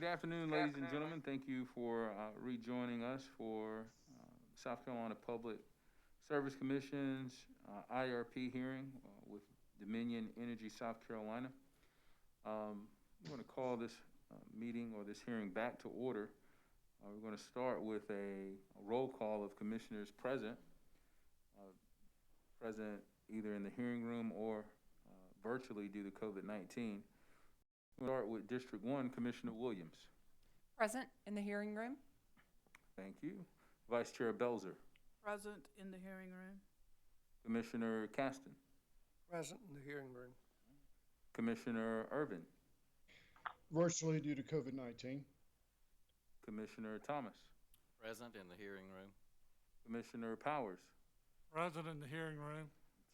Good afternoon, ladies and gentlemen. Thank you for rejoining us for South Carolina Public Service Commission's IRP hearing with Dominion Energy South Carolina. We're going to call this meeting or this hearing back to order. We're going to start with a roll call of commissioners present either in the hearing room or virtually due to COVID-19. We'll start with District 1, Commissioner Williams. Present in the hearing room. Thank you. Vice Chair Belzer. Present in the hearing room. Commissioner Caston. Present in the hearing room. Commissioner Irvin. Virtually due to COVID-19. Commissioner Thomas. Present in the hearing room. Commissioner Powers. Present in the hearing room.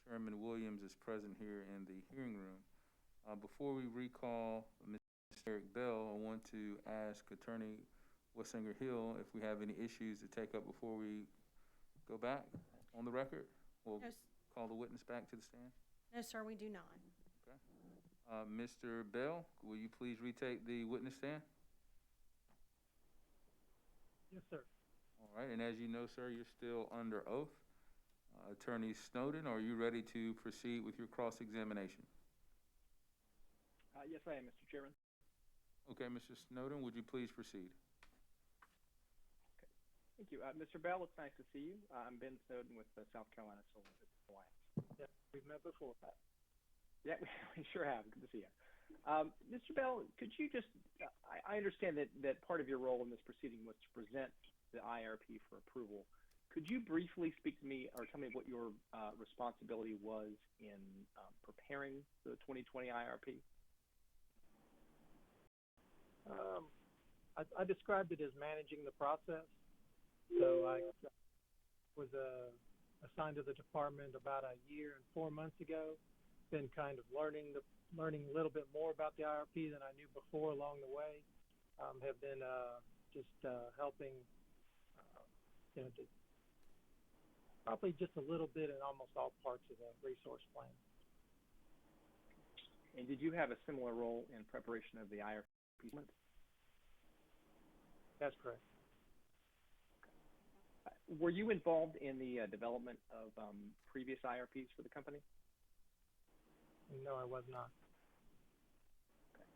Chairman Williams is present here in the hearing room. Before we recall Mr. Eric Bell, I want to ask Attorney Wessinger Hill if we have any issues to take up before we go back on the record. We'll call the witness back to the stand. No, sir, we do not. Okay. Mr. Bell, will you please retake the witness stand? Yes, sir. All right, and as you know, sir, you're still under oath. Attorney Snowden, are you ready to proceed with your cross-examination? Yes, I am, Mr. Chairman. Okay, Mr. Snowden, would you please proceed? Okay. Thank you. Mr. Bell, it's nice to see you. I'm Ben Snowden with the South Carolina Solar Business Alliance. Yeah, we've met before. Yeah, we sure have. Good to see you. Mr. Bell, could you just, I understand that part of your role in this proceeding was to present the IRP for approval. Could you briefly speak to me or tell me what your responsibility was in preparing the 2020 IRP? I described it as managing the process. So I was assigned to the department about a year and 4 months ago. Been kind of learning a little bit more about the IRP than I knew before along the way. Have been helping, probably just a little bit in almost all parts of the resource plan. And did you have a similar role in preparation of the IRP? That's correct. Were you involved in the development of previous IRPs for the company? No, I was not. Okay.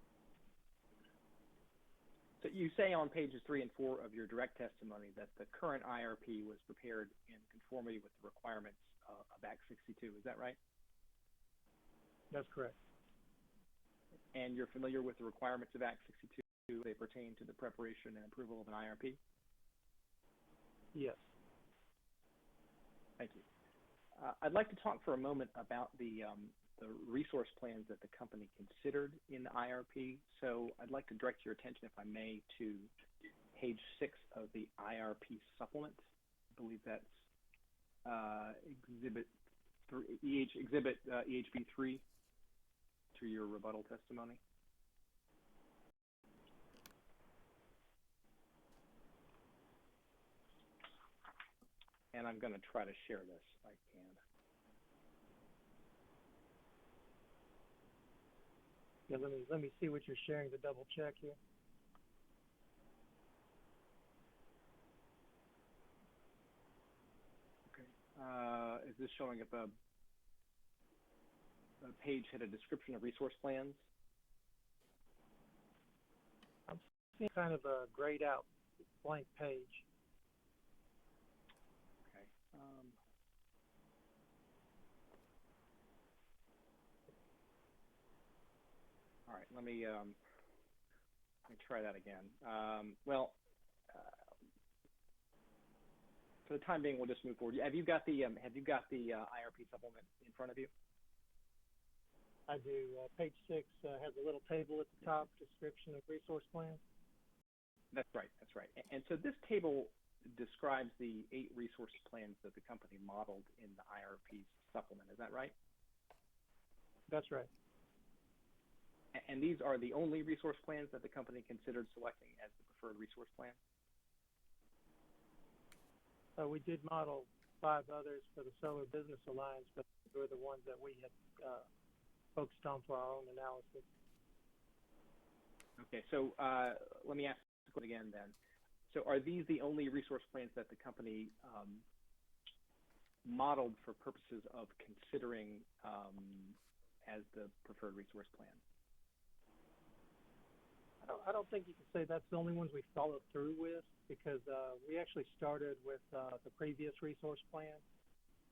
So you say on pages 3 and 4 of your direct testimony that the current IRP was prepared in conformity with the requirements of Act 62. Is that right? That's correct. And you're familiar with the requirements of Act 62? They pertain to the preparation and approval of an IRP? Yes. Thank you. I'd like to talk for a moment about the resource plans that the company considered in the IRP. So I'd like to direct your attention, if I may, to page 6 of the IRP supplement. I believe that's Exhibit EHB 3 to your rebuttal testimony. And I'm going to try to share this if I can. Yeah, let me see what you're sharing to double check here. Okay. Is this showing up a page had a description of resource plans? I'm seeing kind of a grayed out blank page. Okay. All right. Let me try that again. For the time being, we'll just move forward. Have you got the IRP supplement in front of you? I do. Page 6 has a little table at the top, description of resource plans. That's right. That's right. And so this table describes the 8 resource plans that the company modeled in the IRP supplement. Is that right? That's right. And these are the only resource plans that the company considered selecting as the preferred resource plan? We did model 5 others for the Solar Business Alliance, but they were the ones that we had focused on for our own analysis. Okay, so let me ask the question again then. So are these the only resource plans that the company modeled for purposes of considering as the preferred resource plan? I don't think you can say that's the only ones we followed through with, because we actually started with the previous resource plan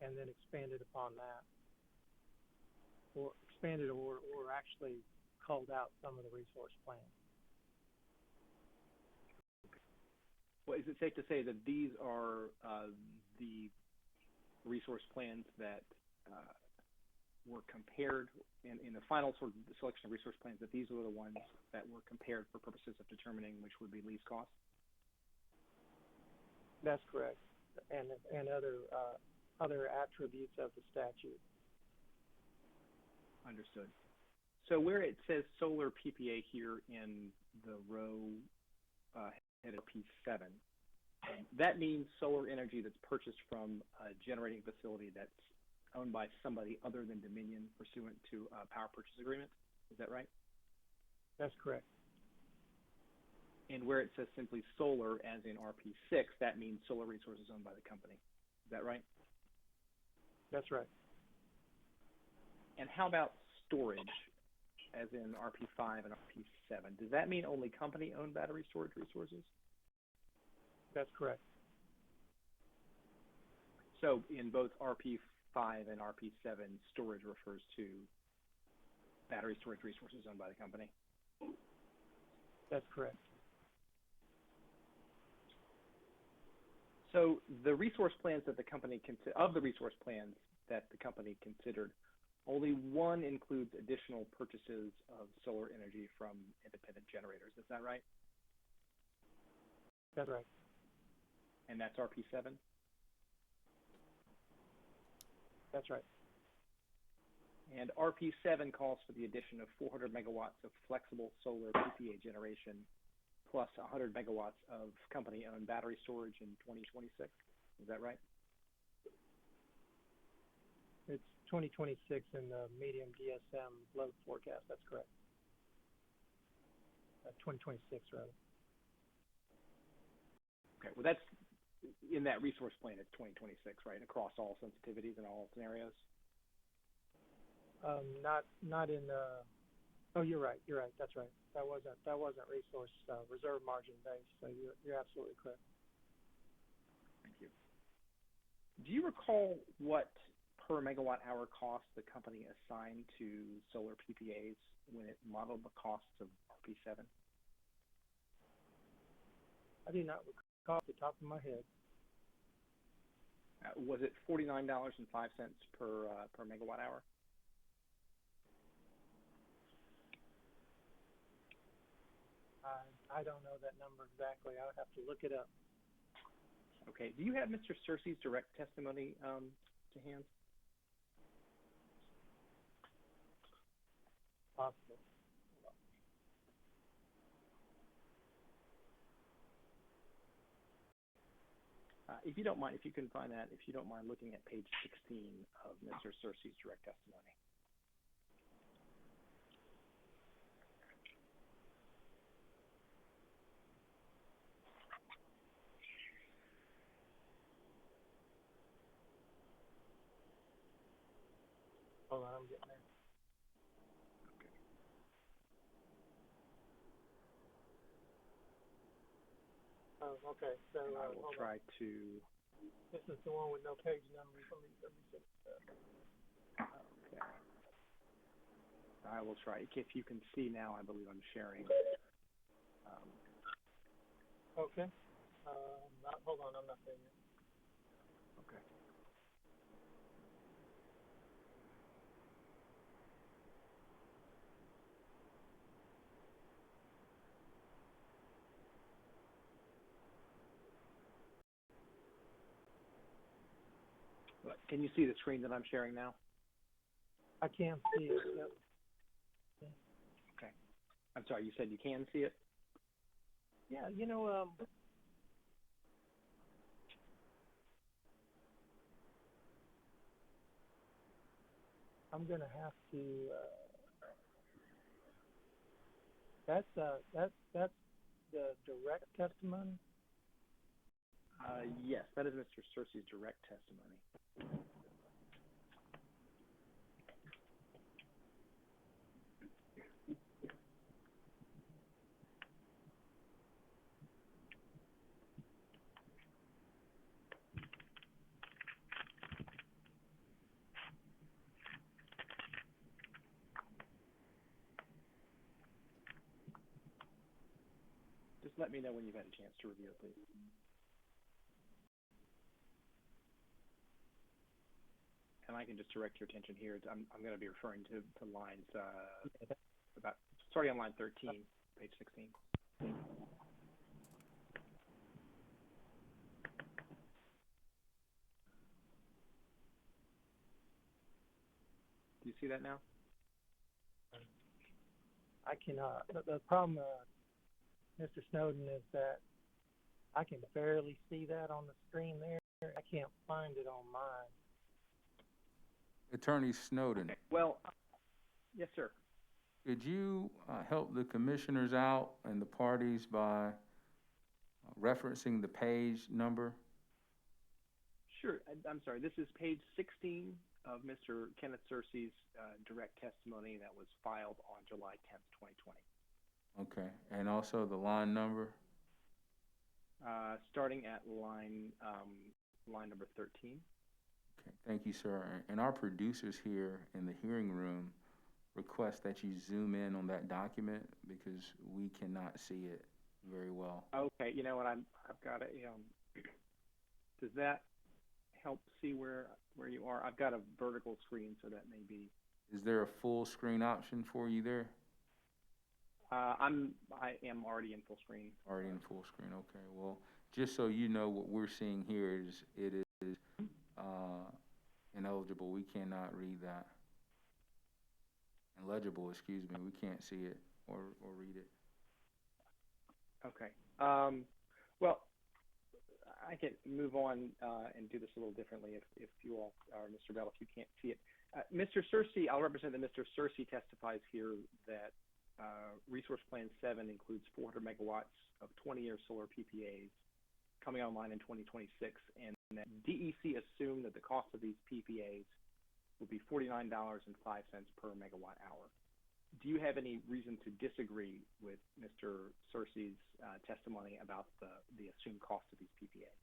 and then expanded upon that. Or expanded or actually called out some of the resource plans. Well, is it safe to say that these are the resource plans that were compared in the final sort of selection of resource plans, that these were the ones that were compared for purposes of determining which would be least cost? That's correct, and other attributes of the statute. Understood. So where it says solar PPA here in the row headed P7, that means solar energy that's purchased from a generating facility that's owned by somebody other than Dominion pursuant to a power purchase agreement. Is that right? That's correct. And where it says simply solar, as in RP6, that means solar resources owned by the company. Is that right? That's right. And how about storage, as in RP5 and RP7? Does that mean only company-owned battery storage resources? That's correct. So in both RP5 and RP7, storage refers to battery storage resources owned by the company? That's correct. So the resource plans that the company considered, only one includes additional purchases of solar energy from independent generators. Is that right? That's right. And that's RP7? That's right. And RP7 calls for the addition of 400 megawatts of flexible solar PPA generation plus 100 megawatts of company-owned battery storage in 2026. Is that right? It's 2026 in the medium DSM load forecast. That's correct. 2026, rather. Okay, well, that's in that resource plan, it's 2026, right? Across all sensitivities and all scenarios? Not in the. Oh, you're right. That's right. That wasn't resource reserve margin based. So you're absolutely correct. Thank you. Do you recall what per megawatt hour cost the company assigned to solar PPAs when it modeled the costs of RP7? I do not recall off the top of my head. Was it $49.05 per megawatt hour? I don't know that number exactly. I'll have to look it up. Okay. Do you have Mr. Searcy's direct testimony to hand? Possible. If you don't mind, if you can find that, if you don't mind looking at page 16 of Mr. Searcy's direct testimony. Hold on, I'm getting there. Oh, okay. So And I will hold on. try to. This is the one with no page numbers. Let me see. Okay. I will try. If you can see now, I believe I'm sharing. Okay. Hold on, I'm not there yet. Okay. Can you see the screen that I'm sharing now? I can see it. Yep. Okay. I'm sorry, you said you can see it? Yeah, I'm gonna have to That's the direct testimony. Yes, that is Mr. Searcy's direct testimony. Just let me know when you've had a chance to review it, please. And I can just direct your attention here. I'm going to be referring to lines about starting on line 13, page 16. Do you see that now? I cannot. The problem, Mr. Snowden, is that I can barely see that on the screen there. I can't find it on mine. Attorney Snowden, Okay. Well, yes, sir. could you help the commissioners out and the parties by referencing the page number? Sure. I'm sorry. This is page 16 of Mr. Kenneth Searcy's direct testimony that was filed on July 10th, 2020. Okay, and also the line number? Starting at line number 13. Okay, thank you, sir. And our producers here in the hearing room request that you zoom in on that document because we cannot see it very well. Okay. You know what? I've got it. Does that help see where you are? I've got a vertical screen, so that may be. Is there a full screen option for you there? I am already in full screen. Already in full screen, okay. Well, just so you know, what we're seeing here is it is ineligible. We cannot read that. Illegible, excuse me. We can't see it or read it. Okay. Well, I can move on and do this a little differently if you all, or Mr. Bell, if you can't see it. Mr. Searcy, I'll represent that Mr. Searcy testifies here that Resource Plan 7 includes 400 megawatts of 20-year solar PPAs coming online in 2026, and that DEC assumed that the cost of these PPAs would be $49.05 per megawatt hour. Do you have any reason to disagree with Mr. Searcy's testimony about the assumed cost of these PPAs?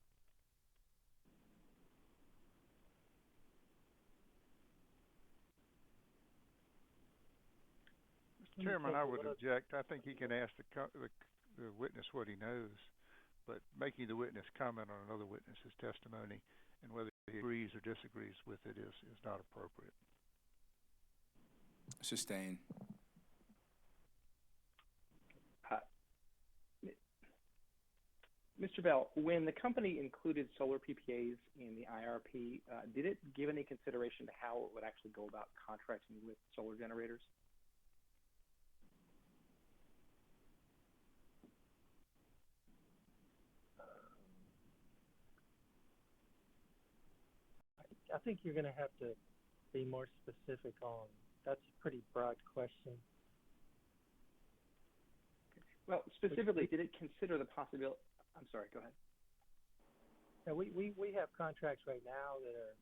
Mr. Chairman, I would object. I think he can ask the witness what he knows, but making the witness comment on another witness's testimony and whether he agrees or disagrees with it is not appropriate. Sustain. Mr. Bell, when the company included solar PPAs in the IRP, did it give any consideration to how it would actually go about contracting with solar generators? I think you're going to have to be more specific on. That's a pretty broad question. Well, specifically, did it consider the possibility? I'm sorry, go ahead. Yeah, we have contracts right now that are,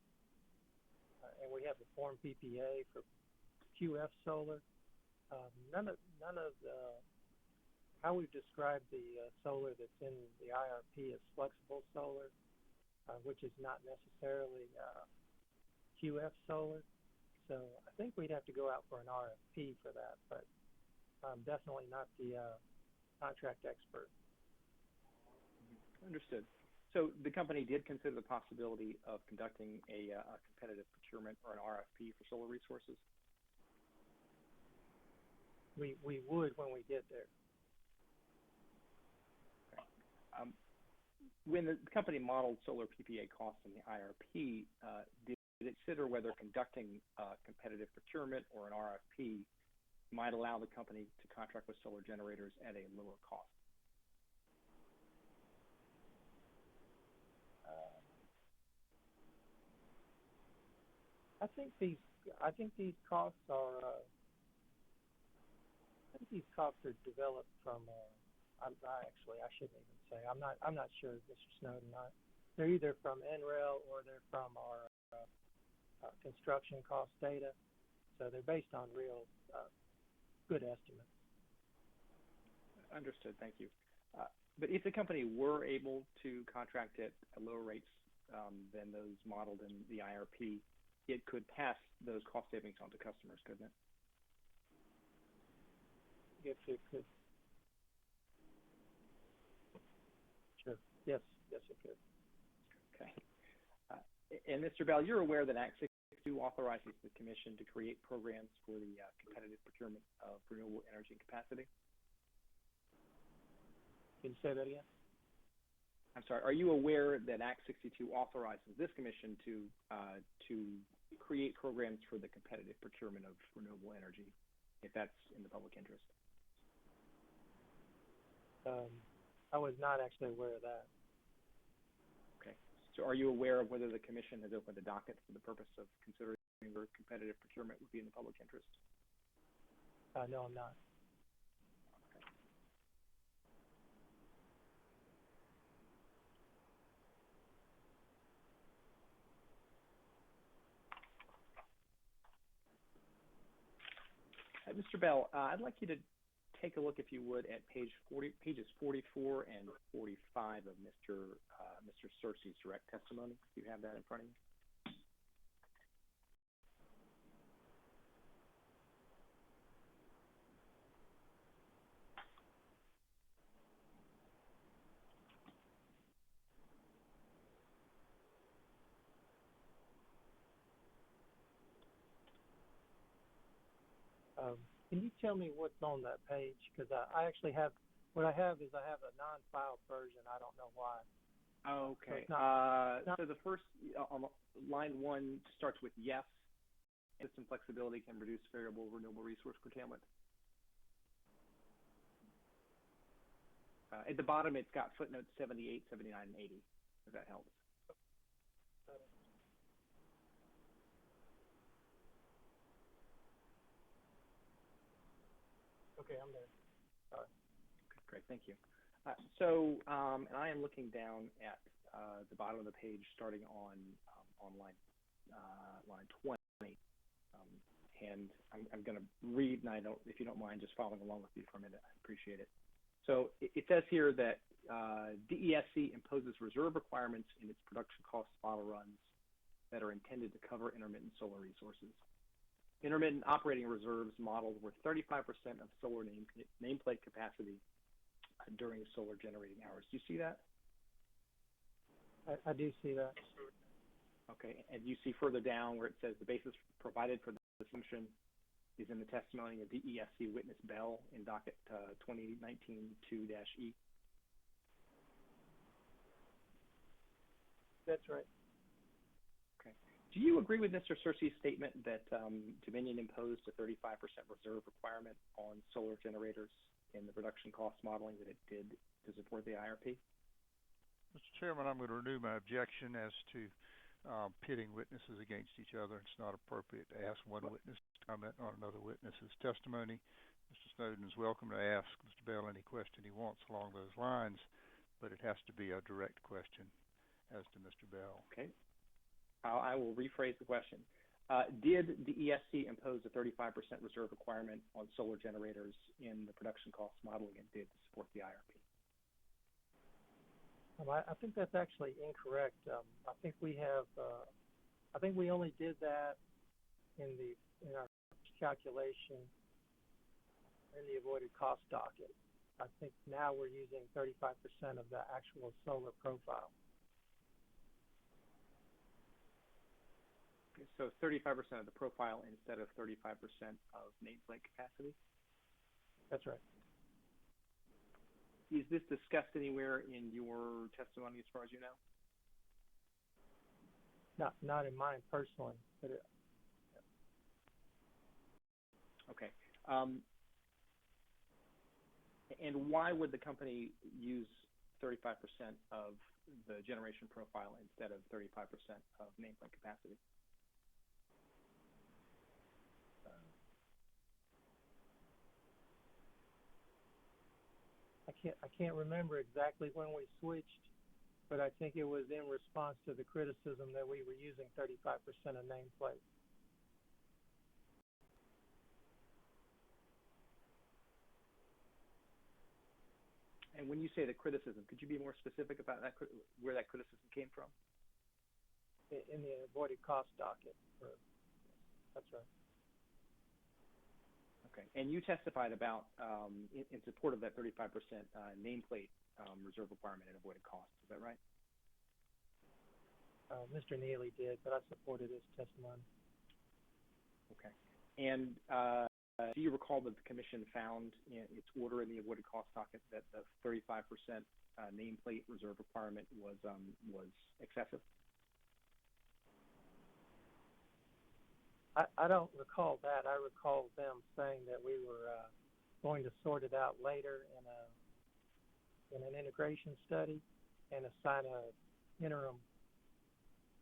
and we have a form PPA for QF solar. None of how we've described the solar that's in the IRP is flexible solar, which is not necessarily QF solar. So I think we'd have to go out for an RFP for that, but I'm definitely not the contract expert. Understood. So the company did consider the possibility of conducting a competitive procurement or an RFP for solar resources? We would when we get there. Okay. When the company modeled solar PPA costs in the IRP, did it consider whether conducting a competitive procurement or an RFP might allow the company to contract with solar generators at a lower cost? I think these costs are think these costs are developed from, I shouldn't even say, I'm not sure, Mr. Snowden. They're either from NREL or they're from our construction cost data. So they're based on real good estimates. Understood. Thank you. But if the company were able to contract at lower rates than those modeled in the IRP, it could pass those cost savings on to customers, couldn't it? If it could. Sure. Yes, it could. Okay. And Mr. Bell, you're aware that Act 62 authorizes the Commission to create programs for the competitive procurement of renewable energy and capacity? Can you say that again? I'm sorry. Are you aware that Act 62 authorizes this Commission to create programs for the competitive procurement of renewable energy, if that's in the public interest? I was not actually aware of that. Okay. So are you aware of whether the Commission has opened a docket for the purpose of considering whether competitive procurement would be in the public interest? No, I'm not. Mr. Bell, I'd like you to take a look, if you would, at pages 44 and 45 of Mr. Searcy's direct testimony. Do you have that in front of you? Can you tell me what's on that page? Because I actually have, what I have is I have a non-filed version. I don't know why. Okay. So the first, on line 1 starts with yes. System flexibility can reduce variable renewable resource curtailment. At the bottom, it's got footnotes 78, 79, and 80, if that helps. Okay, I'm there. Sorry. Okay, great, thank you. And I am looking down at the bottom of the page, starting on line 20, and I'm going to read, and if you don't mind, just following along with you for a minute, I appreciate it. So it says here that DESC imposes reserve requirements in its production cost model runs that are intended to cover intermittent solar resources. Intermittent operating reserves modeled were 35% of solar nameplate capacity during solar generating hours. Do you see that? I do see that. Okay, and you see further down where it says the basis provided for the assumption is in the testimony of DESC witness Bell in Docket 2019-2-E. That's right. Do you agree with Mr. Searcy's statement that Dominion imposed a 35% reserve requirement on solar generators in the production cost modeling that it did to support the IRP? Mr. Chairman, I'm going to renew my objection as to pitting witnesses against each other. It's not appropriate to ask one witness to comment on another witness's testimony. Mr. Snowden is welcome to ask Mr. Bell any question he wants along those lines, but it has to be a direct question as to Mr. Bell. Okay. I will rephrase the question. Did the ESC impose a 35% reserve requirement on solar generators in the production cost modeling and did support the IRP? I think that's actually incorrect. I think we have. I think we only did that in our calculation in the avoided cost docket. I think now we're using 35% of the actual solar profile. So 35% of the profile instead of 35% of nameplate capacity? That's right. Is this discussed anywhere in your testimony as far as you know? Not in mine personally, but Okay. And why would the company use 35% of the generation profile instead of 35% of nameplate capacity? can't remember exactly when we switched, but I think it was in response to the criticism that we were using 35% of nameplate. And when you say the criticism, could you be more specific about that, where that criticism came from? In the avoided cost docket. That's right. Okay. And you testified about, in support of that 35% nameplate reserve requirement and avoided costs. Is that right? Mr. Neely did, but I supported his testimony. Okay. And do you recall that the commission found in its order in the avoided cost docket that the 35% nameplate reserve requirement was excessive? I don't recall that. I recall them saying that we were going to sort it out later in an integration study and assign a interim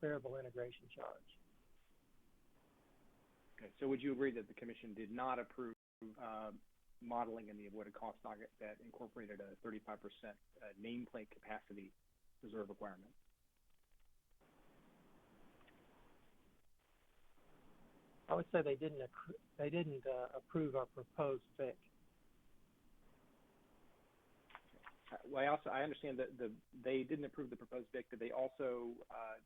variable integration charge. Okay. So would you agree that the commission did not approve modeling in the avoided cost docket that incorporated a 35% nameplate capacity reserve requirement? I would say they didn't approve our proposed FIC. Well, I understand that they didn't approve the proposed FIC. Did they also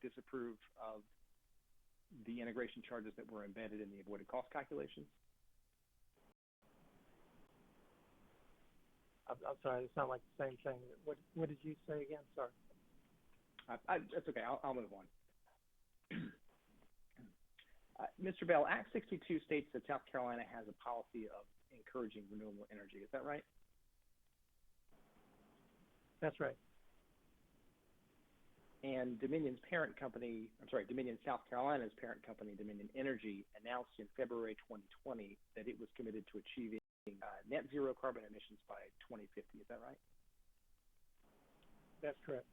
disapprove of the integration charges that were embedded in the avoided cost calculations? I'm sorry, it sounded like the same thing. What did you say again? Sorry. That's okay. I'll move on. Mr. Bell, Act 62 states that South Carolina has a policy of encouraging renewable energy. Is that right? That's right. And Dominion's parent company, Dominion South Carolina's parent company, Dominion Energy, announced in February 2020 that it was committed to achieving net zero carbon emissions by 2050. Is that right? That's correct.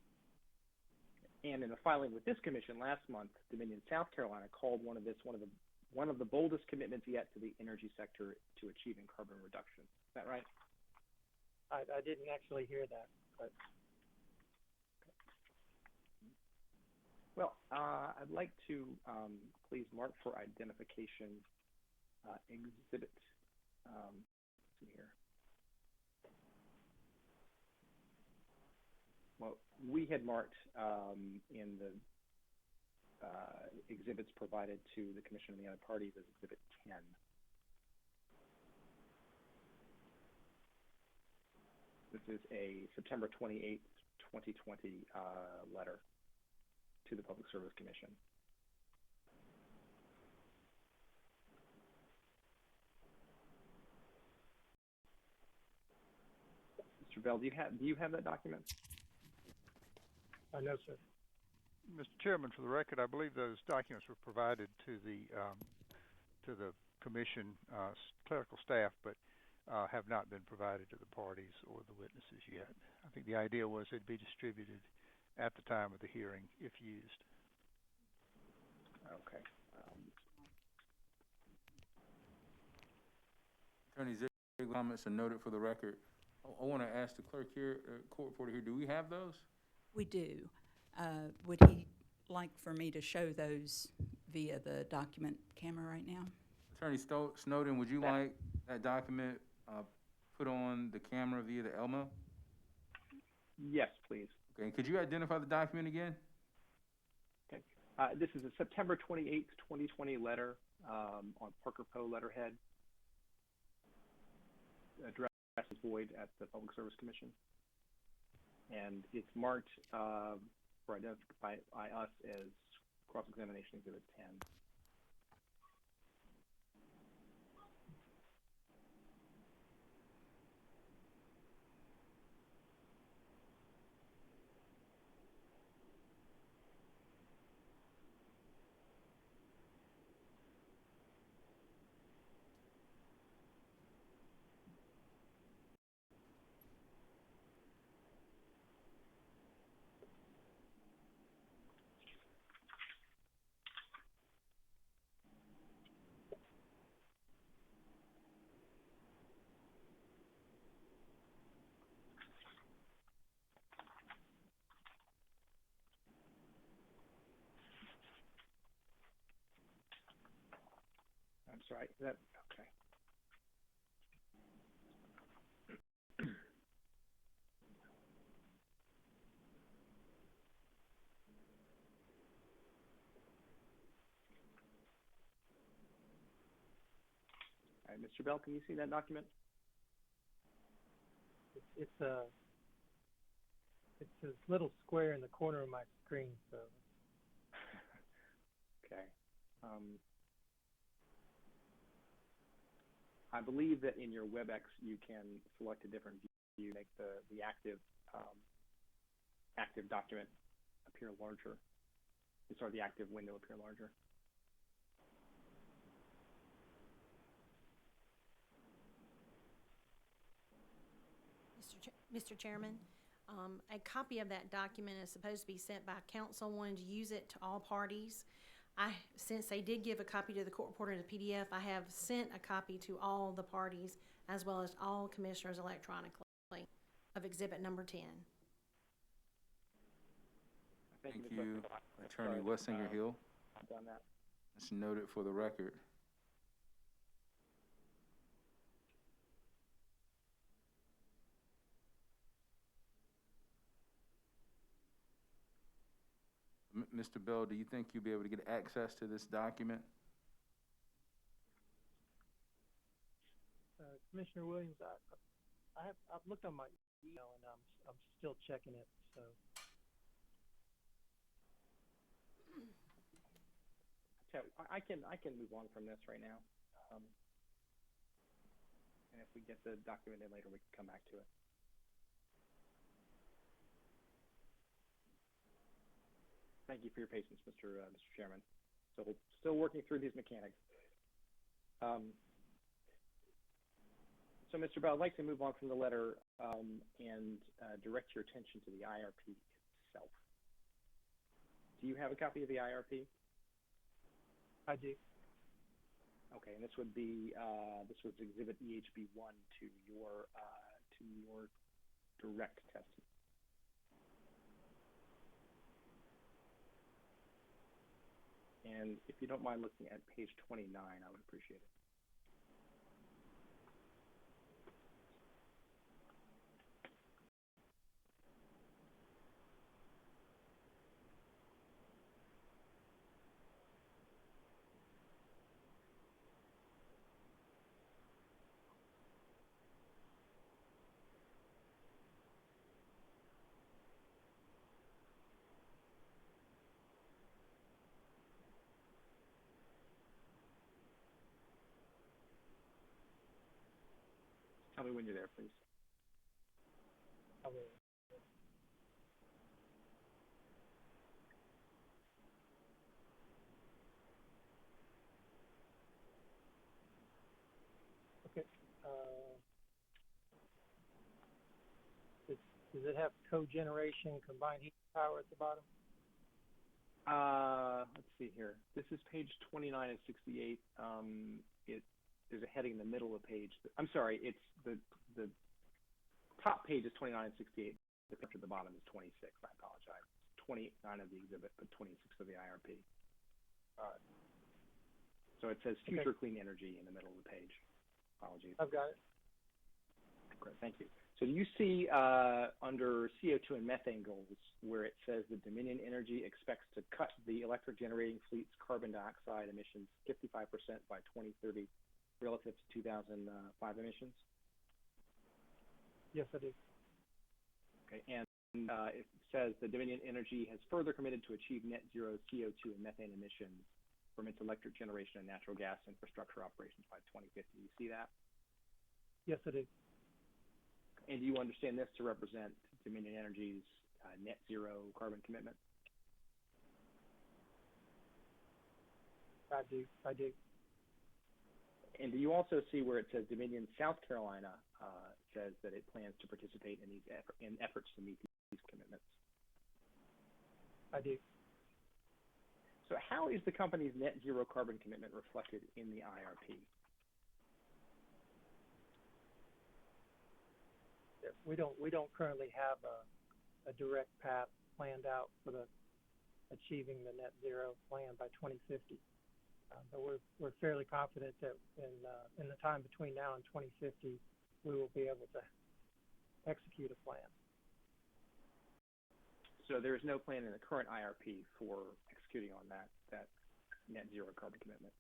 And in a filing with this commission last month, Dominion South Carolina called one of the boldest commitments yet to the energy sector to achieving carbon reduction. Is that right? I didn't actually hear that, but. Well, I'd like to please mark for identification exhibit. Let's see here. Well, we had marked in the exhibits provided to the commission and the other parties as Exhibit 10. This is a September 28th, 2020 letter to the Public Service Commission. Mr. Bell, do you have that document? No, sir. Mr. Chairman, for the record, I believe those documents were provided to the commission clerical staff, but have not been provided to the parties or the witnesses yet. I think the idea was they'd be distributed at the time of the hearing if used. Okay. Attorney Ziegler, comments are noted for the record. I want to ask the clerk here, court reporter here, do we have those? We do. Would he like for me to show those via the document camera right now? Attorney Snowden, would you like that document put on the camera via the Elmo? Yes, please. Okay, and could you identify the document again? Okay. This is a September 28th, 2020 letter on Parker Poe letterhead. Address is void at the Public Service Commission. And it's marked for identified by us as cross-examination exhibit 10. sorry. Is that okay? All right, Mr. Bell, can you see that document? It's a little square in the corner of my screen, so. Okay. I believe that in your WebEx you can select a different view, make the active document appear larger. Sorry, the active window appear larger. Mr. Chairman, a copy of that document is supposed to be sent by council, wanting to use it to all parties. Since they did give a copy to the court reporter in the PDF, I have sent a copy to all the parties as well as all commissioners electronically of exhibit number 10. Thank you, Attorney Wessinger Hill. I've done that. Let's note it for the record. Mr. Bell, do you think you'll be able to get access to this document? Commissioner Williams, I've looked on my email and I'm still checking it. So. Okay, I can move on from this right now. And if we get the document in later, we can come back to it. Thank you for your patience, Mr. Chairman. So still working through these mechanics. So, Mr. Bell, I'd like to move on from the letter and direct your attention to the IRP itself. Do you have a copy of the IRP? I do. Okay, and this would be this was Exhibit EHB1 to your direct testimony. And if you don't mind looking at page 29, I would appreciate it. Tell me when you're there, please. Okay. Does it have cogeneration, combined heat and power at the bottom? Let's see here. This is page 29 and 68. There's a heading in the middle of the page. I'm sorry, it's the top page is 29 and 68. The picture at the bottom is 26. I apologize. 29 of the exhibit, but 26 of the IRP. All right. So it says future clean energy in the middle of the page. Apologies. I've got it. Great, thank you. So do you see under CO2 and methane goals where it says that Dominion Energy expects to cut the electric generating fleet's carbon dioxide emissions 55% by 2030 relative to 2005 emissions? Yes, I do. Okay, and it says that Dominion Energy has further committed to achieve net zero CO2 and methane emissions from its electric generation and natural gas infrastructure operations by 2050. Do you see that? Yes, I do. And do you understand this to represent Dominion Energy's net zero carbon commitment? I do. And do you also see where it says Dominion South Carolina says that it plans to participate in these efforts to meet these commitments? I do. So how is the company's net zero carbon commitment reflected in the IRP? We don't currently have a direct path planned out for the achieving the net zero plan by 2050. But we're fairly confident that in the time between now and 2050, we will be able to execute a plan. So there is no plan in the current IRP for executing on that net zero carbon commitment.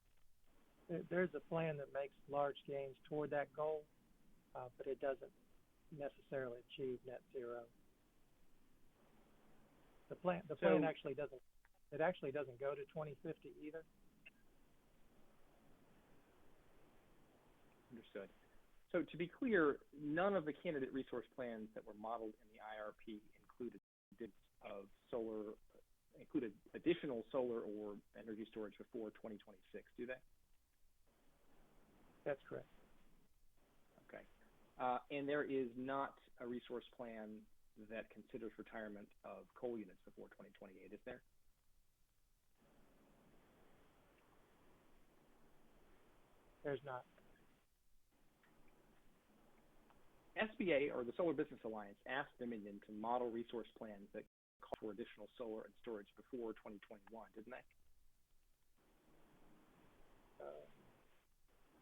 There's a plan that makes large gains toward that goal, but it doesn't necessarily achieve net zero. The plan actually doesn't. It actually doesn't go to 2050 either. Understood. So to be clear, none of the candidate resource plans that were modeled in the IRP included additional solar or energy storage before 2026, do they? That's correct. Okay. And there is not a resource plan that considers retirement of coal units before 2028, is there? There's not. SBA, or the Solar Business Alliance, asked Dominion to model resource plans that call for additional solar and storage before 2021, didn't they?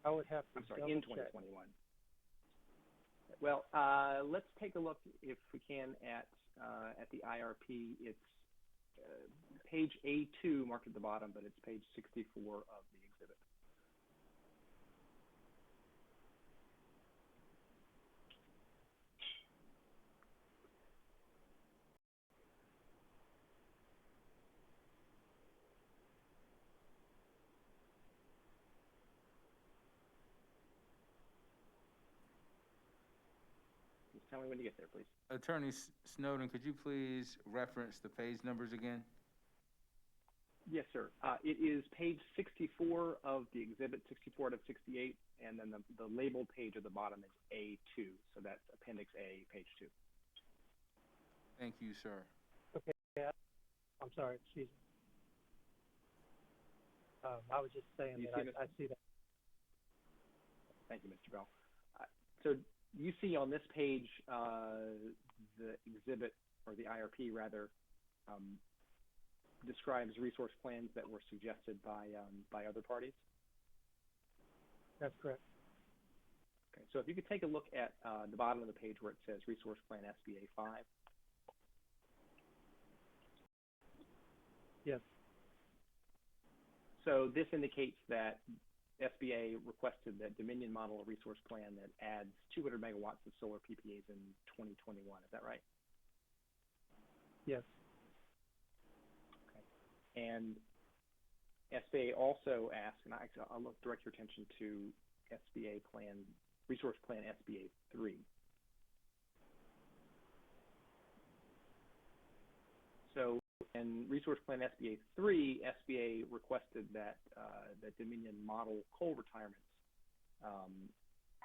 I would have to. I'm sorry, in 2021. Check. Well, let's take a look, if we can, at the IRP. It's page A2 marked at the bottom, but it's page 64 of the exhibit. Just tell me when you get there, please. Attorney Snowden, could you please reference the page numbers again? Yes, sir. It is page 64 of the exhibit, 64 out of 68, and then the labeled page at the bottom is A2, so that's Appendix A, page 2. Thank you, sir. Okay. Yeah. I'm sorry. Excuse me. I was just saying that I see that. Thank you, Mr. Bell. So you see on this page the exhibit, or the IRP rather, describes resource plans that were suggested by other parties? That's correct. Okay, so if you could take a look at the bottom of the page where it says Resource Plan SBA 5. Yes. So this indicates that SBA requested that Dominion model a resource plan that adds 200 megawatts of solar PPAs in 2021. Is that right? Yes. Okay. And SBA also asked, and I'll direct your attention to SBA plan, resource plan SBA 3. So in resource plan SBA 3, SBA requested that that Dominion model coal retirements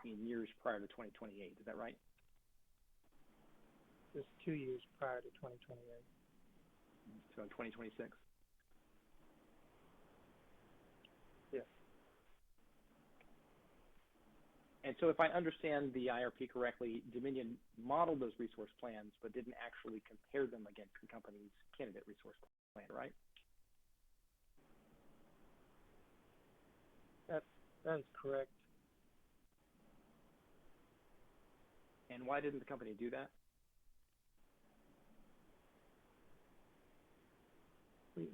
in years prior to 2028. Is that right? Just 2 years prior to 2028. So in 2026? Yes. And so if I understand the IRP correctly, Dominion modeled those resource plans but didn't actually compare them against the company's candidate resource plan, right? That is correct. And why didn't the company do that?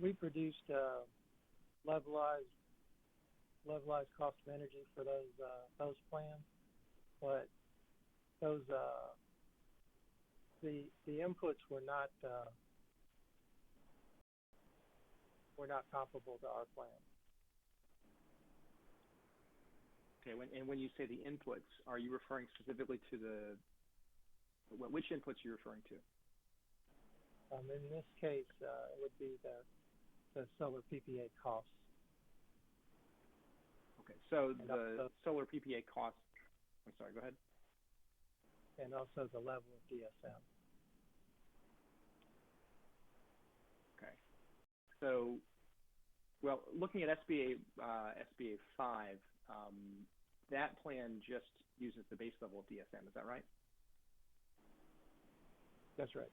We produced levelized cost of energy for those plans, but those the inputs were not comparable to our plan. Okay, when you say the inputs, are you referring specifically to which inputs are you referring to? In this case, it would be the solar PPA costs. Okay, so And the also, solar PPA costs, I'm sorry, go ahead. and also the level of DSM. Okay, so, well, looking at SBA 5, that plan just uses the base level of DSM, is that right? That's right.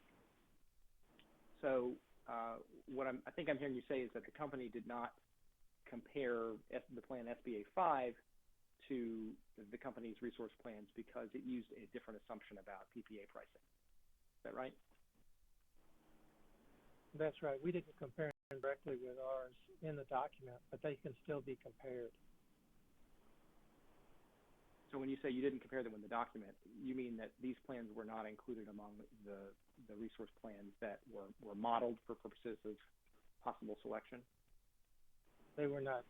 So what I think I'm hearing you say is that the company did not compare the plan SBA 5 to the company's resource plans because it used a different assumption about PPA pricing. Is that right? That's right. We didn't compare them directly with ours in the document, but they can still be compared. So when you say you didn't compare them in the document, you mean that these plans were not included among the resource plans that were modeled for purposes of possible selection? They were not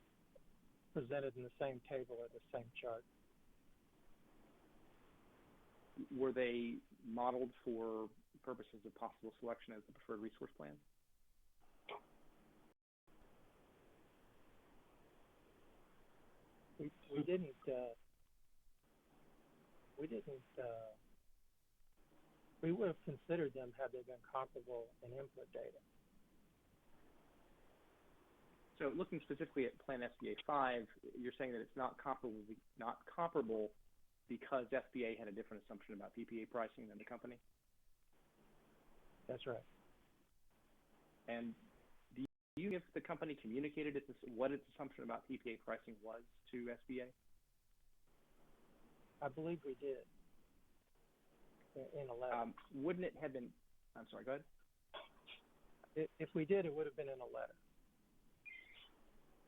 presented in the same table or the same chart. Were they modeled for purposes of possible selection as the preferred resource plan? We didn't we would have considered them had they been comparable in input data. So looking specifically at Plan SBA 5, you're saying that it's not comparable because SBA had a different assumption about PPA pricing than the company? That's right. And do you know if the company communicated what its assumption about PPA pricing was to SBA? I believe we did in a letter. Wouldn't it have been, I'm sorry, go ahead. If we did, it would have been in a letter.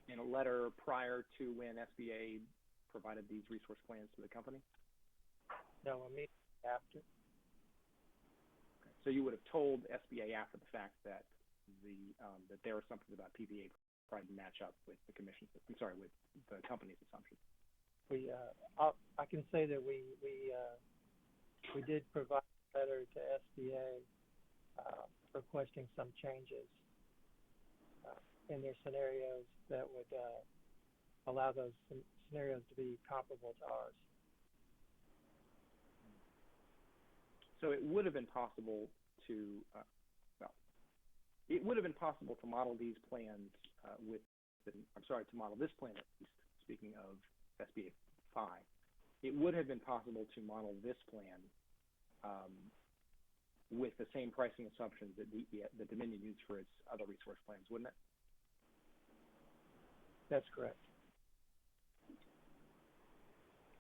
In a letter prior to when SBA provided these resource plans to the company? No, immediately after. Okay. So you would have told SBA after the fact that that their assumptions about PPA price match up with the commission's, I'm sorry, with the company's assumptions. I can say that we did provide a letter to SBA requesting some changes in their scenarios that would allow those scenarios to be comparable to ours. So it would have been possible to, it would have been possible to model these plans to model this plan at least, speaking of SBA 5. It would have been possible to model this plan with the same pricing assumptions that the Dominion used for its other resource plans, wouldn't it? That's correct.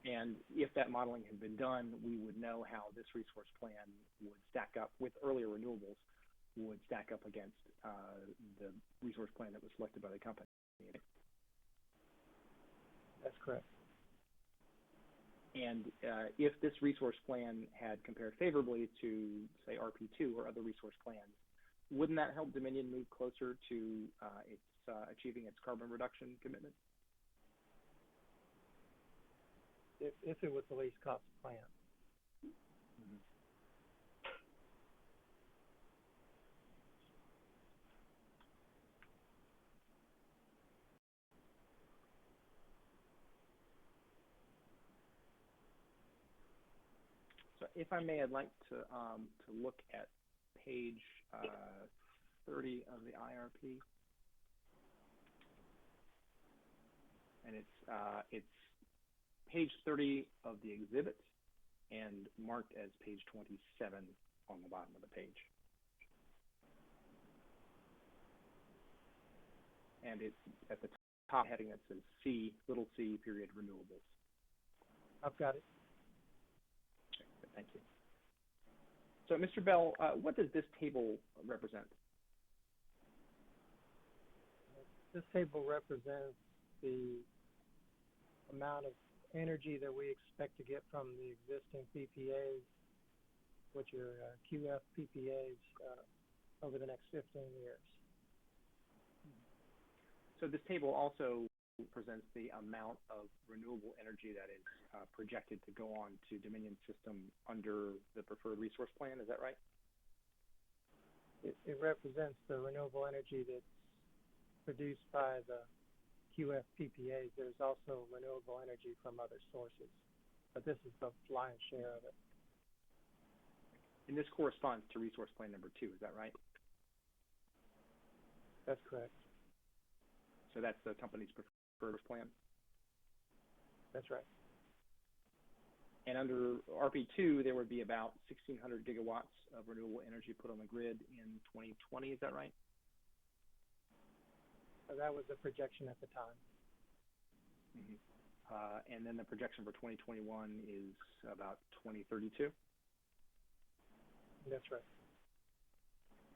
And if that modeling had been done, we would know how this resource plan would stack up with earlier renewables, would stack up against the resource plan that was selected by the company. That's correct. And if this resource plan had compared favorably to, say, RP2 or other resource plans, wouldn't that help Dominion move closer to achieving its carbon reduction commitment? If it was the least cost plan. Mm-hmm. So if I may, I'd like to look at page 30 of the IRP. And it's page 30 of the exhibit and marked as page 27 on the bottom of the page. And it's at the top heading that says C, little c, period, renewables. I've got it. Okay, good, thank you. So, Mr. Bell, what does this table represent? This table represents the amount of energy that we expect to get from the existing PPAs, which are QF PPAs, over the next 15 years. So this table also presents the amount of renewable energy that is projected to go on to Dominion's system under the preferred resource plan, is that right? It represents the renewable energy that's produced by the QF PPAs. There's also renewable energy from other sources, but this is the lion's share of it. And this corresponds to resource plan number 2, is that right? That's correct. So that's the company's preferred plan? That's right. And under RP2, there would be about 1,600 gigawatts of renewable energy put on the grid in 2020, is that right? So that was the projection at the time. And then the projection for 2021 is about 2032. That's right.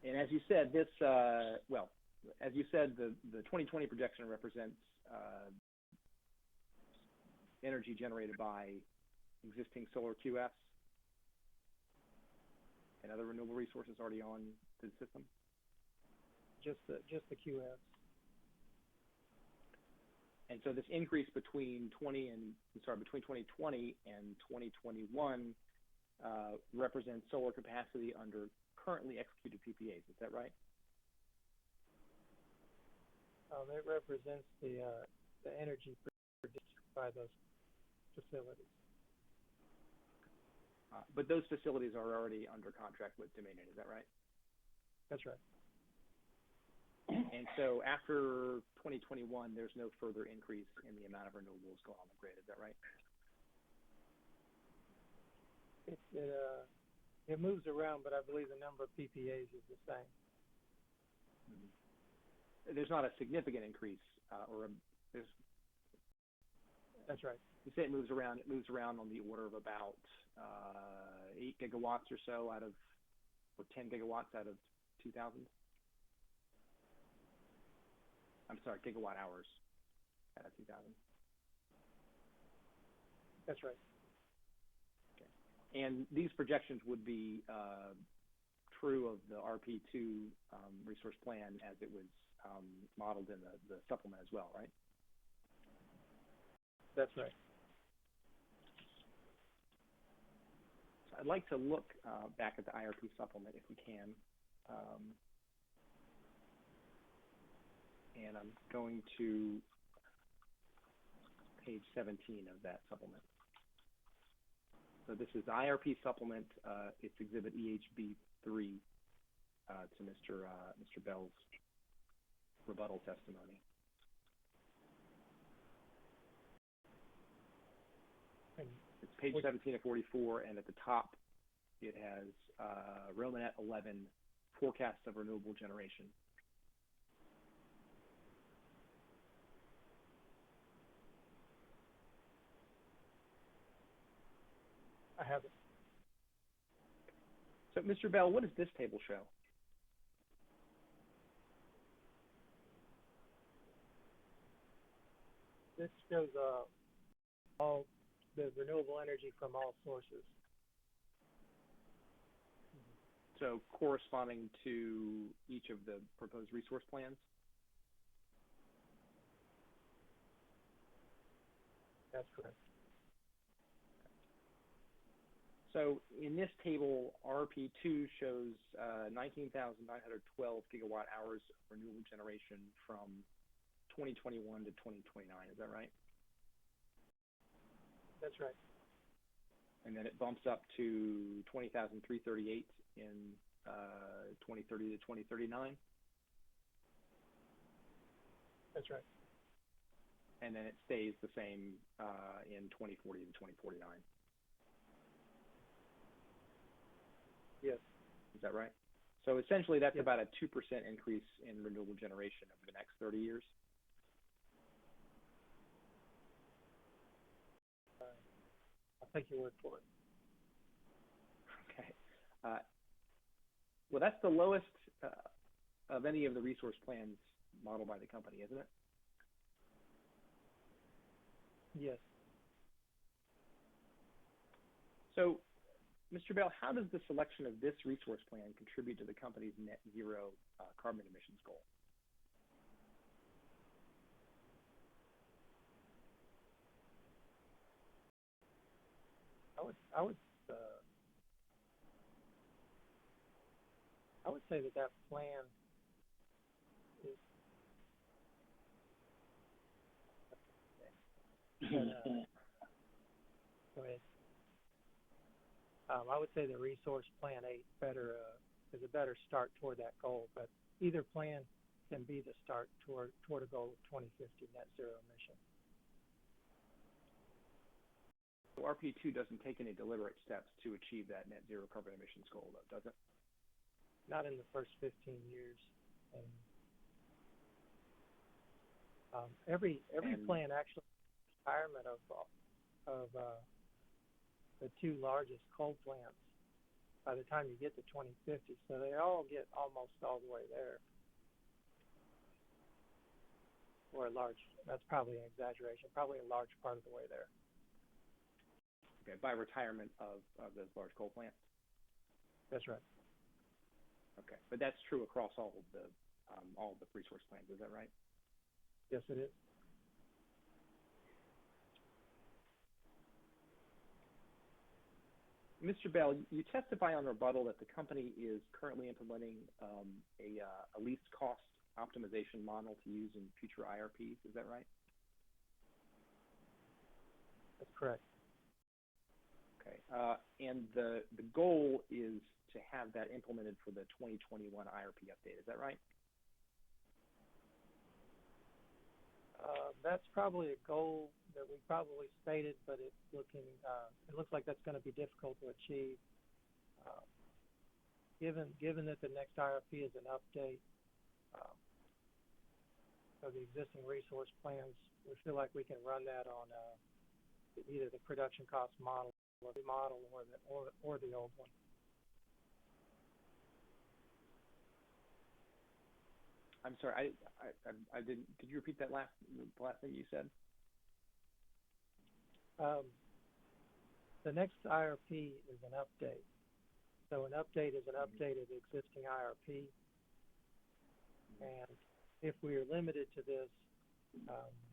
And as you said, this, as you said, the 2020 projection represents energy generated by existing solar QFs and other renewable resources already on the system? Just the QFs. And so this increase between 2020 and 2021 represents solar capacity under currently executed PPAs. Is that right? It represents the energy produced by those facilities. But those facilities are already under contract with Dominion. Is that right? That's right. And so after 2021, there's no further increase in the amount of renewables going on the grid. Is that right? It moves around, but I believe the number of PPAs is the same. There's not a significant increase, That's right. You say it moves around. It moves around on the order of about 8 gigawatts or so out of, or 10 gigawatts out of 2,000. I'm sorry, gigawatt hours out of 2,000. That's right. Okay. And these projections would be true of the RP2 resource plan as it was modeled in the supplement as well, right? That's right. So I'd like to look back at the IRP supplement if we can. And I'm going to page 17 of that supplement. So this is the IRP supplement. It's Exhibit EHB3 to Mr. Bell's rebuttal testimony. It's page 17 of 44, and at the top it has Romanet 11, forecasts of renewable generation. I have it. So, Mr. Bell, what does this table show? This shows all the renewable energy from all sources. So corresponding to each of the proposed resource plans? That's correct. So in this table, RP2 shows 19,912 gigawatt hours of renewable generation from 2021 to 2029. Is that right? That's right. And then it bumps up to 20,338 in 2030 to 2039. That's right. And then it stays the same in 2040 to 2049. Yes. Is that right? So essentially, that's Yes. about a 2% increase in renewable generation over the next 30 years. I'll take your word for it. Okay. Well, that's the lowest of any of the resource plans modeled by the company, isn't it? Yes. So, Mr. Bell, how does the selection of this resource plan contribute to the company's net zero carbon emissions goal? I would say that plan is go ahead. I would say the resource plan 8 is a better start toward that goal, but either plan can be the start toward a goal of 2050 net zero emission. So RP2 doesn't take any deliberate steps to achieve that net zero carbon emissions goal, though, does it? Not in the first 15 years. And Every And- plan actually retirement of the two largest coal plants by the time you get to 2050. So they all get almost all the way there. Or a large, that's probably an exaggeration, probably a large part of the way there. Okay, by retirement of those large coal plants. That's right. Okay, but that's true across all of the resource plans. Is that right? Yes, it is. Mr. Bell, you testify on rebuttal that the company is currently implementing a least cost optimization model to use in future IRPs. Is that right? That's correct. Okay. And the goal is to have that implemented for the 2021 IRP update. Is that right? That's probably a goal that we probably stated, but it looks like that's going to be difficult to achieve. Given that the next IRP is an update of the existing resource plans, we feel like we can run that on either the production cost model or the old one. I'm sorry, I didn't. Could you repeat that last thing you said? The next IRP is an update. So an update is an update of the existing IRP. And if we are limited to this,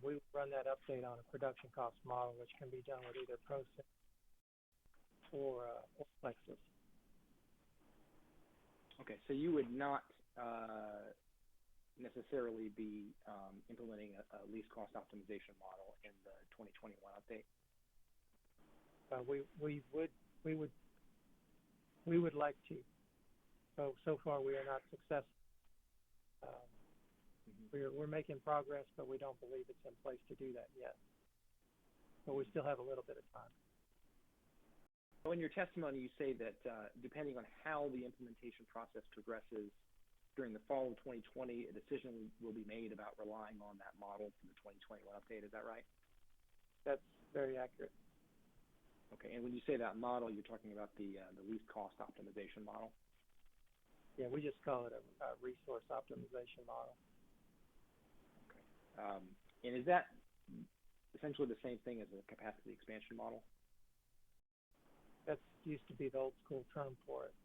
we run that update on a production cost model, which can be done with either ProSync or Plexus. Okay, so you would not necessarily be implementing a least cost optimization model in the 2021 update? We would like to. So far we are not successful. We're making progress, but we don't believe it's in place to do that yet. But we still have a little bit of time. So in your testimony, you say that depending on how the implementation process progresses during the fall of 2020, a decision will be made about relying on that model for the 2021 update. Is that right? That's very accurate. Okay, and when you say that model, you're talking about the least cost optimization model? Yeah, we just call it a resource optimization model. Okay. And is that essentially the same thing as a capacity expansion model? That used to be the old school term for it.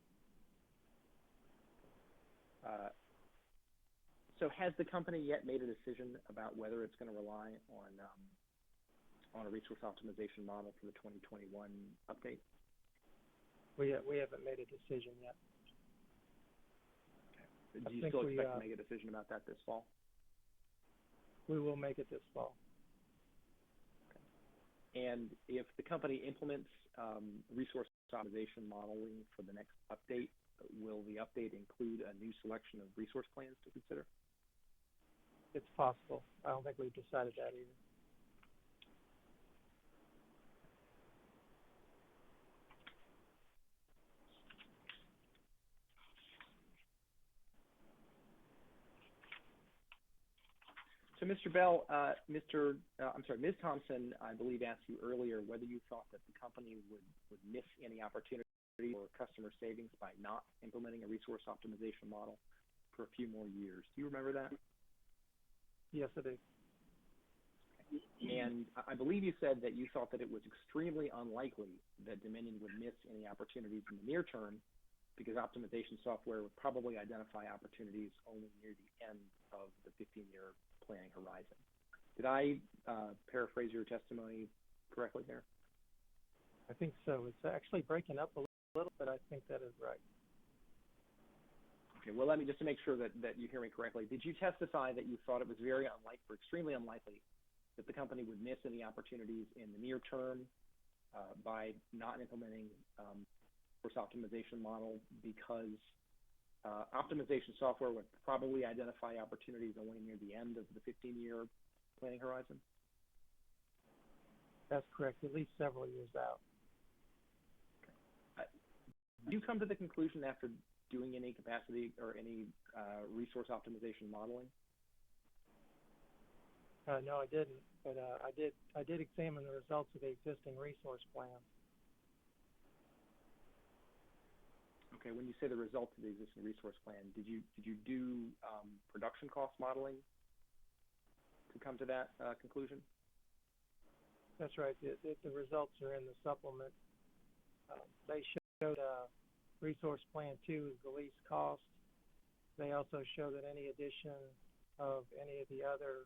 So has the company yet made a decision about whether it's going to rely on a resource optimization model for the 2021 update? We haven't made a decision yet. Okay. Do you still expect to make a decision about that this fall? We will make it this fall. Okay. And if the company implements resource optimization modeling for the next update, will the update include a new selection of resource plans to consider? It's possible. I don't think we've decided that either. So, Mr. Bell, Ms. Thompson, I believe, asked you earlier whether you thought that the company would miss any opportunity or customer savings by not implementing a resource optimization model for a few more years. Do you remember that? Yes, I do. And I believe you said that you thought that it was extremely unlikely that Dominion would miss any opportunities in the near term because optimization software would probably identify opportunities only near the end of the 15-year planning horizon. Did I paraphrase your testimony correctly there? I think so. It's actually breaking up a little, but I think that is right. Okay, well, let me just to make sure that you hear me correctly. Did you testify that you thought it was very unlikely, or extremely unlikely, that the company would miss any opportunities in the near term by not implementing resource optimization model because optimization software would probably identify opportunities only near the end of the 15-year planning horizon? That's correct, at least several years out. Okay. Do you come to the conclusion after doing any capacity or any resource optimization modeling? No, I didn't, but I did examine the results of the existing resource plan. Okay, when you say the results of the existing resource plan, did you do production cost modeling to come to that conclusion? That's right. The results are in the supplement. They showed resource plan 2 is the least cost. They also show that any addition of any of the other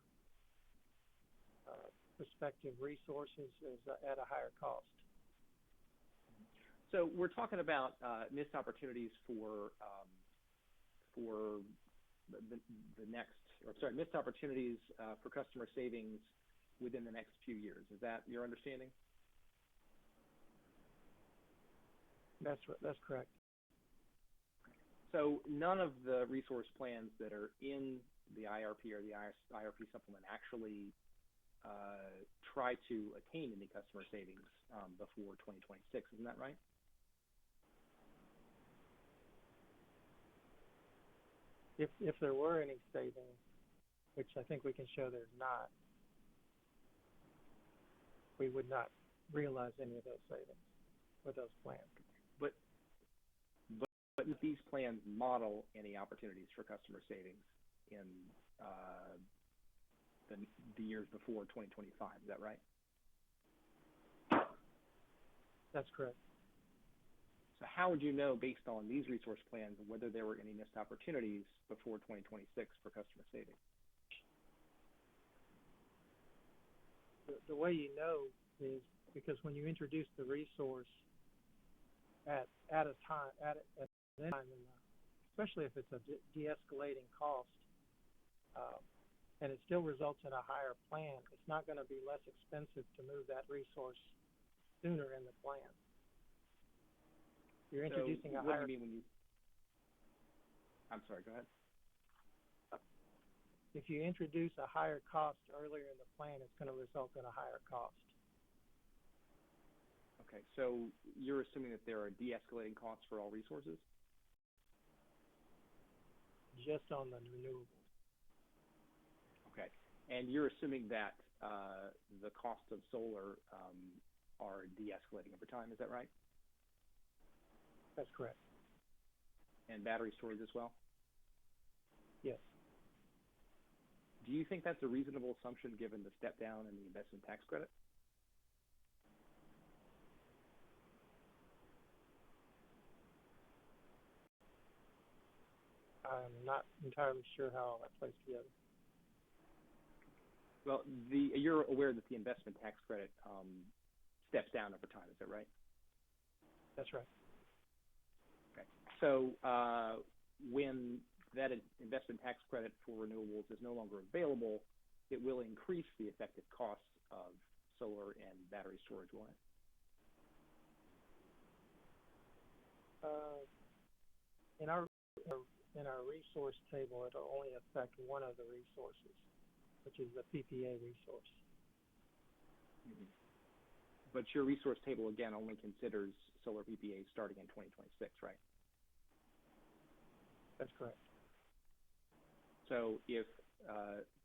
prospective resources is at a higher cost. So we're talking about missed opportunities for missed opportunities for customer savings within the next few years. Is that your understanding? That's correct. So none of the resource plans that are in the IRP or the IRP supplement actually try to attain any customer savings before 2026. Isn't that right? If there were any savings, which I think we can show there's not, we would not realize any of those savings with those plans. But these plans model any opportunities for customer savings in the years before 2025. Is that right? That's correct. So how would you know, based on these resource plans, whether there were any missed opportunities before 2026 for customer savings? The way you know is because when you introduce the resource at a time, especially if it's a de-escalating cost, and it still results in a higher plan, it's not going to be less expensive to move that resource sooner in the plan. You're introducing so a what higher. Do you mean when you? I'm sorry. Go ahead. If you introduce a higher cost earlier in the plan, it's going to result in a higher cost. Okay, so you're assuming that there are de-escalating costs for all resources? Just on the renewables. Okay, and you're assuming that the cost of solar are de-escalating over time, is that right? That's correct. And battery storage as well? Yes. Do you think that's a reasonable assumption given the step down in the investment tax credit? I'm not entirely sure how all that plays together. Well, you're aware that the investment tax credit steps down over time, is that right? That's right. Okay. So when that investment tax credit for renewables is no longer available, it will increase the effective costs of solar and battery storage, won't it? In our resource table, it'll only affect one of the resources, which is the PPA resource. Mm-hmm. But your resource table, again, only considers solar PPAs starting in 2026, right? That's correct. So if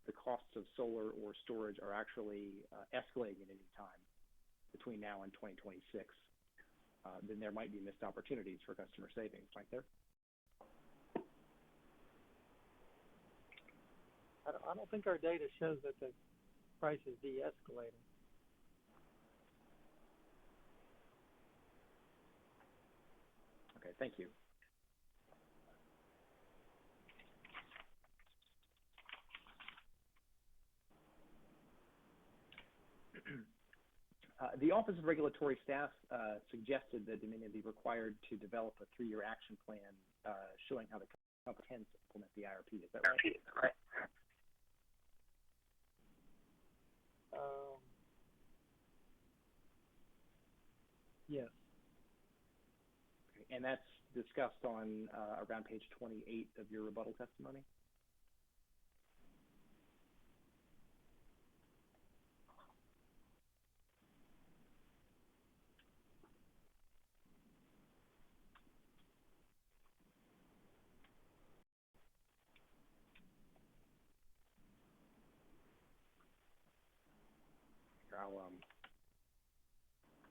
the costs of solar or storage are actually escalating at any time between now and 2026, then there might be missed opportunities for customer savings, right there? I don't think our data shows that the price is de-escalating. Okay, thank you. The Office of Regulatory Staff suggested that Dominion be required to develop a 3-year action plan showing how the company intends to implement the IRP. Is that right? Yes. Okay. And that's discussed on around page 28 of your rebuttal testimony?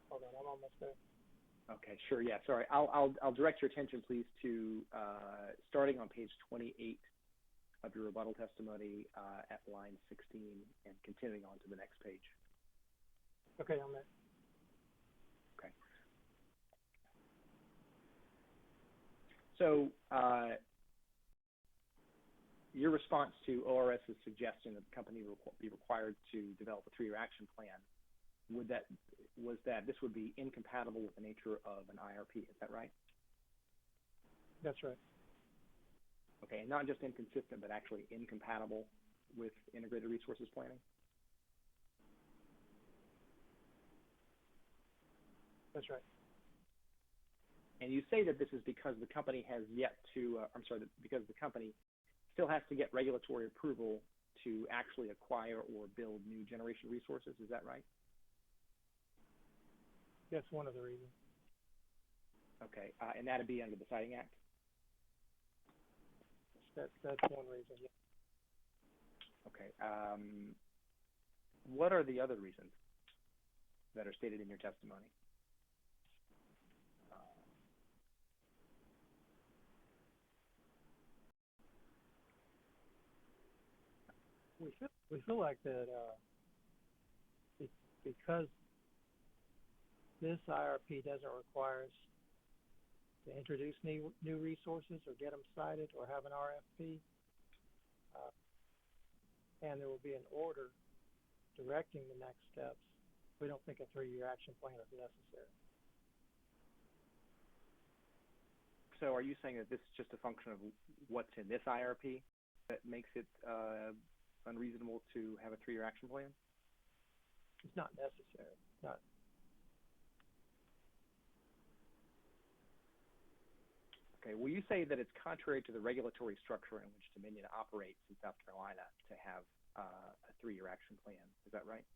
Hold on, I'm almost there. Okay, sure, yeah, sorry. I'll direct your attention, please, to starting on page 28 of your rebuttal testimony at line 16 and continuing on to the next page. Okay, I'm there. Okay. So your response to ORS's suggestion that the company be required to develop a 3-year action plan, was that this would be incompatible with the nature of an IRP, is that right? That's right. Okay, and not just inconsistent, but actually incompatible with integrated resources planning? That's right. And you say that this is because the company has yet to, because the company still has to get regulatory approval to actually acquire or build new generation resources, is that right? That's one of the reasons. Okay, and that'd be under the Siting Act? That's one reason, yeah. Okay, what are the other reasons that are stated in your testimony? We feel like that because this IRP doesn't require us to introduce new resources or get them cited or have an RFP, and there will be an order directing the next steps, we don't think a 3-year action plan is necessary. So are you saying that this is just a function of what's in this IRP that makes it unreasonable to have a 3-year action plan? It's not necessary. Not. Okay, well, you say that it's contrary to the regulatory structure in which Dominion operates in South Carolina to have a 3-year action plan. Is that right?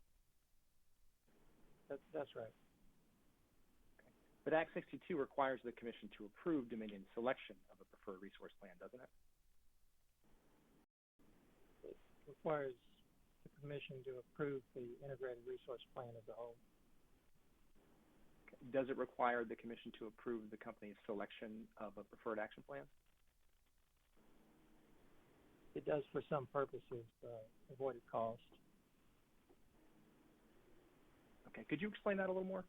That's right. Okay. But Act 62 requires the Commission to approve Dominion's selection of a preferred resource plan, doesn't it? It requires the Commission to approve the integrated resource plan as a whole. Does it require the Commission to approve the company's selection of a preferred action plan? It does for some purposes, avoided cost. Okay, could you explain that a little more?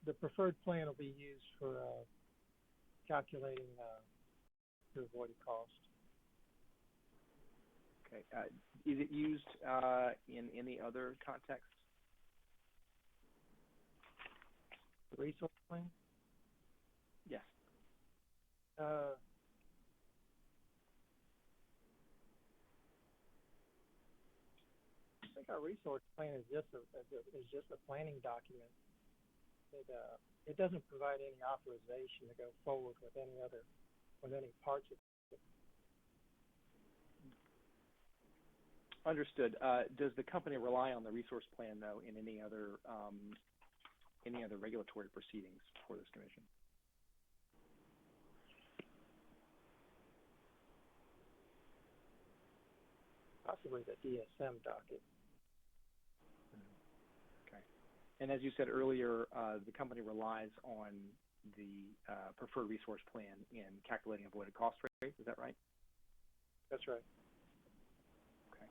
The preferred plan will be used for calculating the avoided cost. Okay, is it used in any other context? The resource plan? Yes. I think our resource plan is just a planning document. It doesn't provide any authorization to go forward with any parts of it. Understood. Does the company rely on the resource plan though in any other regulatory proceedings for this commission? Possibly the DSM docket. Okay. And as you said earlier, the company relies on the preferred resource plan in calculating avoided cost rate. Is that right? That's right. Okay.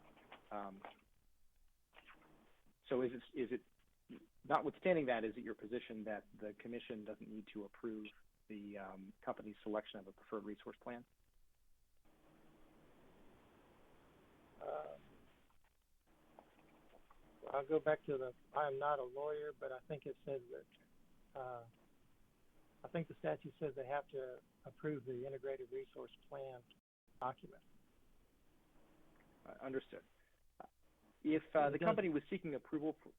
So is it notwithstanding that, is it your position that the commission doesn't need to approve the company's selection of a preferred resource plan? I'll go back to I am not a lawyer, but I think it says that, I think the statute says they have to approve the integrated resource plan document. Understood. If the company was seeking approval for,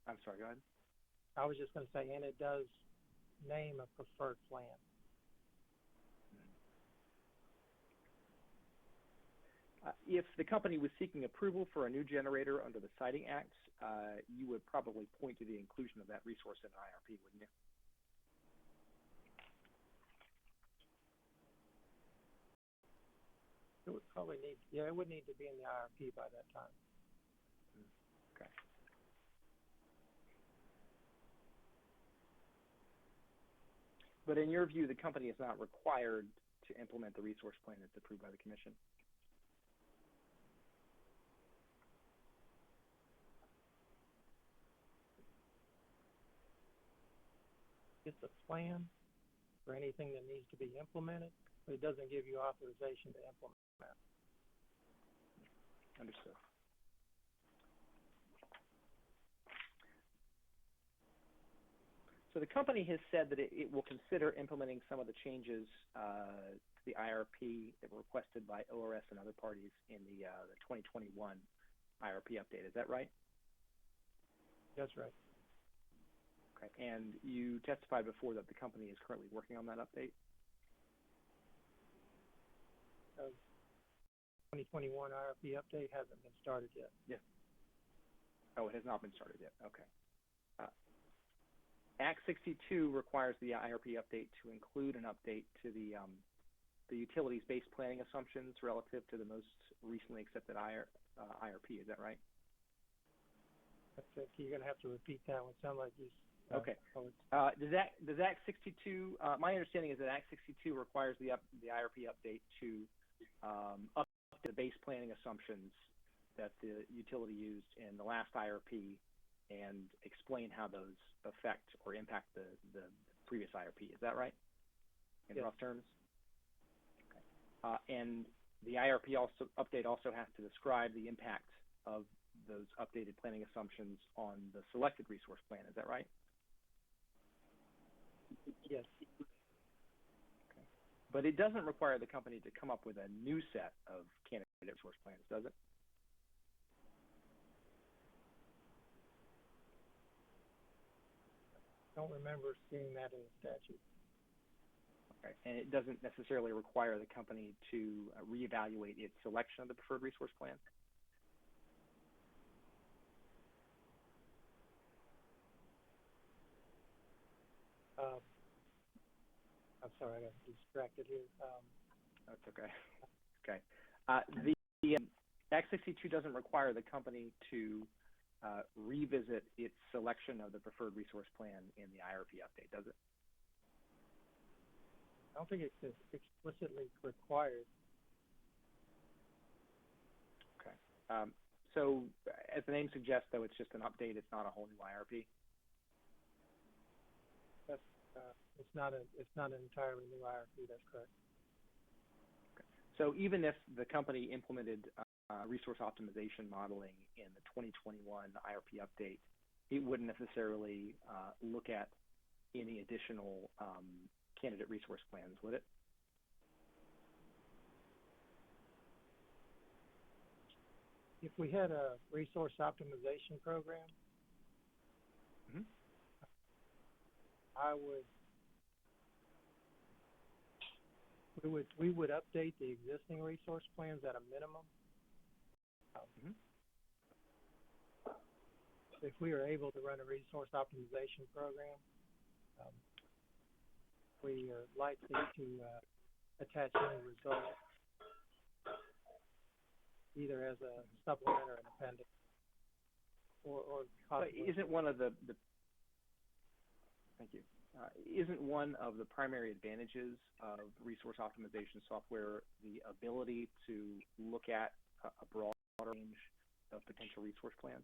I'm sorry, go ahead. I was just going to say, and it does name a preferred plan. If the company was seeking approval for a new generator under the Siting Act, you would probably point to the inclusion of that resource in an IRP, wouldn't you? It would probably it would need to be in the IRP by that time. But in your view, the company is not required to implement the resource plan that's approved by the commission? It's a plan for anything that needs to be implemented, but it doesn't give you authorization to implement. Understood. So the company has said that it will consider implementing some of the changes to the IRP that were requested by ORS and other parties in the 2021 IRP update. Is that right? That's right. Okay. And you testified before that the company is currently working on that update? 2021 IRP update hasn't been started yet. Yeah. Oh, it has not been started yet. Okay. Act 62 requires the IRP update to include an update to the utilities based planning assumptions relative to the most recently accepted IRP. Is that right? You're going to have to repeat that one. Sound like you. Okay. Does Act 62? My understanding is that Act 62 requires the IRP update to up the base planning assumptions that the utility used in the last IRP and explain how those affect or impact the previous IRP. Is that right? In Yes. rough terms? Okay. And the IRP update also has to describe the impact of those updated planning assumptions on the selected resource plan. Is that right? Yes. Okay. But it doesn't require the company to come up with a new set of candidate resource plans, does it? Don't remember seeing that in the statute. Okay. And it doesn't necessarily require the company to reevaluate its selection of the preferred resource plan? I'm sorry, I got distracted here. That's okay. Okay. The Act 62 doesn't require the company to revisit its selection of the preferred resource plan in the IRP update, does it? I don't think it's explicitly required. Okay. So as the name suggests, though, it's just an update. It's not a whole new IRP. That's it's not an entirely new IRP. That's correct. Okay. So even if the company implemented resource optimization modeling in the 2021 IRP update, it wouldn't necessarily look at any additional candidate resource plans, would it? If we had a resource optimization program, Mm-hmm. we would update the existing resource plans at a minimum. Mm-hmm. If we are able to run a resource optimization program, we are likely to attach any results either as a supplement or an appendix, or But possibly. isn't one of the thank you. Isn't one of the primary advantages of resource optimization software the ability to look at a broad range of potential resource plans?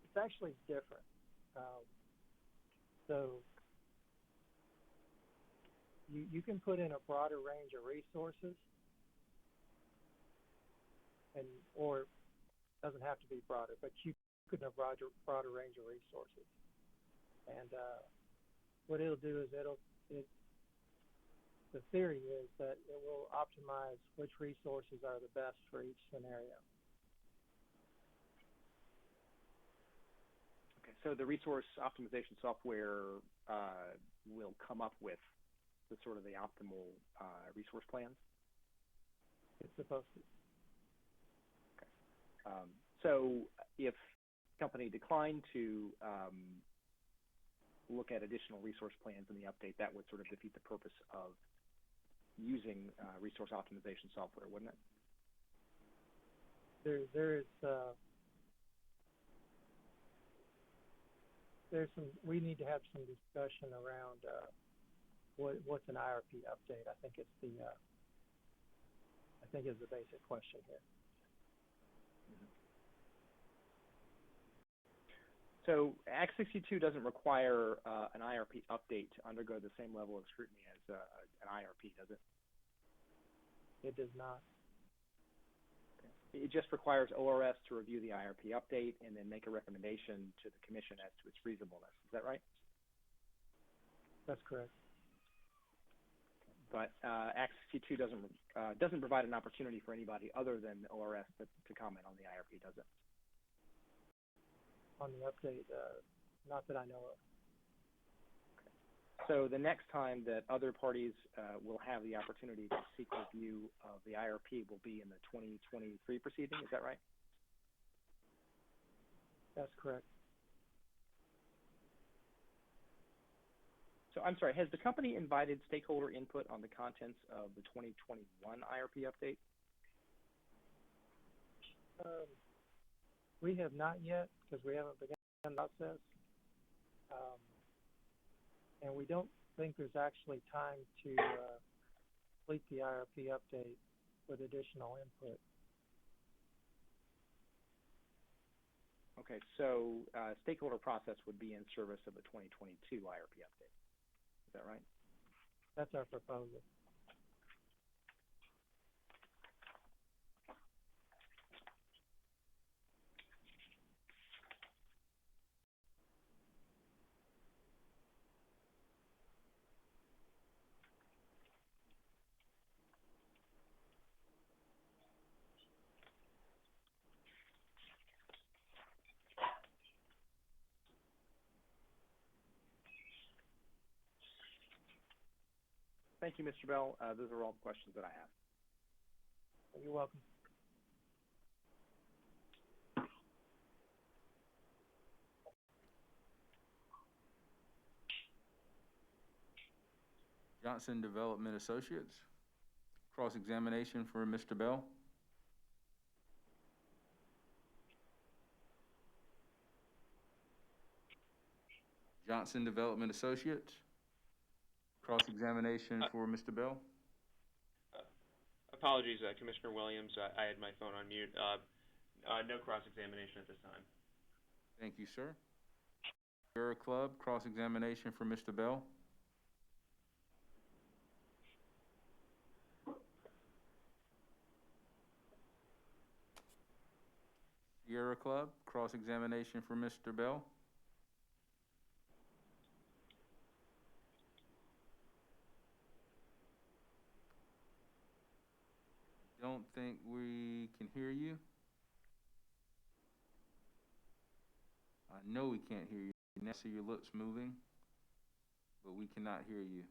It's actually different. So you can put in a broader range of resources, or doesn't have to be broader, but you could have a broader range of resources. And what it'll do is the theory is that it will optimize which resources are the best for each scenario. Okay, so the resource optimization software will come up with the sort of the optimal resource plans? It's supposed to. Okay. So if the company declined to look at additional resource plans in the update, that would sort of defeat the purpose of using resource optimization software, wouldn't it? We need to have some discussion around what's an IRP update. I think is the basic question here. So Act 62 doesn't require an IRP update to undergo the same level of scrutiny as an IRP, does it? It does not. It just requires ORS to review the IRP update and then make a recommendation to the commission as to its reasonableness. Is that right? That's correct. But Act 62 doesn't provide an opportunity for anybody other than ORS to comment on the IRP, does it? On the update, not that I know of. So the next time that other parties will have the opportunity to seek review of the IRP will be in the 2023 proceeding, is that right? That's correct. So I'm sorry, has the company invited stakeholder input on the contents of the 2021 IRP update? We have not yet, because we haven't begun the process. And we don't think there's actually time to complete the IRP update with additional input. Okay, so stakeholder process would be in service of the 2022 IRP update. Is that right? That's our proposal. Thank you, Mr. Bell. Those are all the questions that I have. You're welcome. Johnson Development Associates. Cross-examination for Mr. Bell. Johnson Development Associates. Cross-examination for Mr. Bell. Apologies, Commissioner Williams. I had my phone on mute. No cross-examination at this time. Thank you, sir. Sierra Club, cross-examination for Mr. Bell. Sierra Club, cross-examination for Mr. Bell. Don't think we can hear you. I know we can't hear you. You can see your lips moving, but we cannot hear you.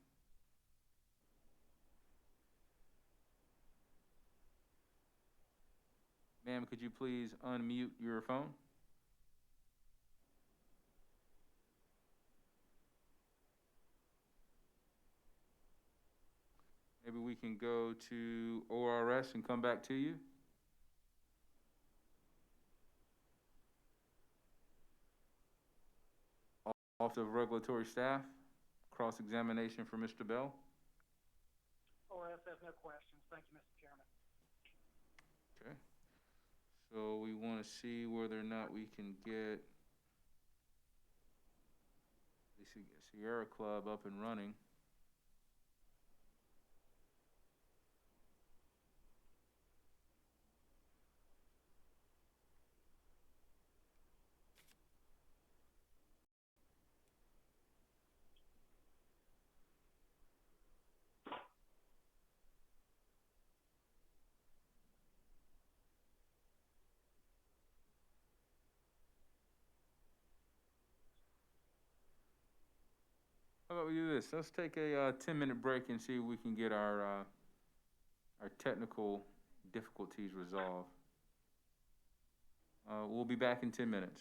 Ma'am, could you please unmute your phone? Maybe we can go to ORS and come back to you. Office of Regulatory Staff, cross-examination for Mr. Bell. ORS has no questions. Thank you, Mr. Chairman. Okay. So we want to see whether or not we can get the Sierra Club up and running. How about we do this? Let's take a 10-minute break and see if we can get our technical difficulties resolved. We'll be back in 10 minutes.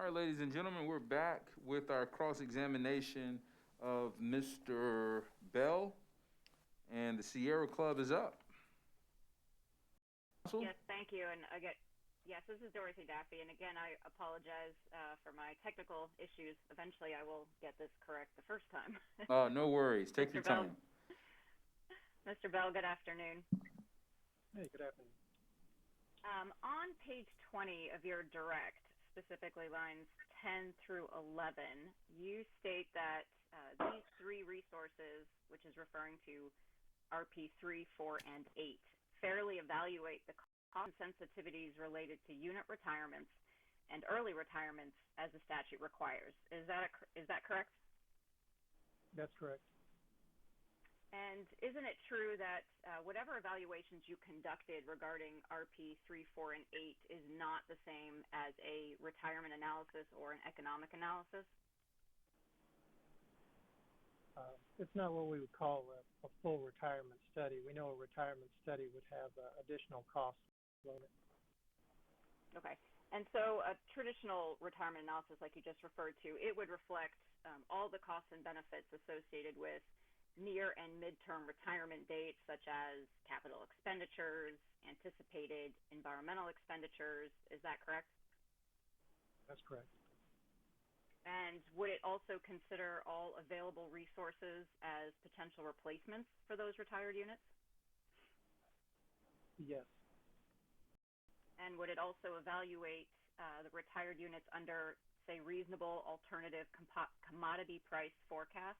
All right, ladies and gentlemen, we're back with our cross-examination of Mr. Bell, and the Sierra Club is up. Counsel? Yes, thank you. And again, yes, this is Dorothy Daffy. And again, I apologize for my technical issues. Eventually, I will get this correct the first time. No worries. Take your time. Mr. Bell, good afternoon. Hey, good afternoon. On page 20 of your direct, specifically lines 10 through 11, you state that these three resources, which is referring to RP 3, 4, and 8, fairly evaluate the cost and sensitivities related to unit retirements and early retirements as the statute requires. Is that correct? That's correct. And isn't it true that whatever evaluations you conducted regarding RP 3, 4, and 8 is not the same as a retirement analysis or an economic analysis? It's not what we would call a full retirement study. We know a retirement study would have additional costs on it. Okay. And so a traditional retirement analysis, like you just referred to, it would reflect all the costs and benefits associated with near and midterm retirement dates, such as capital expenditures, anticipated environmental expenditures. Is that correct? That's correct. And would it also consider all available resources as potential replacements for those retired units? Yes. And would it also evaluate the retired units under, say, reasonable alternative commodity price forecasts?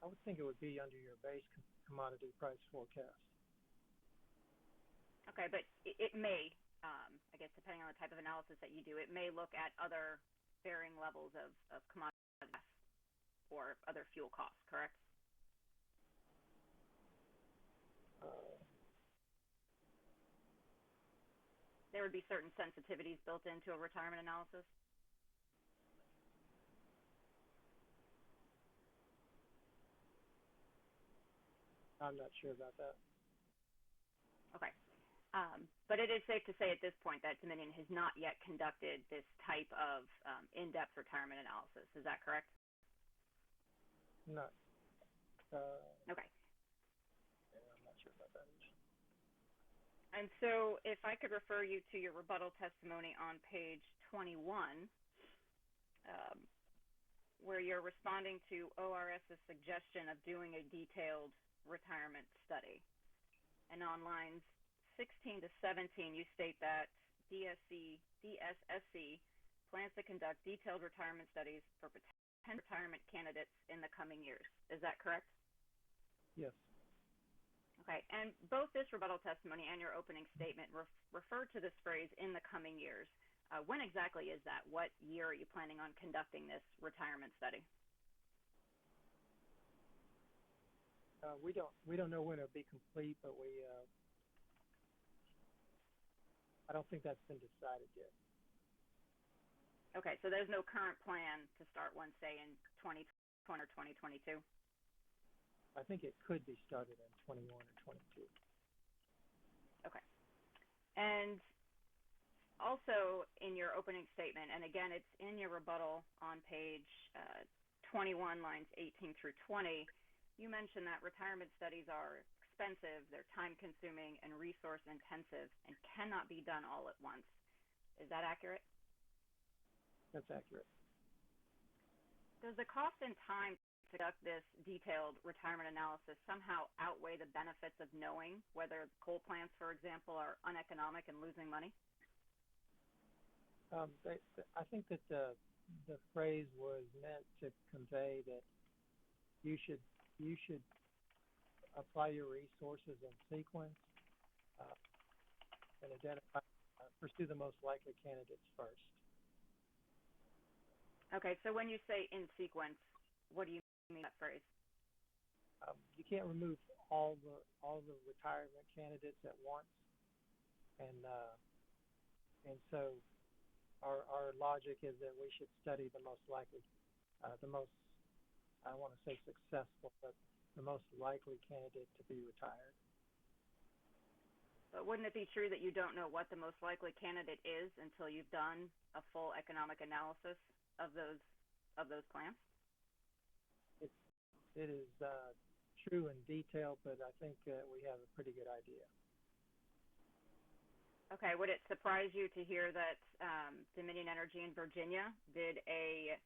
I would think it would be under your base commodity price forecast. Okay, but it may, I guess depending on the type of analysis that you do, it may look at other varying levels of commodity costs or other fuel costs, correct? There would be certain sensitivities built into a retirement analysis? I'm not sure about that. Okay. But it is safe to say at this point that Dominion has not yet conducted this type of in-depth retirement analysis. Is that correct? No. Okay. Yeah, I'm not sure about that. And so if I could refer you to your rebuttal testimony on page 21, where you're responding to ORS's suggestion of doing a detailed retirement study. And on lines 16 to 17, you state that DSSC plans to conduct detailed retirement studies for potential retirement candidates in the coming years. Is that correct? Yes. Okay. And both this rebuttal testimony and your opening statement refer to this phrase, in the coming years. When exactly is that? What year are you planning on conducting this retirement study? We don't know when it'll be complete, but I don't think that's been decided yet. Okay, so there's no current plan to start one, say, in 2020 or 2022? I think it could be started in 21 or 22. Okay. And also in your opening statement, and again, it's in your rebuttal on page 21, lines 18 through 20, you mentioned that retirement studies are expensive, they're time-consuming and resource-intensive, and cannot be done all at once. Is that accurate? That's accurate. Does the cost and time to conduct this detailed retirement analysis somehow outweigh the benefits of knowing whether coal plants, for example, are uneconomic and losing money? I think that the phrase was meant to convey that you should apply your resources in sequence and pursue the most likely candidates first. Okay, so when you say in sequence, what do you mean by that phrase? You can't remove all the retirement candidates at once, and so our logic is that we should study the most likely, the most, I don't want to say successful, but the most likely candidate to be retired. But wouldn't it be true that you don't know what the most likely candidate is until you've done a full economic analysis of those plants? It is true in detail, but I think we have a pretty good idea. Okay, would it surprise you to hear that Dominion Energy in Virginia did a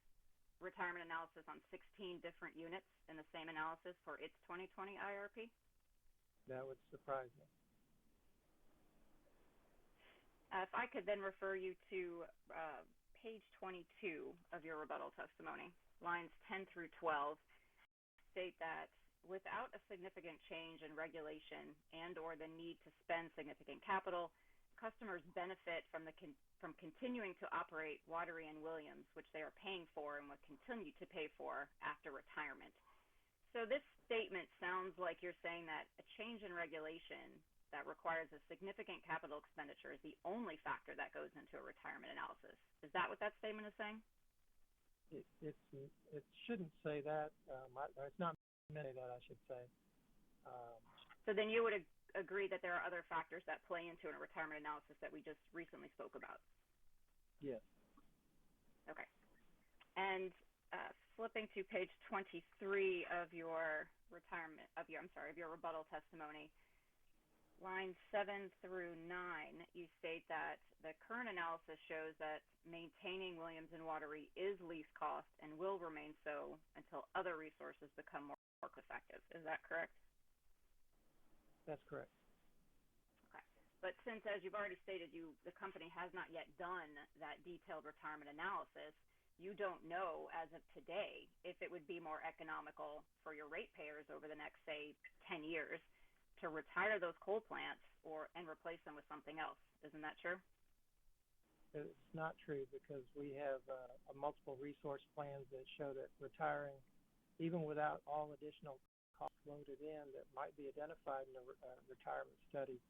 retirement analysis on 16 different units in the same analysis for its 2020 IRP? That would surprise me. If I could then refer you to page 22 of your rebuttal testimony, lines 10 through 12, state that without a significant change in regulation and or the need to spend significant capital, customers benefit from from continuing to operate Watery and Williams, which they are paying for and will continue to pay for after retirement. So this statement sounds like you're saying that a change in regulation that requires a significant capital expenditure is the only factor that goes into a retirement analysis. Is that what that statement is saying? It shouldn't say that. It's not meant to say that, I should say. So then you would agree that there are other factors that play into a retirement analysis that we just recently spoke about? Yes. Okay. And flipping to page 23 of your rebuttal testimony, lines 7 through 9, you state that the current analysis shows that maintaining Williams and Watery is least cost and will remain so until other resources become more effective. Is that correct? That's correct. Okay. But since, as you've already stated, the company has not yet done that detailed retirement analysis, you don't know as of today if it would be more economical for your ratepayers over the next, say, 10 years to retire those coal plants and replace them with something else. Isn't that true? It's not true because we have multiple resource plans that show that retiring, even without all additional costs loaded in that might be identified in the retirement study,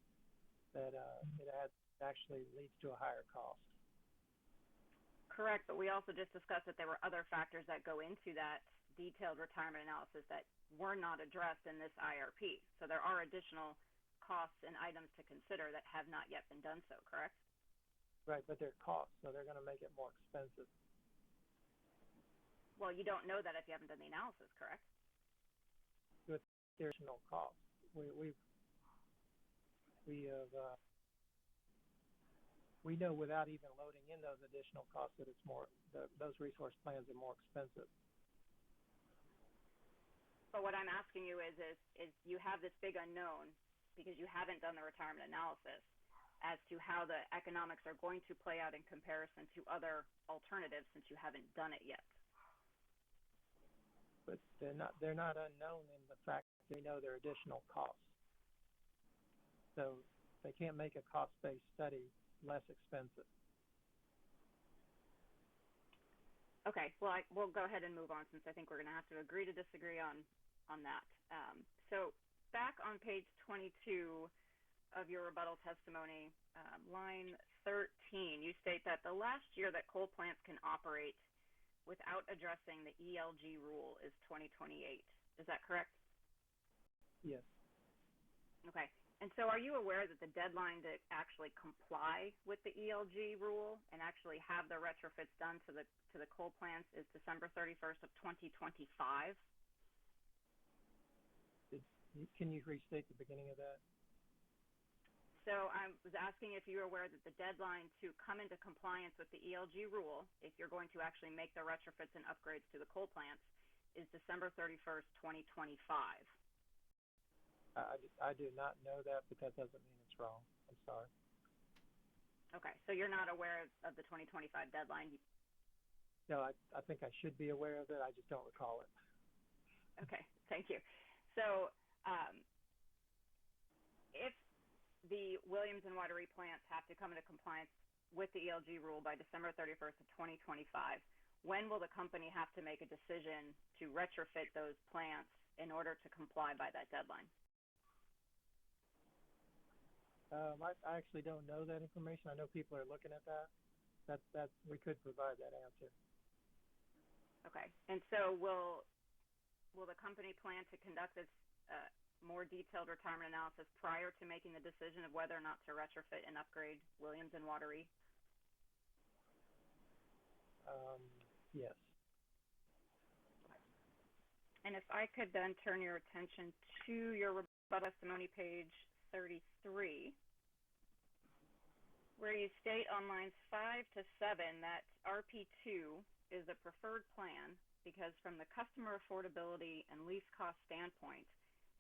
that it actually leads to a higher cost. Correct, but we also just discussed that there were other factors that go into that detailed retirement analysis that were not addressed in this IRP. So there are additional costs and items to consider that have not yet been done so, correct? Right, but they're costs, so they're going to make it more expensive. Well, you don't know that if you haven't done the analysis, correct? With additional costs, we know without even loading in those additional costs that it's those resource plans are more expensive. But what I'm asking you is you have this big unknown because you haven't done the retirement analysis as to how the economics are going to play out in comparison to other alternatives since you haven't done it yet. But they're not unknown in the fact that they know there are additional costs. So they can't make a cost-based study less expensive. Okay, well, we'll go ahead and move on since I think we're going to have to agree to disagree on that. So back on page 22 of your rebuttal testimony, line 13, you state that the last year that coal plants can operate without addressing the ELG rule is 2028. Is that correct? Yes. Okay. And so are you aware that the deadline to actually comply with the ELG rule and actually have the retrofits done to the coal plants is December 31st of 2025? Can you restate the beginning of that? So I was asking if you're aware that the deadline to come into compliance with the ELG rule, if you're going to actually make the retrofits and upgrades to the coal plants, is December 31st, 2025. I do not know that, but that doesn't mean it's wrong. I'm sorry. Okay, so you're not aware of the 2025 deadline? No, I think I should be aware of it. I just don't recall it. Okay, thank you. So if the Williams and Watery plants have to come into compliance with the ELG rule by December 31st of 2025, when will the company have to make a decision to retrofit those plants in order to comply by that deadline? I actually don't know that information. I know people are looking at that. That we could provide that answer. Okay, and so will the company plan to conduct this more detailed retirement analysis prior to making the decision of whether or not to retrofit and upgrade Williams and Wateree? Yes. And if I could then turn your attention to your rebuttal testimony, page 33, where you state on lines 5 to 7 that RP2 is a preferred plan because from the customer affordability and lease cost standpoint,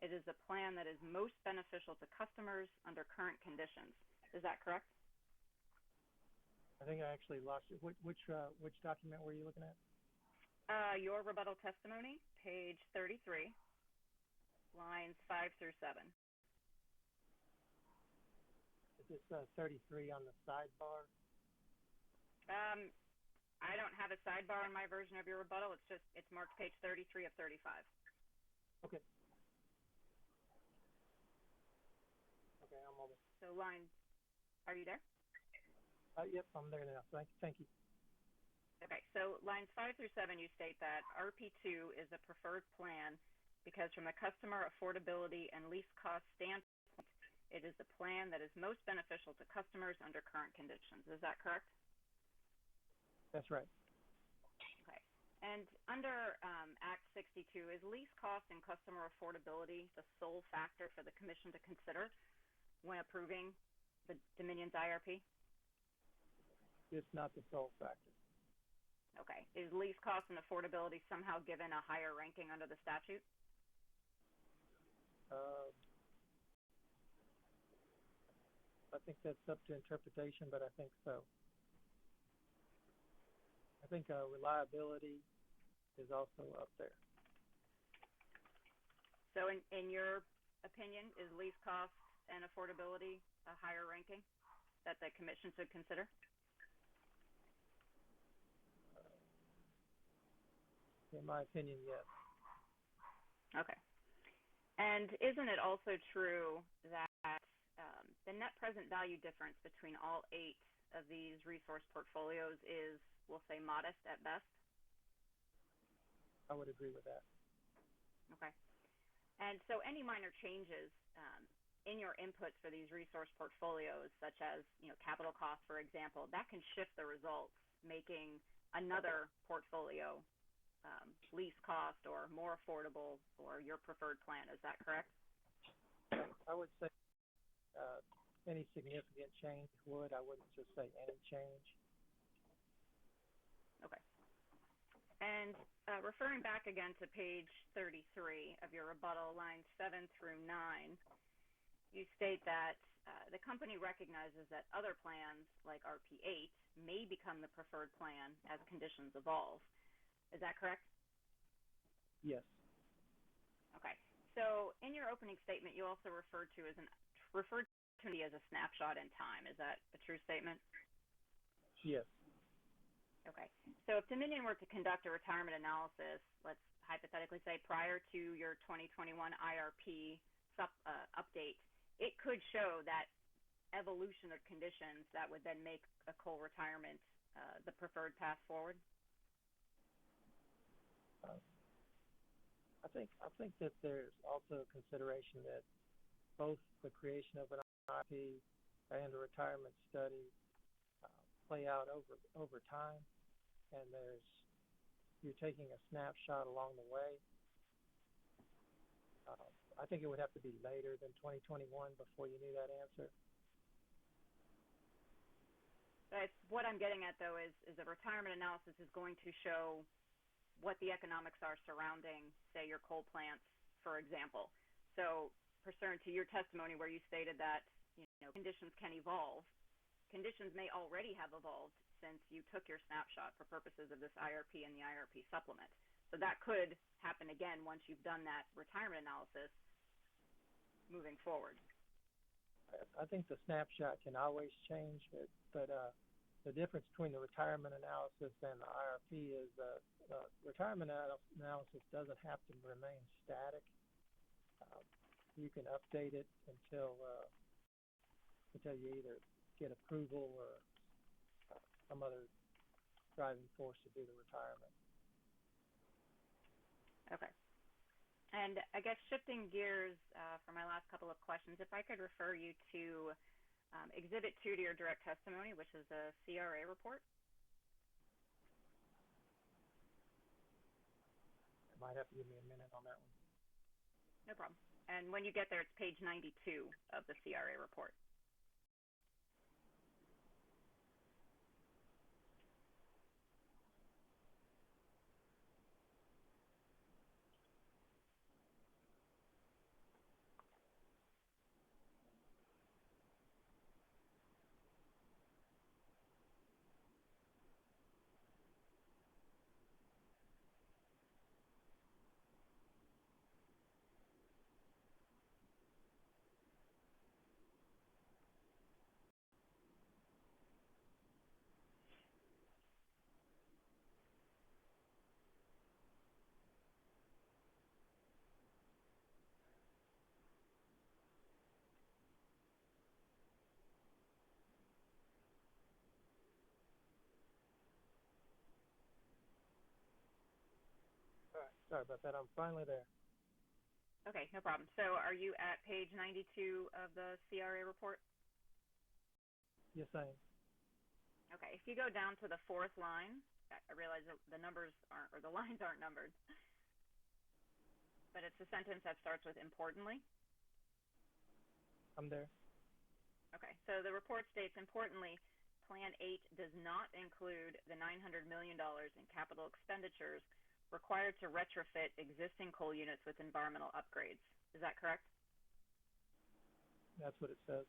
it is a plan that is most beneficial to customers under current conditions. Is that correct? I think I actually lost it. Which document were you looking at? Your rebuttal testimony, page 33, lines 5 through 7. Is this 33 on the sidebar? I don't have a sidebar in my version of your rebuttal. It's marked page 33 of 35. Okay. Okay, I'm over. So are you there? Yep, I'm there now. Thank you. Okay, so lines 5 through 7, you state that RP2 is a preferred plan because from a customer affordability and lease cost standpoint, it is the plan that is most beneficial to customers under current conditions. Is that correct? That's right. Okay. And under Act 62, is lease cost and customer affordability the sole factor for the Commission to consider when approving the Dominion's IRP? It's not the sole factor. Okay. Is lease cost and affordability somehow given a higher ranking under the statute? I think that's up to interpretation, but I think so. I think reliability is also up there. So in your opinion, is lease cost and affordability a higher ranking that the Commission should consider? In my opinion, yes. Okay. And isn't it also true that the net present value difference between all 8 of these resource portfolios is, we'll say, modest at best? I would agree with that. Okay. And so any minor changes in your inputs for these resource portfolios, such as capital costs, for example, that can shift the results, making another portfolio lease cost or more affordable or your preferred plan. Is that correct? I would say any significant change would. I wouldn't just say any change. Okay. And referring back again to page 33 of your rebuttal, lines 7 through 9, you state that the company recognizes that other plans, like RP8, may become the preferred plan as conditions evolve. Is that correct? Yes. Okay. So in your opening statement, you also referred to as a snapshot in time. Is that a true statement? Yes. Okay. So if Dominion were to conduct a retirement analysis, let's hypothetically say prior to your 2021 IRP update, it could show that evolution of conditions that would then make a coal retirement the preferred path forward? I think that there's also a consideration that both the creation of an IRP and a retirement study play out over time, and you're taking a snapshot along the way. I think it would have to be later than 2021 before you knew that answer. What I'm getting at, though, is a retirement analysis is going to show what the economics are surrounding, say, your coal plants, for example. So, pursuant to your testimony where you stated that conditions can evolve, conditions may already have evolved since you took your snapshot for purposes of this IRP and the IRP supplement. So that could happen again once you've done that retirement analysis moving forward. I think the snapshot can always change, but the difference between the retirement analysis and the IRP is retirement analysis doesn't have to remain static. You can update it until you either get approval or some other driving force to do the retirement. Okay. And I guess shifting gears for my last couple of questions, if I could refer you to Exhibit 2 to your direct testimony, which is a CRA report. Might have to give me a minute on that one. No problem. And when you get there, it's page 92 of the CRA report. All right, sorry about that. I'm finally there. Okay, no problem. So are you at page 92 of the CRA report? Yes, I am. Okay, if you go down to the fourth line, I realize that the numbers aren't, or the lines aren't numbered, but it's a sentence that starts with importantly. I'm there. Okay, so the report states, importantly, Plan 8 does not include the $900 million in capital expenditures required to retrofit existing coal units with environmental upgrades. Is that correct? That's what it says.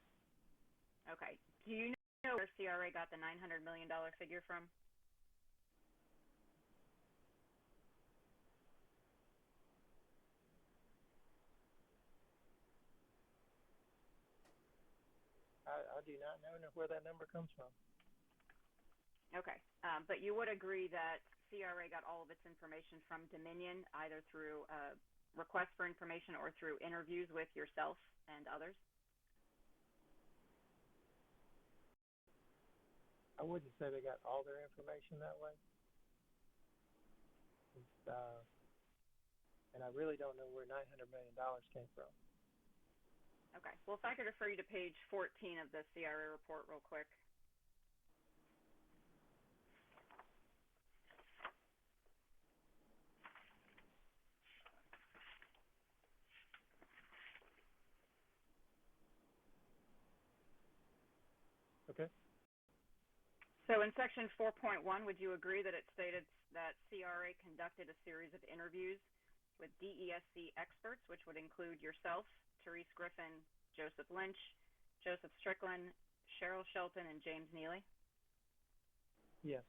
Okay. Do you know where CRA got the $900 million figure from? I do not know where that number comes from. Okay, but you would agree that CRA got all of its information from Dominion, either through request for information or through interviews with yourself and others? I wouldn't say they got all their information that way. And I really don't know where $900 million came from. Okay, well, if I could refer you to page 14 of the CRA report real quick. Okay. So in section 4.1, would you agree that it stated that CRA conducted a series of interviews with DESC experts, which would include yourself, Therese Griffin, Joseph Lynch, Joseph Strickland, Cheryl Shelton, and James Neely? Yes.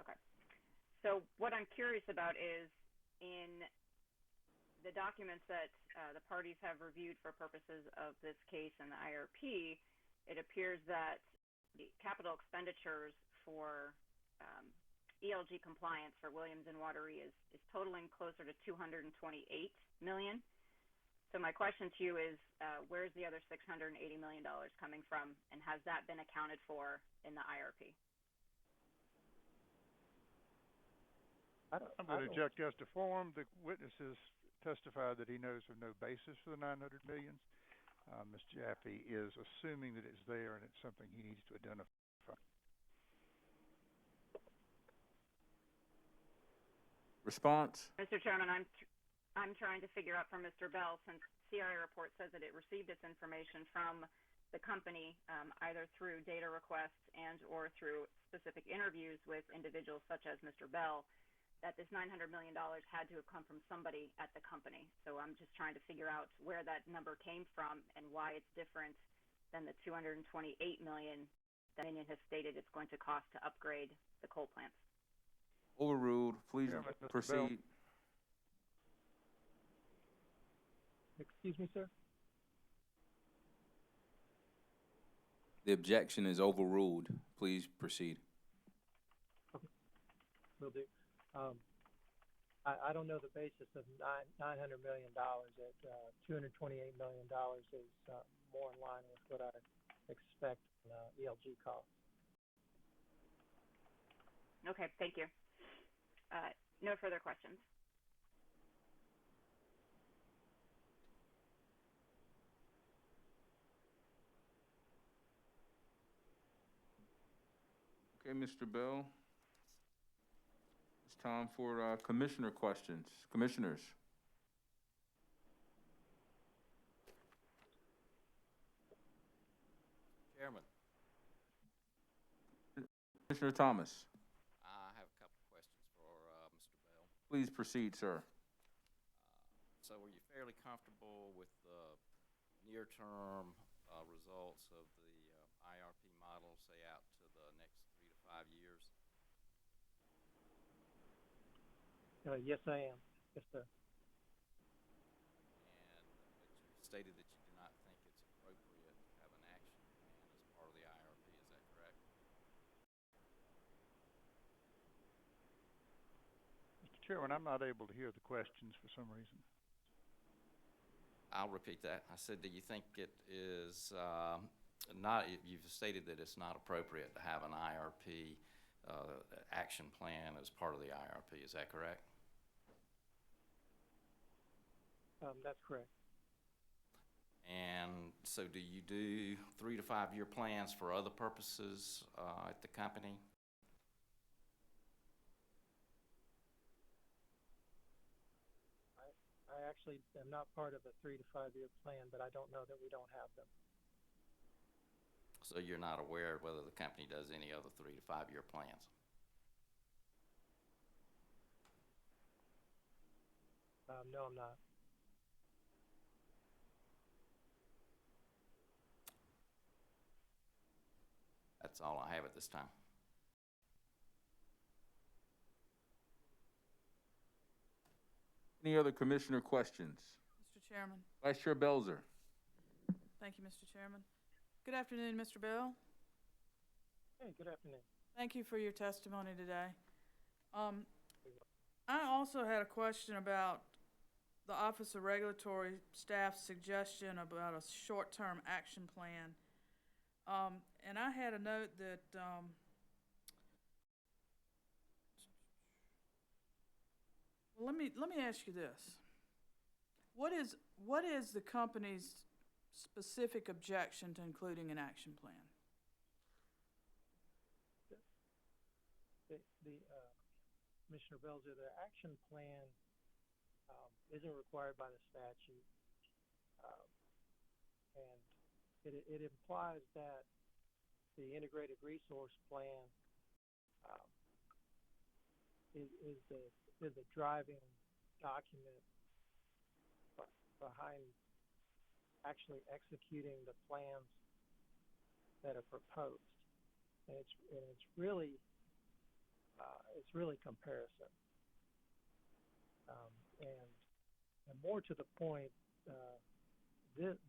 Okay. So what I'm curious about is in the documents that the parties have reviewed for purposes of this case and the IRP, it appears that the capital expenditures for ELG compliance for Williams and Wateree is totaling closer to $228 million. So my question to you is, where's the other $680 million coming from, and has that been accounted for in the IRP? I'm going to object as to form. The witnesses testified that he knows of no basis for the $900 million. Ms. Jaffe is assuming that it's there and it's something he needs to identify. Response? Mr. Chairman, I'm trying to figure out from Mr. Bell, since CRA report says that it received its information from the company either through data requests and or through specific interviews with individuals such as Mr. Bell, that this $900 million had to have come from somebody at the company. So I'm just trying to figure out where that number came from and why it's different than the $228 million that Dominion has stated it's going to cost to upgrade the coal plants. Overruled. Please Mr. proceed. Excuse me, sir? The objection is overruled. Please proceed. Okay. Will do. I don't know the basis of $900 million. At $228 million is more in line with what I expect in ELG costs. Okay, thank you. No further questions. Okay, Mr. Bell. It's time for commissioner questions. Commissioners. Chairman, Commissioner Thomas, I have a couple of questions for Mr. Bell. please proceed, sir. So are you fairly comfortable with the near-term results of the IRP model, say out to the next 3 to 5 years? Yes, I am. Yes, sir. But you stated that you do not think it's appropriate to have an action plan as part of the IRP, is that correct? Mr. Chairman, I'm not able to hear the questions for some reason. I'll repeat that. I said, do you think it is not, you've stated that it's not appropriate to have an IRP action plan as part of the IRP, is that correct? That's correct. And so do you do 3 to 5 year plans for other purposes at the company? I actually am not part of a 3 to 5 year plan, but I don't know that we don't have them. So you're not aware of whether the company does any other 3 to 5 year plans? No, I'm not. That's all I have at this time. Any other commissioner questions? Mr. Chairman. Vice Chair Belzer. Thank you, Mr. Chairman. Good afternoon, Mr. Bell. Hey, good afternoon. Thank you for your testimony today. I also had a question about the Office of Regulatory Staff's suggestion about a short-term action plan. And I had a note that well, let me ask you this. What is the company's specific objection to including an action plan? Commissioner Belzer, the action plan isn't required by the statute, and it implies that the integrated resource plan is the driving document behind actually executing the plans that are proposed, and it's really comparison. And more to the point,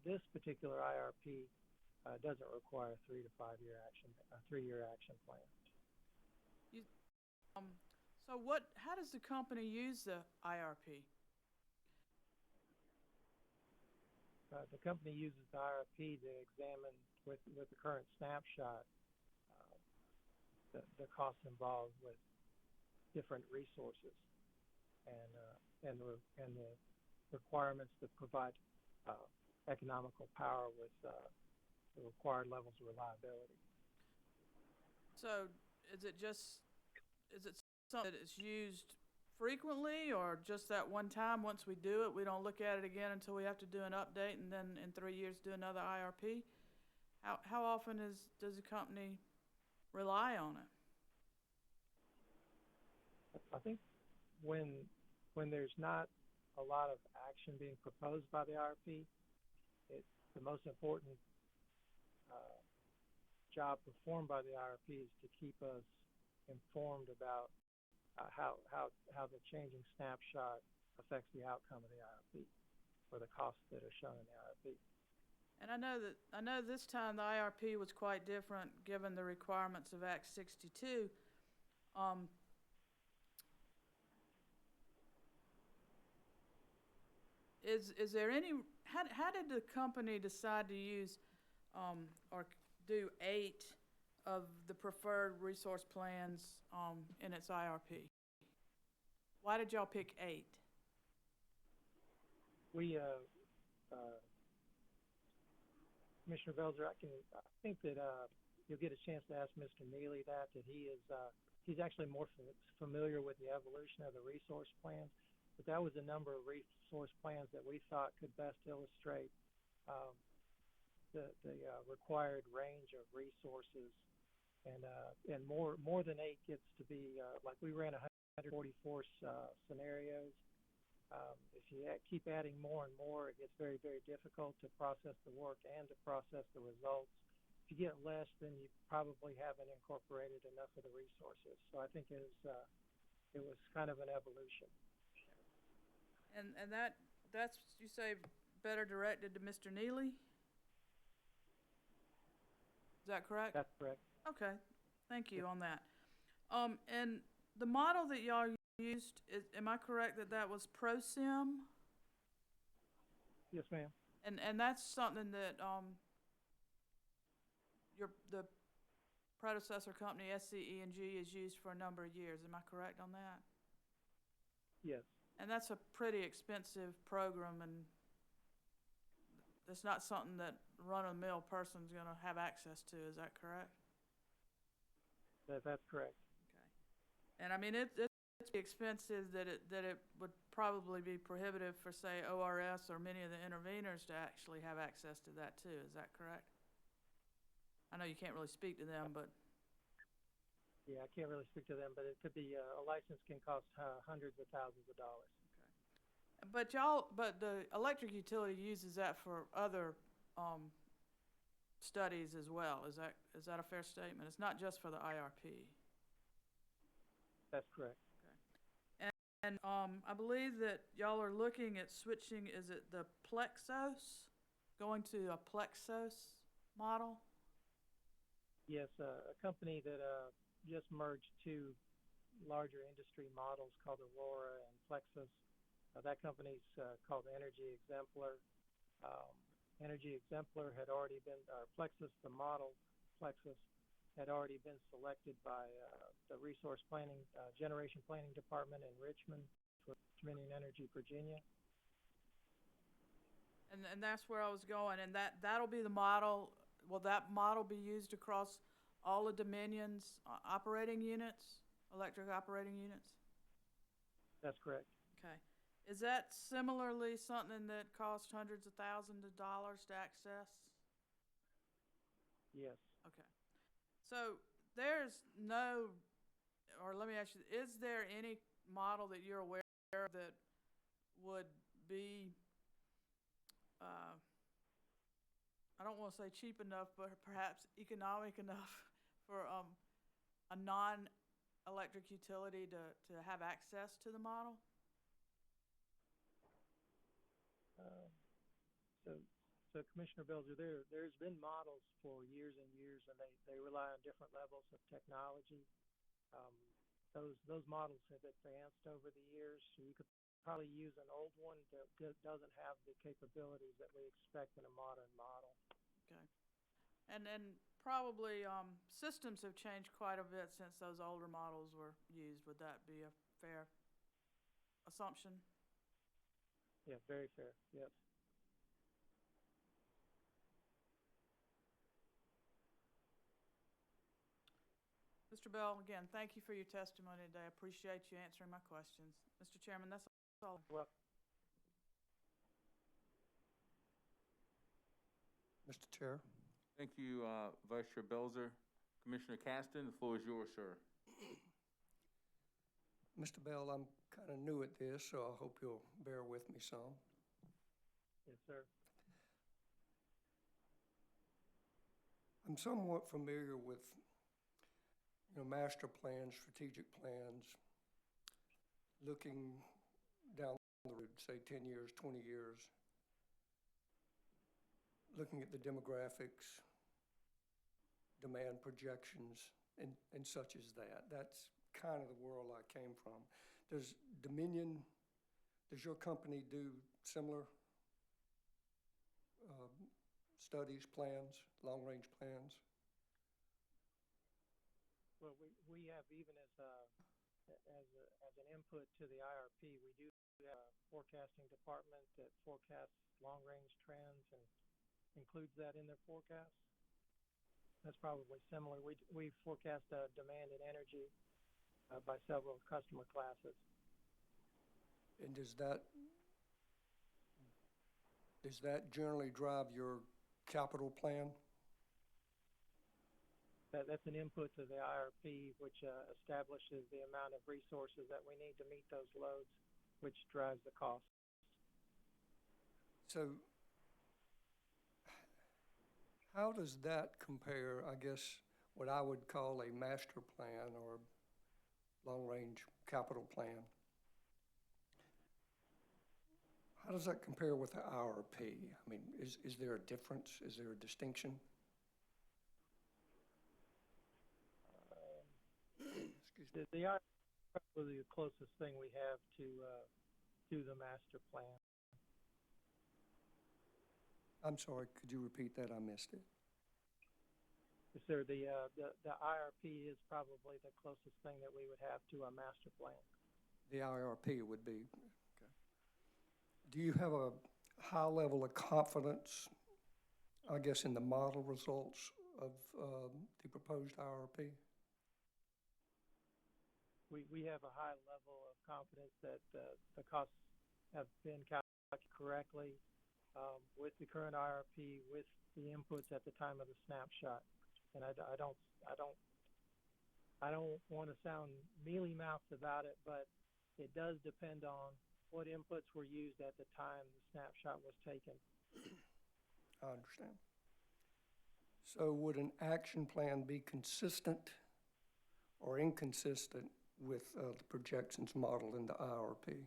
this particular IRP doesn't require a 3 to 5 year a 3-year action plan. So how does the company use the IRP? The company uses the IRP to examine with the current snapshot the costs involved with different resources and the requirements to provide economical power with the required levels of reliability. So is it something that is used frequently, or just that one time? Once we do it, we don't look at it again until we have to do an update, and then in 3 years do another IRP? How often does the company rely on it? I think when there's not a lot of action being proposed by the IRP, the most important job performed by the IRP is to keep us informed about how the changing snapshot affects the outcome of the IRP, or the costs that are shown in the IRP. And I know this time the IRP was quite different given the requirements of Act 62. Is there any, how did the company decide to use or do 8 of the preferred resource plans in its IRP? Why did y'all pick 8? We, Commissioner Belzer, I think that you'll get a chance to ask Mr. Neely that he is, he's actually more familiar with the evolution of the resource plans. But that was a number of resource plans that we thought could best illustrate the required range of resources. And more than 8 gets to be, like we ran 144 scenarios. If you keep adding more and more, it gets very, very difficult to process the work and to process the results. If you get less, then you probably haven't incorporated enough of the resources. So I think it was kind of an evolution. And that's, you say, better directed to Mr. Neely? Is that correct? That's correct. Okay, thank you on that. And the model that y'all used, am I correct that was ProSim? Yes, ma'am. And that's something that the predecessor company, SC DN, has used for a number of years. Am I correct on that? Yes. And that's a pretty expensive program, and it's not something that run-of-the-mill person's going to have access to. Is that correct? That's correct. Okay. And I mean, it's expensive that it would probably be prohibitive for, say, ORS or many of the interveners to actually have access to that too. Is that correct? I know you can't really speak to them, but. Yeah, I can't really speak to them, but it could be, a license can cost hundreds of thousands of dollars. Okay. But the electric utility uses that for other studies as well. Is that a fair statement? It's not just for the IRP. That's correct. Okay. And I believe that y'all are looking at switching, is it the Plexos? Going to a Plexos model? Yes, a company that just merged 2 larger industry models called Aurora and Plexus. That company's called Energy Exemplar. Energy Exemplar had already been, or Plexus, the model Plexus, had already been selected by the Resource Planning, Generation Planning Department in Richmond, Dominion Energy, Virginia. And that's where I was going, and that'll be the model. Will that model be used across all of Dominion's operating units, electric operating units? That's correct. Okay. Is that similarly something that costs hundreds of thousands of dollars to access? Yes. Okay. So there's no, or let me ask you, is there any model that you're aware of that would be, I don't want to say cheap enough, but perhaps economic enough for a non-electric utility to have access to the model? So Commissioner Belzer, there's been models for years and years, and they rely on different levels of technology. Those models have advanced over the years, so you could probably use an old one that doesn't have the capabilities that we expect in a modern model. Okay. And probably systems have changed quite a bit since those older models were used. Would that be a fair assumption? Yeah, very fair, yes. Mr. Bell, again, thank you for your testimony today. I appreciate you answering my questions. Mr. Chairman, that's all. Well, Mr. Chair. Thank you, Vice Chair Belzer. Commissioner Caston, the floor is yours, sir. Mr. Bell, I'm kind of new at this, so I hope you'll bear with me some. yes, sir. I'm somewhat familiar with, master plans, strategic plans, looking down the road, say 10 years, 20 years, looking at the demographics, demand projections, and such as that. That's kind of the world I came from. Does your company do similar studies, plans, long-range plans? Well, we have, even as an input to the IRP, we do have a forecasting department that forecasts long-range trends and includes that in their forecast. is probably similar. We forecast demand and energy by several customer classes. And does that generally drive your capital plan? That's an input to the IRP, which establishes the amount of resources that we need to meet those loads, which drives the cost. So how does that compare, I guess, what I would call a master plan or long-range capital plan? How does that compare with the IRP? I mean, is there a difference? Is there a distinction? The IRP is probably the closest thing we have to the master plan. I'm sorry, could you repeat that? I missed it. Yes, sir. The IRP is probably the closest thing that we would have to a master plan. The IRP would be, okay. Do you have a high level of confidence, I guess, in the model results of the proposed IRP? We have a high level of confidence that the costs have been calculated correctly with the current IRP, with the inputs at the time of the snapshot. And I don't want to sound mealy-mouthed about it, but it does depend on what inputs were used at the time the snapshot was taken. I understand. So would an action plan be consistent or inconsistent with the projections modeled in the IRP?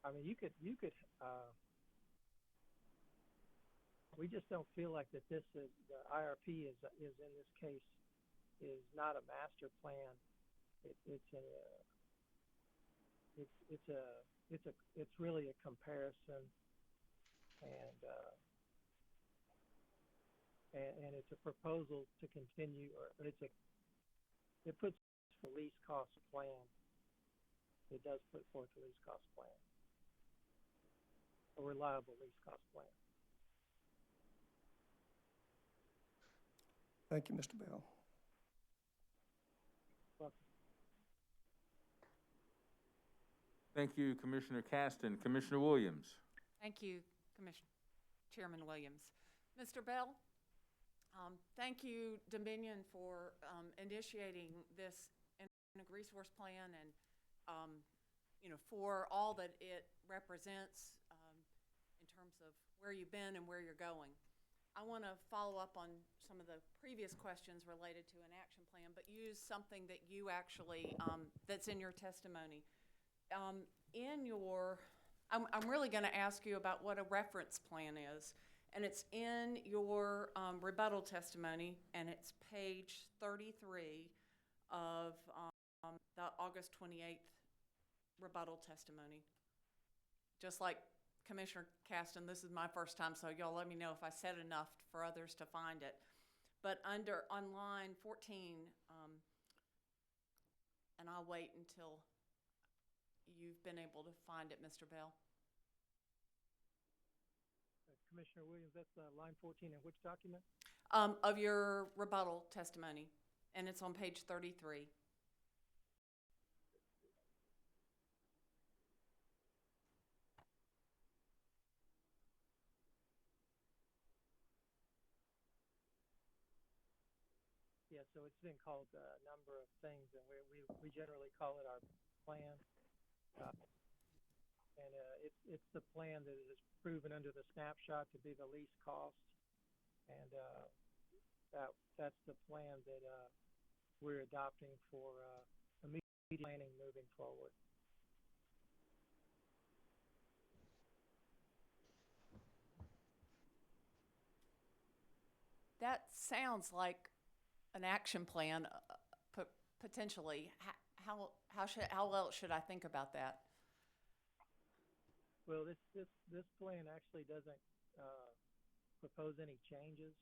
I mean, you could. We just don't feel like that the IRP is in this case is not a master plan. It's really a comparison, and it's a proposal to continue, but it puts the least cost plan. It does put forth the least cost plan, a reliable least cost plan. Thank you, Mr. Bell. Welcome. Thank you, Commissioner Caston. Commissioner Williams. Thank you, Chairman Williams. Mr. Bell, thank you, Dominion, for initiating this integrated resource plan and for all that it represents in terms of where you've been and where you're going. I want to follow up on some of the previous questions related to an action plan, but use something that you actually, that's in your testimony. I'm really going to ask you about what a reference plan is, and it's in your rebuttal testimony, and it's page 33 of the August 28th rebuttal testimony. Just like Commissioner Caston, this is my first time, so y'all let me know if I said enough for others to find it. But on line 14, and I'll wait until you've been able to find it, Mr. Bell. Commissioner Williams, that's line 14 in which document? Of your rebuttal testimony, and it's on page 33. Yeah, so it's been called a number of things, and we generally call it our plan. It's the plan that is proven under the snapshot to be the least cost, and that's the plan that we're adopting for immediate planning moving forward. That sounds like an action plan, potentially. How else should I think about that? Well, this plan actually doesn't propose any changes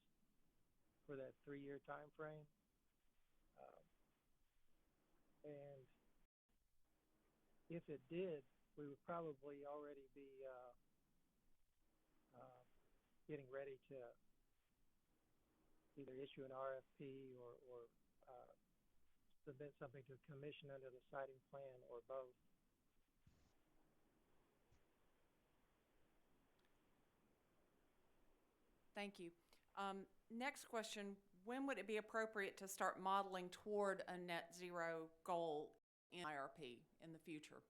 for that 3-year time frame, and if it did, we would probably already be getting ready to either issue an RFP or submit something to the commission under the siting plan, or both. Thank you. Next question, when would it be appropriate to start modeling toward a net zero goal in IRP in the future?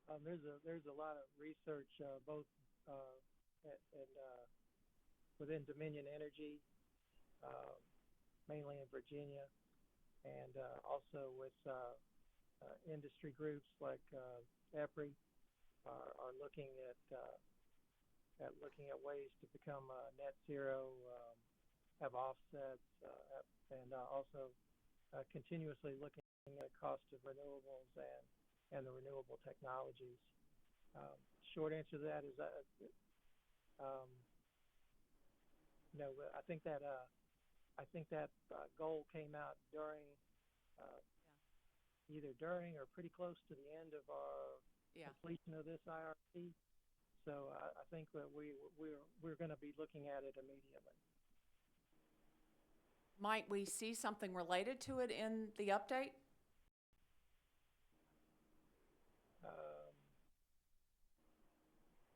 There's a lot of research, both within Dominion Energy, mainly in Virginia, and also with industry groups like EPRI are looking at ways to become net zero, have offsets, and also continuously looking at cost of renewables and the renewable technologies. Short answer to that is no. I think that goal came out during either during or pretty close to the end of our completion of this IRP. So I think that we're going to be looking at it immediately. Might we see something related to it in the update?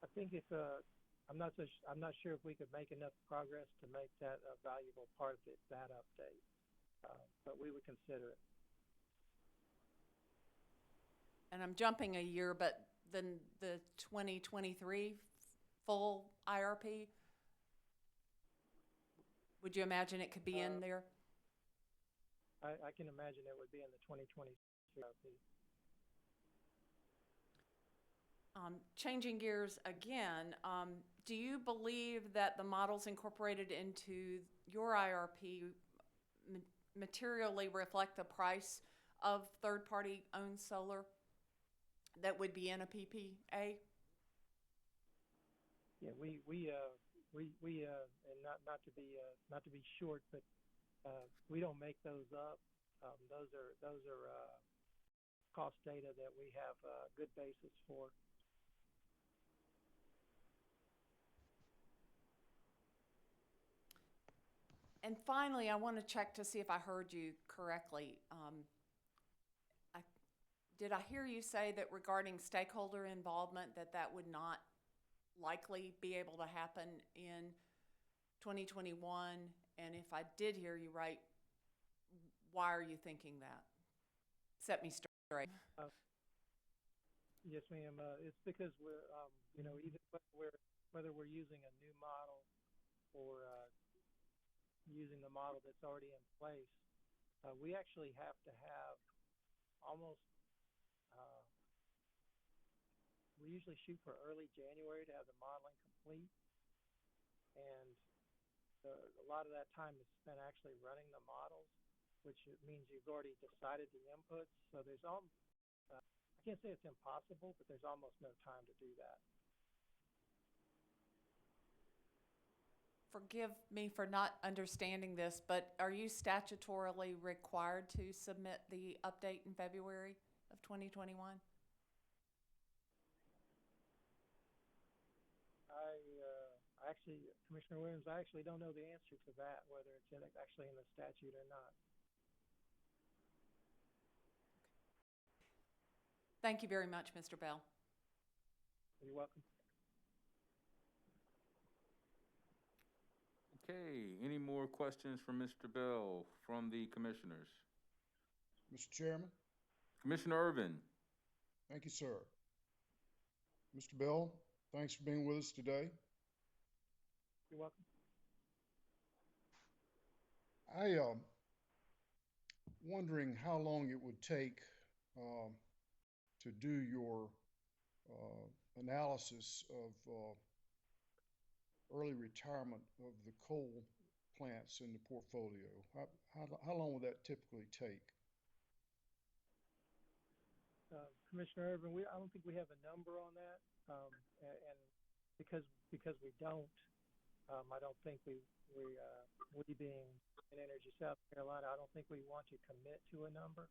I think if I'm not sure if we could make enough progress to make that a valuable part of that update, but we would consider it. And I'm jumping a year, but then the 2023 full IRP, would you imagine it could be in there? I can imagine it would be in the 2023 IRP. Changing gears again, do you believe that the models incorporated into your IRP materially reflect the price of third-party owned solar that would be in a PPA? Yeah, we and not to be short, but we don't make those up. Those are cost data that we have a good basis for. And finally, I want to check to see if I heard you correctly. Did I hear you say that regarding stakeholder involvement, that would not likely be able to happen in 2021? And if I did hear you right, why are you thinking that? Set me straight. Yes, ma'am. It's because we're, even whether we're using a new model or using the model that's already in place, we actually have to have almost, we usually shoot for early January to have the modeling complete. And a lot of that time is spent actually running the models, which means you've already decided the inputs. So there's I can't say it's impossible, but there's almost no time to do that. Forgive me for not understanding this, but are you statutorily required to submit the update in February of 2021? Actually, Commissioner Williams, I actually don't know the answer to that, whether it's actually in the statute or not. Thank you very much, Mr. Bell. You're welcome. Okay, any more questions for Mr. Bell from the commissioners? Mr. Chairman? Commissioner Irvin. Thank you, sir. Mr. Bell, thanks for being with us today. You're welcome. I wondering how long it would take to do your analysis of early retirement of the coal plants in the portfolio. How long would that typically take? Commissioner Irvin, I don't think we have a number on that, and because we don't, I don't think we being in Energy South Carolina, I don't think we want to commit to a number.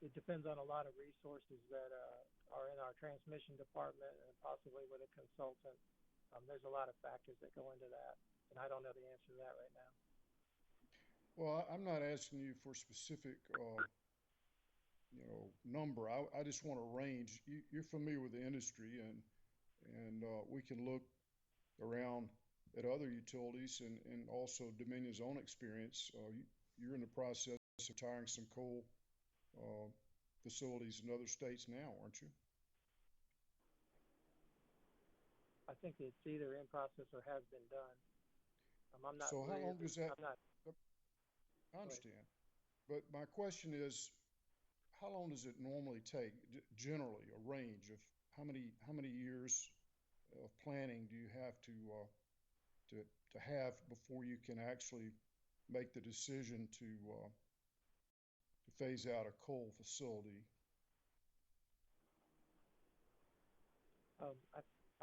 it depends on a lot of resources that are in our transmission department and possibly with a consultant. There's a lot of factors that go into that, and I don't know the answer to that right now. Well, I'm not asking you for specific, number. I just want a range. You're familiar with the industry, and we can look around at other utilities and also Dominion's own experience. You're in the process of retiring some coal facilities in other states now, aren't you? I think it's either in process or has been done. I'm not. So how long does that? I'm not. I understand, but my question is, how long does it normally take, generally, a range of how many years of planning do you have to have before you can actually make the decision to phase out a coal facility?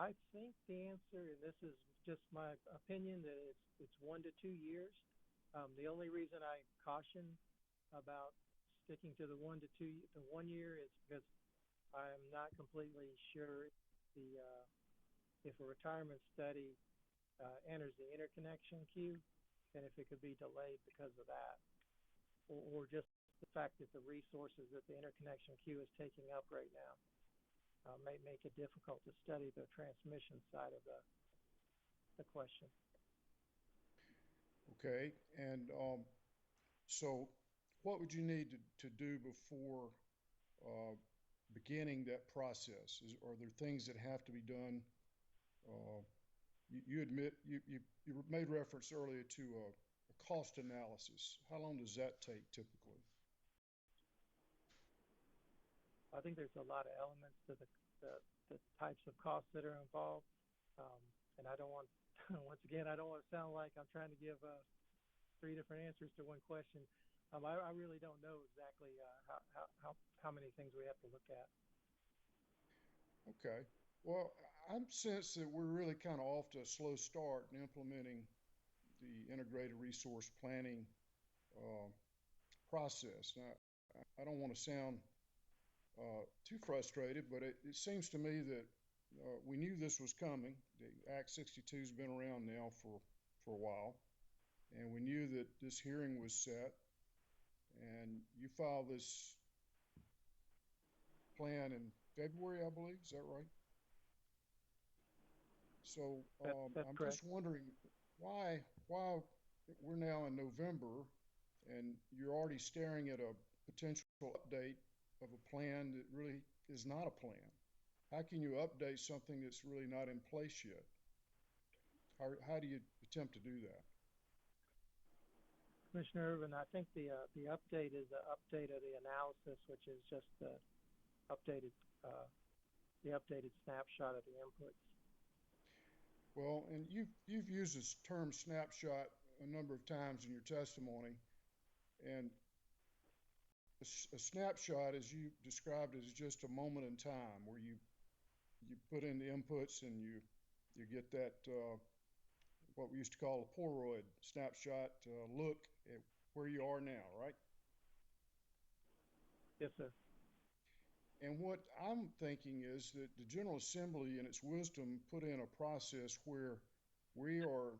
I think the answer, and this is just my opinion, that it's 1 to 2 years. The only reason I caution about sticking to the 1 year is because I'm not completely sure if a retirement study enters the interconnection queue, and if it could be delayed because of that, or just the fact that the resources that the interconnection queue is taking up right now may make it difficult to study the transmission side of the question. Okay, and so what would you need to do before beginning that process? Are there things that have to be done? You admit, you made reference earlier to a cost analysis. How long does that take typically? I think there's a lot of elements to the types of costs that are involved, and I don't want, once again, I don't want to sound like I'm trying to give 3 different answers to one question. I really don't know exactly how many things we have to look at. Okay. Well, I'm sensed that we're really kind of off to a slow start in implementing the integrated resource planning process. Now, I don't want to sound too frustrated, but it seems to me that we knew this was coming. The Act 62 has been around now for a while, and we knew that this hearing was set, and you filed this plan in February, I believe. Is that right? So That's I'm correct. just wondering why we're now in November and you're already staring at a potential update of a plan that really is not a plan. How can you update something that's really not in place yet? How do you attempt to do that? Commissioner Irvin, I think the update is the update of the analysis, which is just the updated snapshot of the inputs. Well, and you've used this term snapshot a number of times in your testimony, and a snapshot, as you described, is just a moment in time where you put in the inputs and you get that what we used to call a Polaroid snapshot look at where you are now, right? Yes, sir. And what I'm thinking is that the General Assembly, in its wisdom, put in a process where we are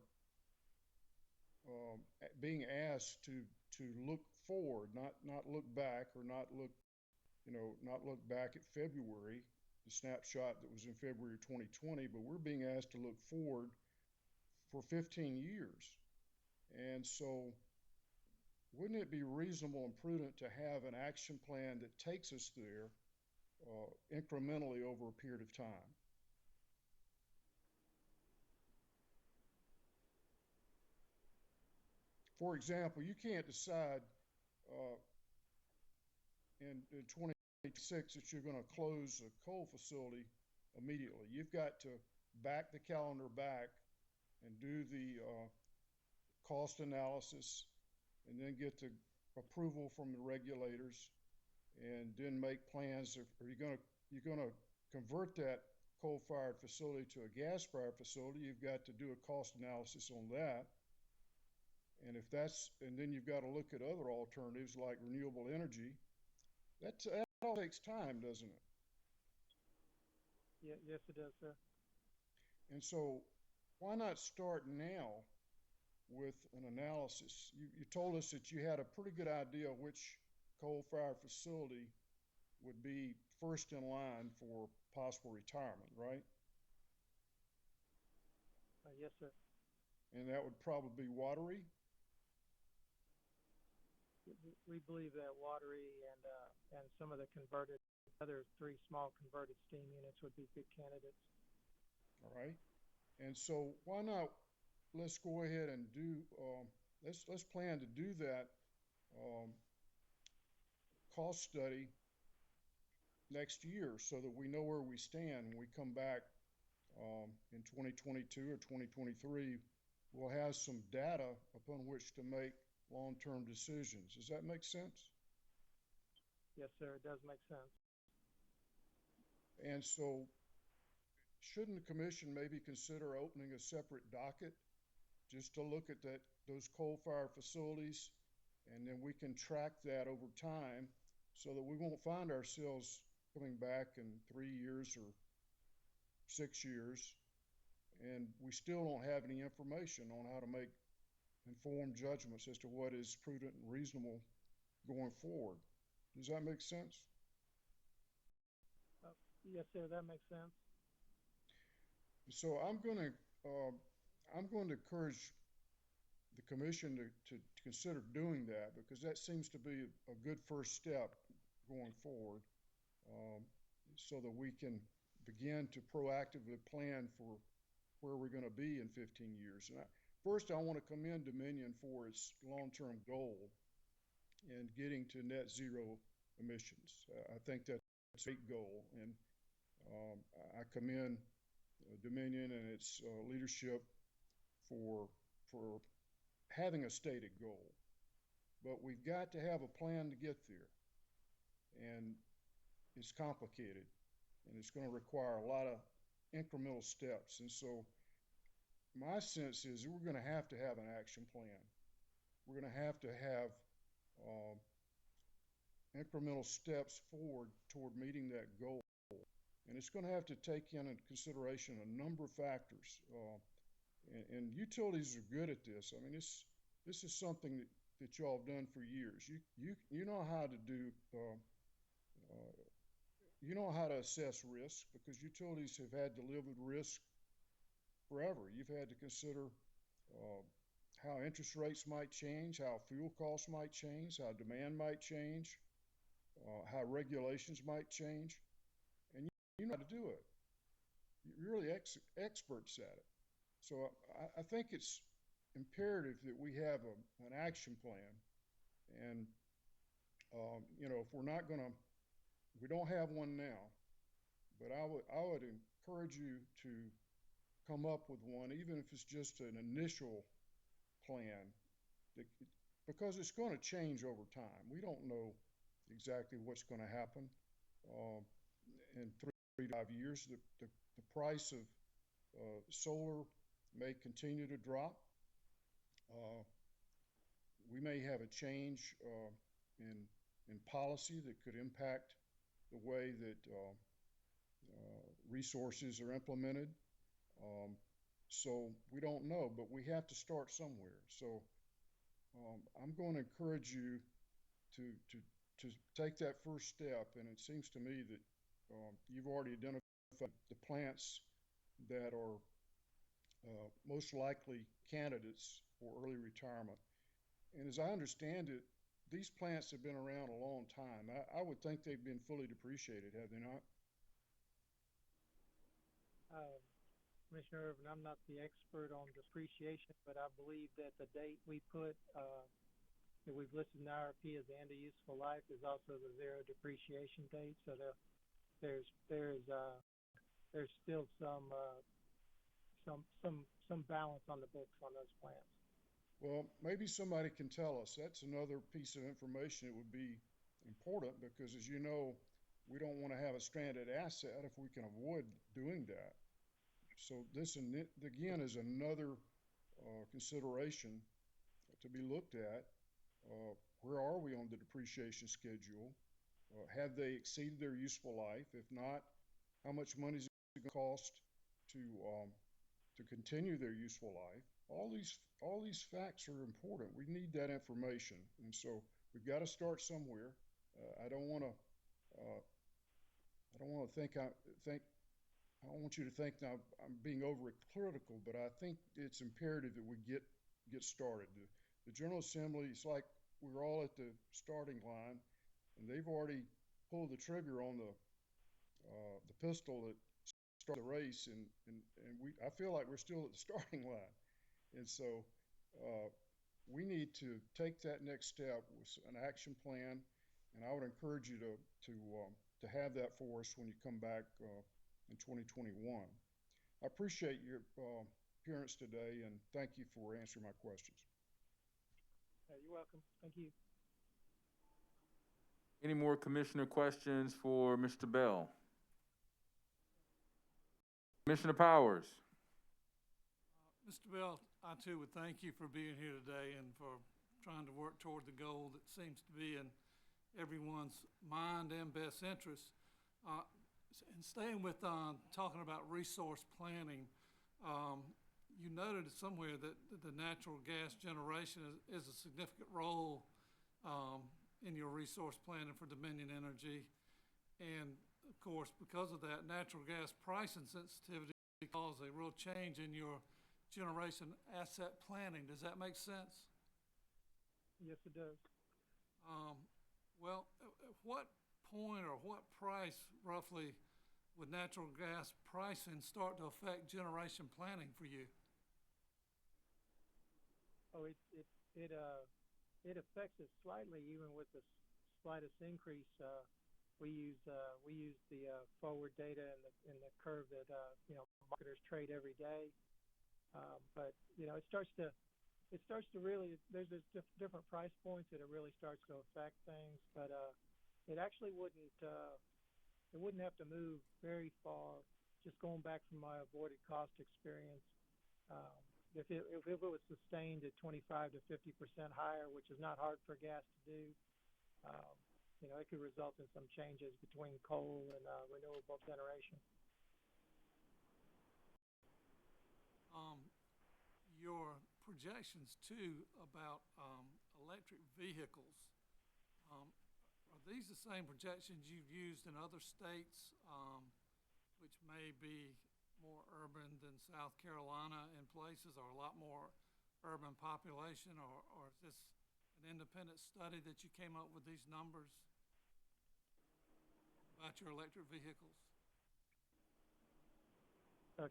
being asked to look forward, not look back, or not look back at February, the snapshot that was in February 2020, but we're being asked to look forward for 15 years. And so wouldn't it be reasonable and prudent to have an action plan that takes us there incrementally over a period of time? For example, you can't decide in 2026 that you're going to close a coal facility immediately. You've got to back the calendar back and do the cost analysis and then get the approval from the regulators and then make plans. Are you going to convert that coal-fired facility to a gas-fired facility? You've got to do a cost analysis on that. And if that's, and then you've got to look at other alternatives like renewable energy. That all takes time, doesn't it? Yeah, yes, it does, sir. And so why not start now with an analysis? You told us that you had a pretty good idea which coal-fired facility would be first in line for possible retirement, right? Yes, sir. And that would probably be Watery? We believe that Watery and some of the other 3 small converted steam units would be good candidates. All right. And so why not, let's go ahead and do, let's plan to do that cost study next year so that we know where we stand when we come back in 2022 or 2023. We'll have some data upon which to make long-term decisions. Does that make sense? Yes, sir, it does make sense. And so shouldn't the commission maybe consider opening a separate docket just to look at those coal-fired facilities, and then we can track that over time so that we won't find ourselves coming back in 3 years or 6 years and we still don't have any information on how to make informed judgments as to what is prudent and reasonable going forward. Does that make sense? Yes, sir, that makes sense. So I'm going to encourage the commission to consider doing that, because that seems to be a good first step going forward, so that we can begin to proactively plan for where we're going to be in 15 years. And first, I want to commend Dominion for its long-term goal in getting to net zero emissions. I think that's a great goal, and I commend Dominion and its leadership for having a stated goal. But we've got to have a plan to get there, and it's complicated, and it's going to require a lot of incremental steps. And so my sense is we're going to have an action plan. We're going to have incremental steps forward toward meeting that goal. And it's going to have to take into consideration a number of factors. And utilities are good at this. I mean, this is something that y'all have done for years. You know how to do, you know how to assess risk, because utilities have had to live with risk forever. You've had to consider how interest rates might change, how fuel costs might change, how demand might change, how regulations might change, and you know how to do it. You're really experts at it. So I think it's imperative that we have an action plan. And, you know, if we're not going to, we don't have one now, but I would encourage you to come up with one, even if it's just an initial plan, because it's going to change over time. We don't know exactly what's going to happen in 3 to 5 years. The price of solar may continue to drop. We may have a change in policy that could impact the way that resources are implemented. So we don't know, but we have to start somewhere. So I'm going to encourage you to take that first step, and it seems to me that you've already identified the plants that are most likely candidates for early retirement. And as I understand it, these plants have been around a long time. I would think they've been fully depreciated, have they not? Commissioner Irvin, I'm not the expert on depreciation, but I believe that the date we put, that we've listed in the IRP as the end of useful life is also the zero depreciation date. So there's still some balance on the books on those plants. Well, maybe somebody can tell us. That's another piece of information that would be important, because, as you know, we don't want to have a stranded asset if we can avoid doing that. So this, again, is another consideration to be looked at. Where are we on the depreciation schedule? Have they exceeded their useful life? If not, how much money is it going to cost to continue their useful life? All these facts are important. We need that information, and so we've got to start somewhere. I don't want you to think now I'm being overly critical, but I think it's imperative that we get started. The General Assembly, it's like we're all at the starting line, and they've already pulled the trigger on the pistol that started the race, and I feel like we're still at the starting line. And so we need to take that next step with an action plan, and I would encourage you to have that for us when you come back in 2021. I appreciate your appearance today, and thank you for answering my questions. You're welcome. Thank you. Any more commissioner questions for Mr. Bell? Commissioner Powers. Mr. Bell, I too would thank you for being here today and for trying to work toward the goal that seems to be in everyone's mind and best interest. And staying with talking about resource planning, you noted somewhere that the natural gas generation is a significant role in your resource planning for Dominion Energy. And of course, because of that, natural gas pricing sensitivity caused a real change in your generation asset planning. Does that make sense? Yes, it does. Well, at what point or what price roughly would natural gas pricing start to affect generation planning for you? Oh, it affects it slightly, even with the slightest increase. We use the forward data in the curve that marketers trade every day. But it starts to really, there's different price points that it really starts to affect things. But it actually wouldn't have to move very far. Just going back from my avoided cost experience, if it was sustained at 25 to 50% higher, which is not hard for gas to do, it could result in some changes between coal and renewable generation. Your projections too about electric vehicles, are these the same projections you've used in other states, which may be more urban than South Carolina in places, or a lot more urban population, or is this an independent study that you came up with these numbers about your electric vehicles?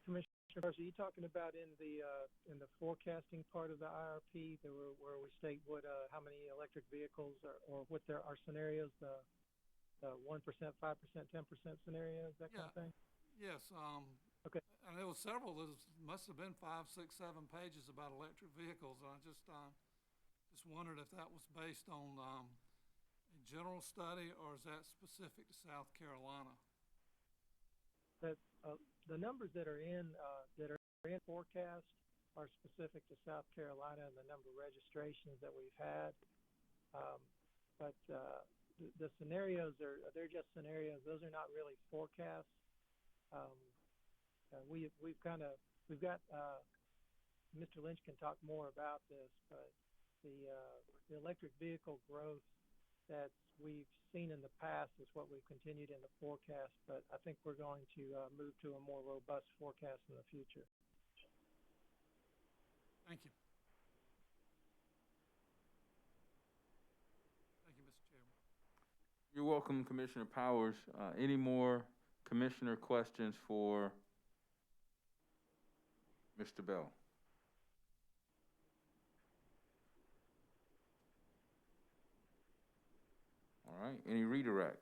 Commissioner, are you talking about in the forecasting part of the IRP, where we state how many electric vehicles or what our scenarios, the 1%, 5%, 10% scenarios, that kind of thing? Yes. Okay. And there was several. There must have been 5, 6, 7 pages about electric vehicles. And I just wondered if that was based on a general study, or is that specific to South Carolina? The numbers that are in forecast are specific to South Carolina and the number of registrations that we've had. But the scenarios they're just scenarios. Those are not really forecasts. We've got Mr. Lynch can talk more about this, but the electric vehicle growth that we've seen in the past is what we've continued in the forecast, but I think we're going to move to a more robust forecast in the future. Thank you. Thank you, Mr. Chairman. You're welcome, Commissioner Powers. Any more commissioner questions for Mr. Bell? All right, any redirect?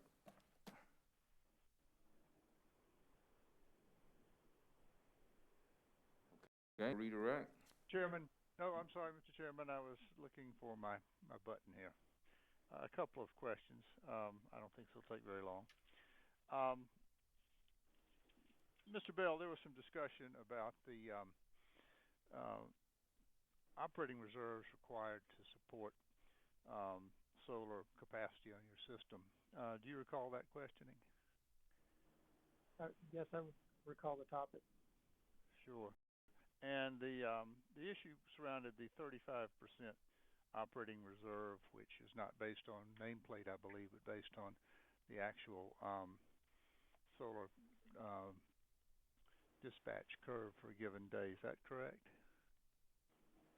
Okay, redirect. Chairman, no, I'm sorry, Mr. Chairman, I was looking for my button here. A couple of questions. I don't think this will take very long. Mr. Bell, there was some discussion about the operating reserves required to support solar capacity on your system. Do you recall that questioning? Yes, I recall the topic. Sure. And the issue surrounded the 35% operating reserve, which is not based on nameplate, I believe, but based on the actual solar dispatch curve for a given day. Is that correct?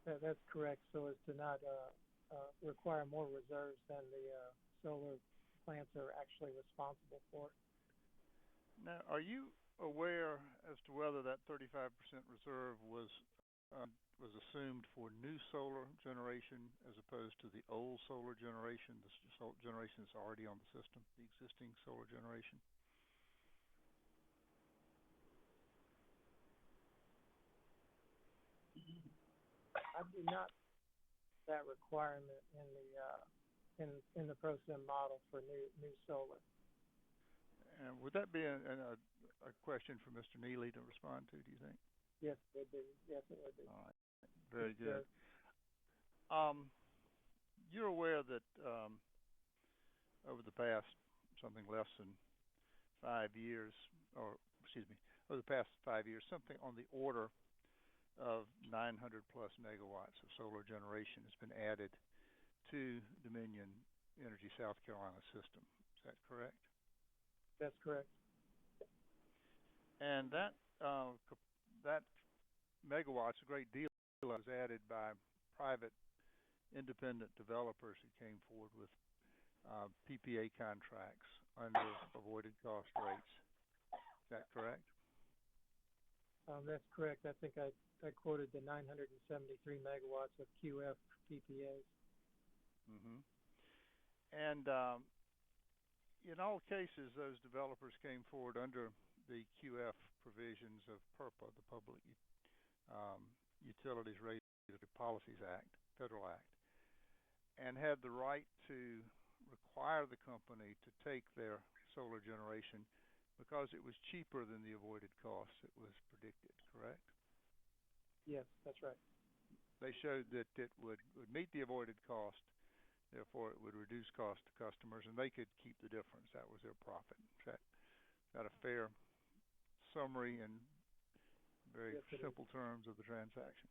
That's correct, so as to not require more reserves than the solar plants are actually responsible for. Now, are you aware as to whether that 35% reserve was assumed for new solar generation as opposed to the old solar generation, the generation that's already on the system, the existing solar generation? I do not that requirement in the ProSim model for new solar. And would that be a question for Mr. Neely to respond to, do you think? Yes, it would be. Yes, it would be. All right. Very good. You're aware that over the past something less than 5 years, or excuse me, over the past 5 years, something on the order of 900 plus megawatts of solar generation has been added to Dominion Energy South Carolina system. Is that correct? That's correct. And that megawatts, a great deal, was added by private independent developers who came forward with PPA contracts under avoided cost rates. Is that correct? That's correct. I think I quoted the 973 megawatts of QF PPAs. Mm-hmm. And in all cases, those developers came forward under the QF provisions of PURPA, the Public Utilities Regulatory Policies Act, Federal Act, and had the right to require the company to take their solar generation because it was cheaper than the avoided costs that was predicted, correct? Yes, that's right. They showed that it would meet the avoided cost, therefore it would reduce cost to customers, and they could keep the difference. That was their profit. Is that a fair summary in very simple terms of the transaction?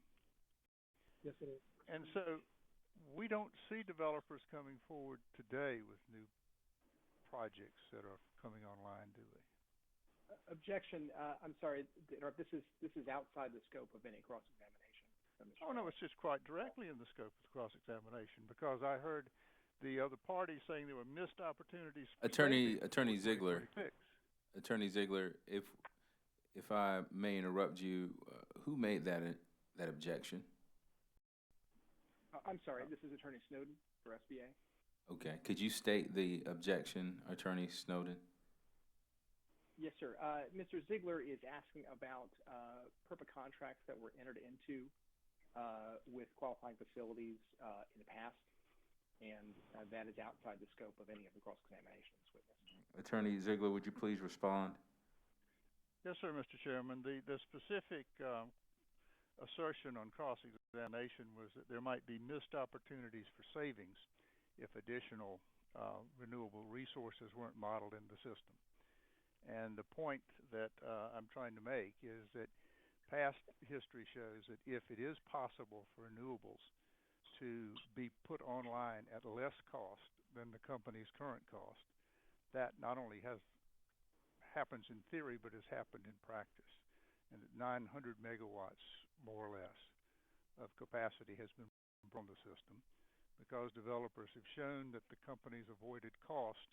Yes, it is. And so we don't see developers coming forward today with new projects that are coming online, do we? Objection. I'm sorry. This is outside the scope of any cross-examination. Oh, no, it's just quite directly in the scope of the cross-examination because I heard the other party saying there were missed opportunities. Attorney Ziegler, if I may interrupt you, who made that objection? I'm sorry. This is Attorney Snowden for SBA. Okay. Could you state the objection, Attorney Snowden? Yes, sir. Mr. Ziegler is asking about PURPA contracts that were entered into with qualifying facilities in the past, and that is outside the scope of any of the cross-examinations witnessed. Attorney Ziegler, would you please respond? Yes, sir, Mr. Chairman. The specific assertion on cross-examination was that there might be missed opportunities for savings if additional renewable resources weren't modeled in the system. And the point that I'm trying to make is that past history shows that if it is possible for renewables to be put online at less cost than the company's current cost, that not only happens in theory, but has happened in practice. And 900 megawatts, more or less, of capacity has been from the system because developers have shown that the company's avoided cost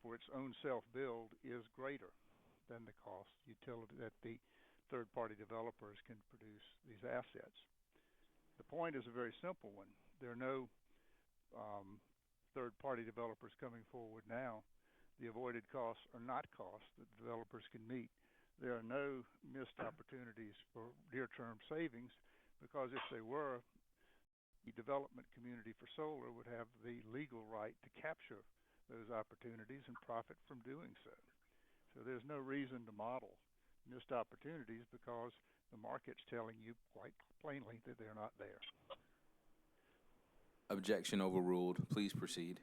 for its own self-build is greater than the cost utility that the third-party developers can produce these assets. The point is a very simple one. There are no third-party developers coming forward now. The avoided costs are not costs that developers can meet. There are no missed opportunities for near-term savings because if they were, the development community for solar would have the legal right to capture those opportunities and profit from doing so. So there's no reason to model missed opportunities because the market's telling you quite plainly that they're not there. Objection overruled. Please proceed.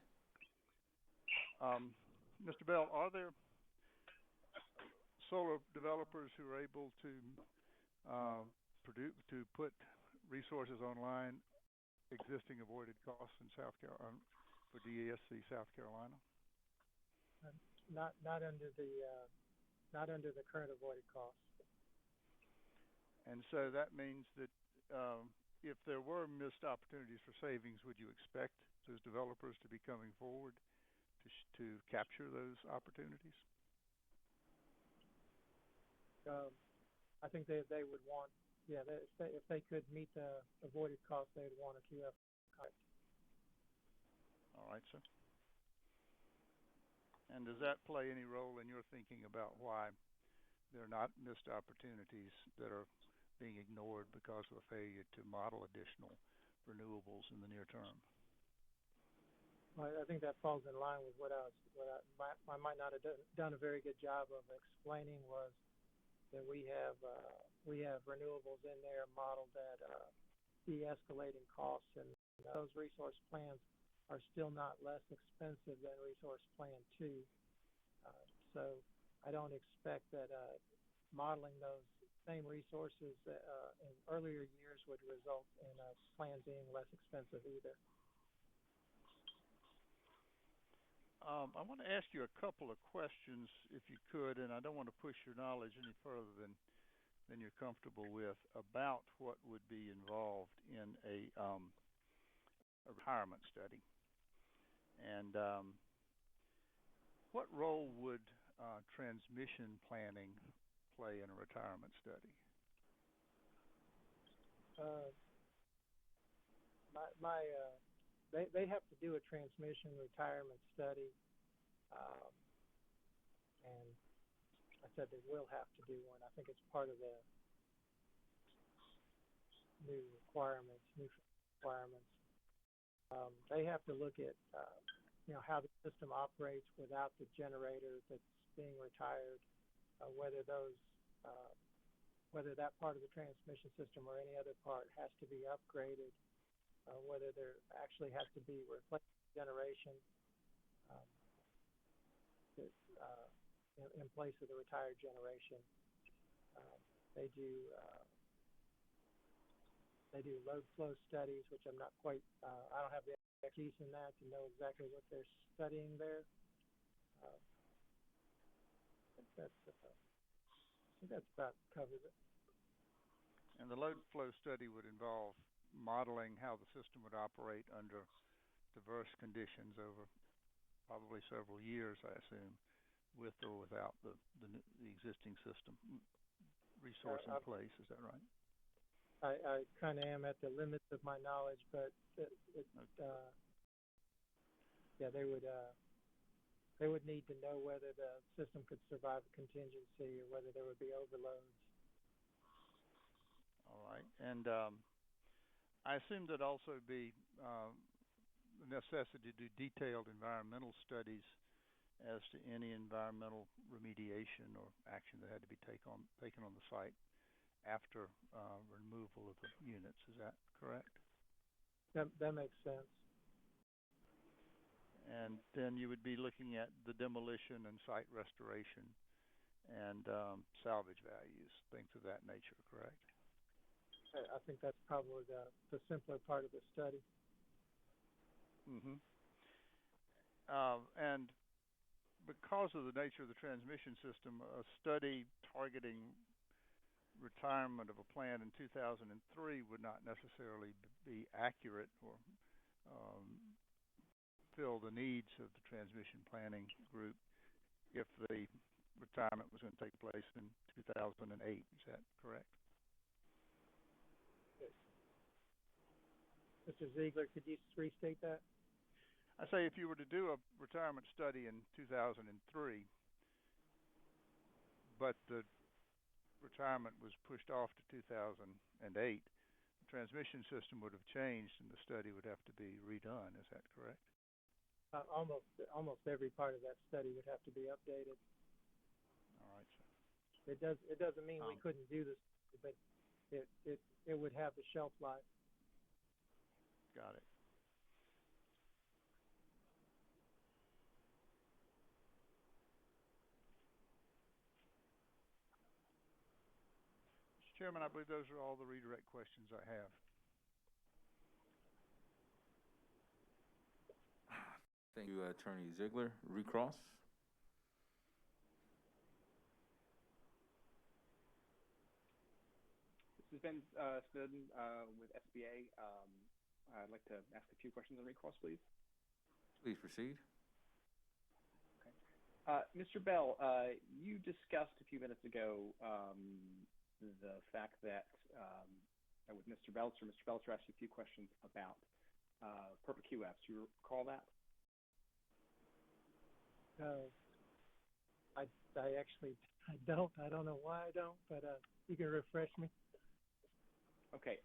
Mr. Bell, are there solar developers who are able to put resources online existing avoided costs in South Carolina for DESC South Carolina? Not under the current avoided costs. And so that means that if there were missed opportunities for savings, would you expect those developers to be coming forward to capture those opportunities? I think they would want, if they could meet the avoided costs, they'd want a QF. All right, sir. And does that play any role in your thinking about why there are not missed opportunities that are being ignored because of a failure to model additional renewables in the near term? Well, I think that falls in line with what I might not have done a very good job of explaining, was that we have renewables in there modeled at de-escalating costs, and those resource plans are still not less expensive than Resource Plan 2. So I don't expect that modeling those same resources in earlier years would result in a plan being less expensive either. I want to ask you a couple of questions, if you could, and I don't want to push your knowledge any further than you're comfortable with, about what would be involved in a retirement study. And what role would transmission planning play in a retirement study? They have to do a transmission retirement study, and I said they will have to do one. I think it's part of the new requirements. They have to look at how the system operates without the generator that's being retired, whether that part of the transmission system or any other part has to be upgraded, whether there actually has to be replacement generation in place of the retired generation. They do load flow studies, which I'm not quite, I don't have the expertise in that to know exactly what they're studying there. I think that's about covers it. And the load flow study would involve modeling how the system would operate under diverse conditions over probably several years, I assume, with or without the existing system resource in place. Is that right? I kind of am at the limits of my knowledge, but they would need to know whether the system could survive a contingency or whether there would be overloads. All right, and I assume there'd also be the necessity to do detailed environmental studies as to any environmental remediation or action that had to be taken on the site after removal of the units. Is that correct? That makes sense. And then you would be looking at the demolition and site restoration and salvage values, things of that nature, correct? I think that's probably the simpler part of the study. Mm-hmm. And because of the nature of the transmission system, a study targeting retirement of a plant in 2003 would not necessarily be accurate or fill the needs of the transmission planning group if the retirement was going to take place in 2008. Is that correct? Mr. Ziegler, could you restate that? I say if you were to do a retirement study in 2003, but the retirement was pushed off to 2008, the transmission system would have changed and the study would have to be redone. Is that correct? Almost every part of that study would have to be updated. All right, sir. It doesn't mean we couldn't do this, but it would have the shelf life. Got it. Mr. Chairman, I believe those are all the redirect questions I have. Thank you, Attorney Ziegler. Recross? This has been Snowden with SBA. I'd like to ask a few questions on recross, please. Please proceed. Mr. Bell, you discussed a few minutes ago the fact that with Mr. Belcher asked you a few questions about Purple QFs. Do you recall that? I actually don't. I don't know why I don't, but you can refresh me. Okay.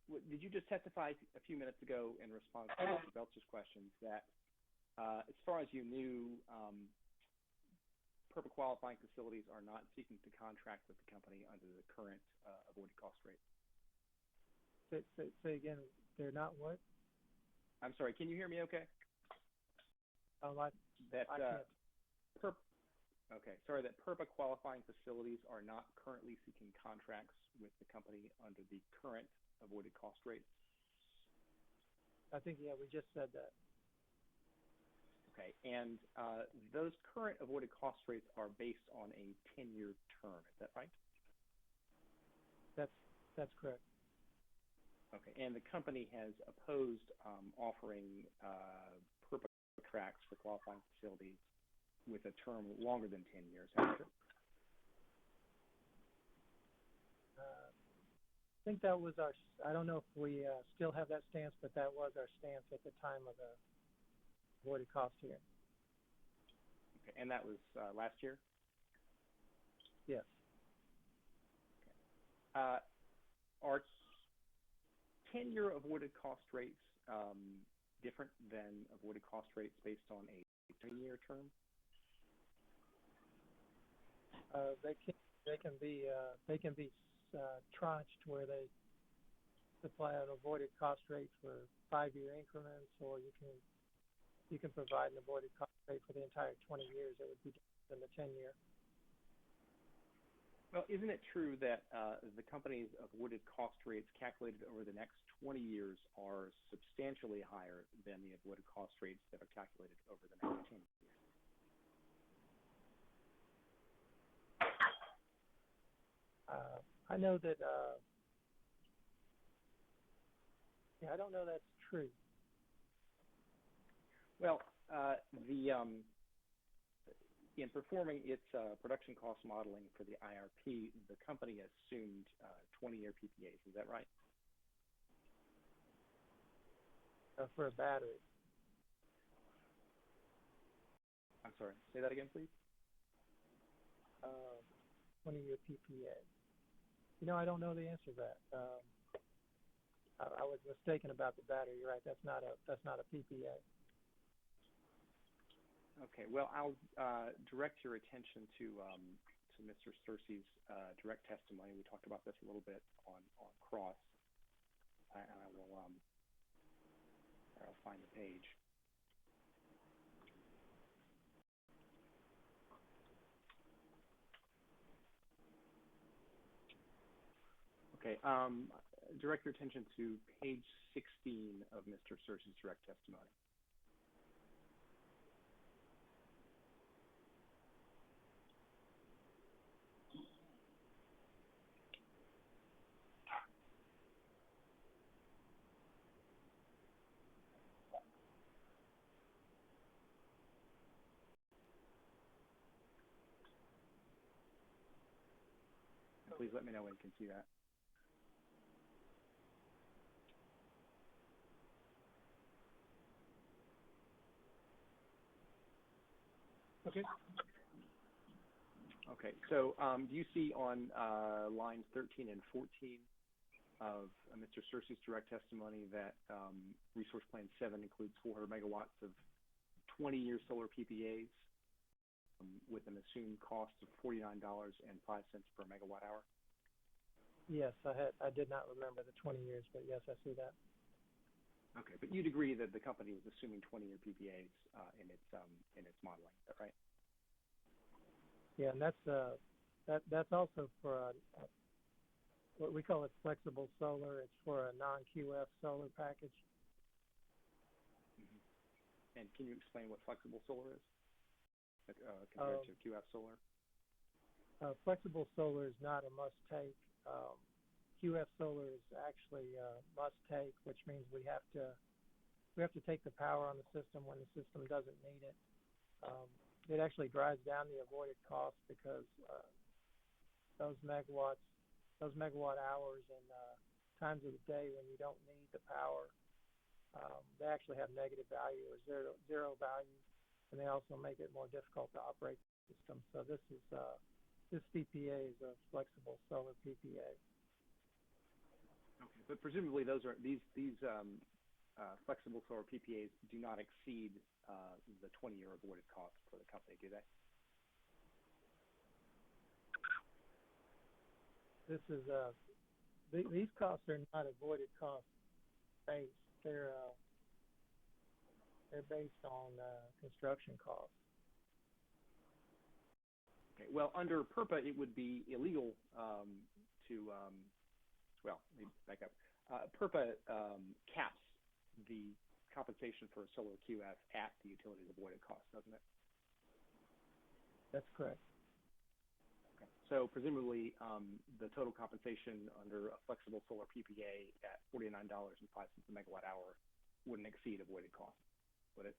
Did you just testify a few minutes ago in response to Mr. Belcher's questions that, as far as you knew, PURPA qualifying facilities are not seeking to contract with the company under the current avoided cost rate? Say again. They're not what? I'm sorry. Can you hear me? Okay. I can't. Okay. Sorry, that PURPA qualifying facilities are not currently seeking contracts with the company under the current avoided cost rate? I think, yeah, we just said that. Okay. And those current avoided cost rates are based on a 10-year term. Is that right? That's correct. Okay. And the company has opposed offering PURPA contracts for qualifying facilities with a term longer than 10 years, hasn't it? I think that was I don't know if we still have that stance, but that was our stance at the time of the avoided cost hearing. Okay. And that was last year? Yes. Okay. Are 10-year avoided cost rates different than avoided cost rates based on a 10-year term? They can be tranched where they supply an avoided cost rate for 5-year increments, or you can provide an avoided cost rate for the entire 20 years. It would be different than the 10-year. Well, isn't it true that the company's avoided cost rates calculated over the next 20 years are substantially higher than the avoided cost rates that are calculated over the next 10 years? I know that, I don't know that's true. Well, in performing its production cost modeling for the IRP, the company assumed 20-year PPAs. Is that right? For a battery. I'm sorry. Say that again, please. 20-year PPA. I don't know the answer to that. I was mistaken about the battery. You're right. That's not a PPA. Okay. Well, I'll direct your attention to Mr. Searcy's direct testimony. We talked about this a little bit on cross, and I'll find the page. Okay, direct your attention to page 16 of Mr. Searcy's direct testimony. Please let me know when you can see that. Okay. Okay, so do you see on lines 13 and 14 of Mr. Searcy's direct testimony that Resource Plan 7 includes 400 megawatts of 20-year solar PPAs with an assumed cost of $49.05 per megawatt hour? Yes, I did not remember the 20 years, but yes, I see that. Okay, but you'd agree that the company was assuming 20-year PPAs in its modeling, is that right? Yeah, and that's also for what we call it flexible solar. It's for a non-QF solar package. And can you explain what flexible solar is compared to QF solar? Flexible solar is not a must-take. QF solar is actually must-take, which means we have to take the power on the system when the system doesn't need it. It actually drives down the avoided cost because those megawatt hours and times of the day when you don't need the power, they actually have negative value or zero value, and they also make it more difficult to operate the system. So this PPA is a flexible solar PPA. Okay, but presumably these flexible solar PPAs do not exceed the 20-year avoided cost for the company, do they? These costs are not avoided cost based. They're based on construction costs. Okay. Well, under PURPA, it would be illegal well, let me back up. PURPA caps the compensation for a solar QF at the utility's avoided cost, doesn't it? That's correct. Okay. So presumably, the total compensation under a flexible solar PPA at $49.05 a megawatt hour wouldn't exceed avoided cost, would it?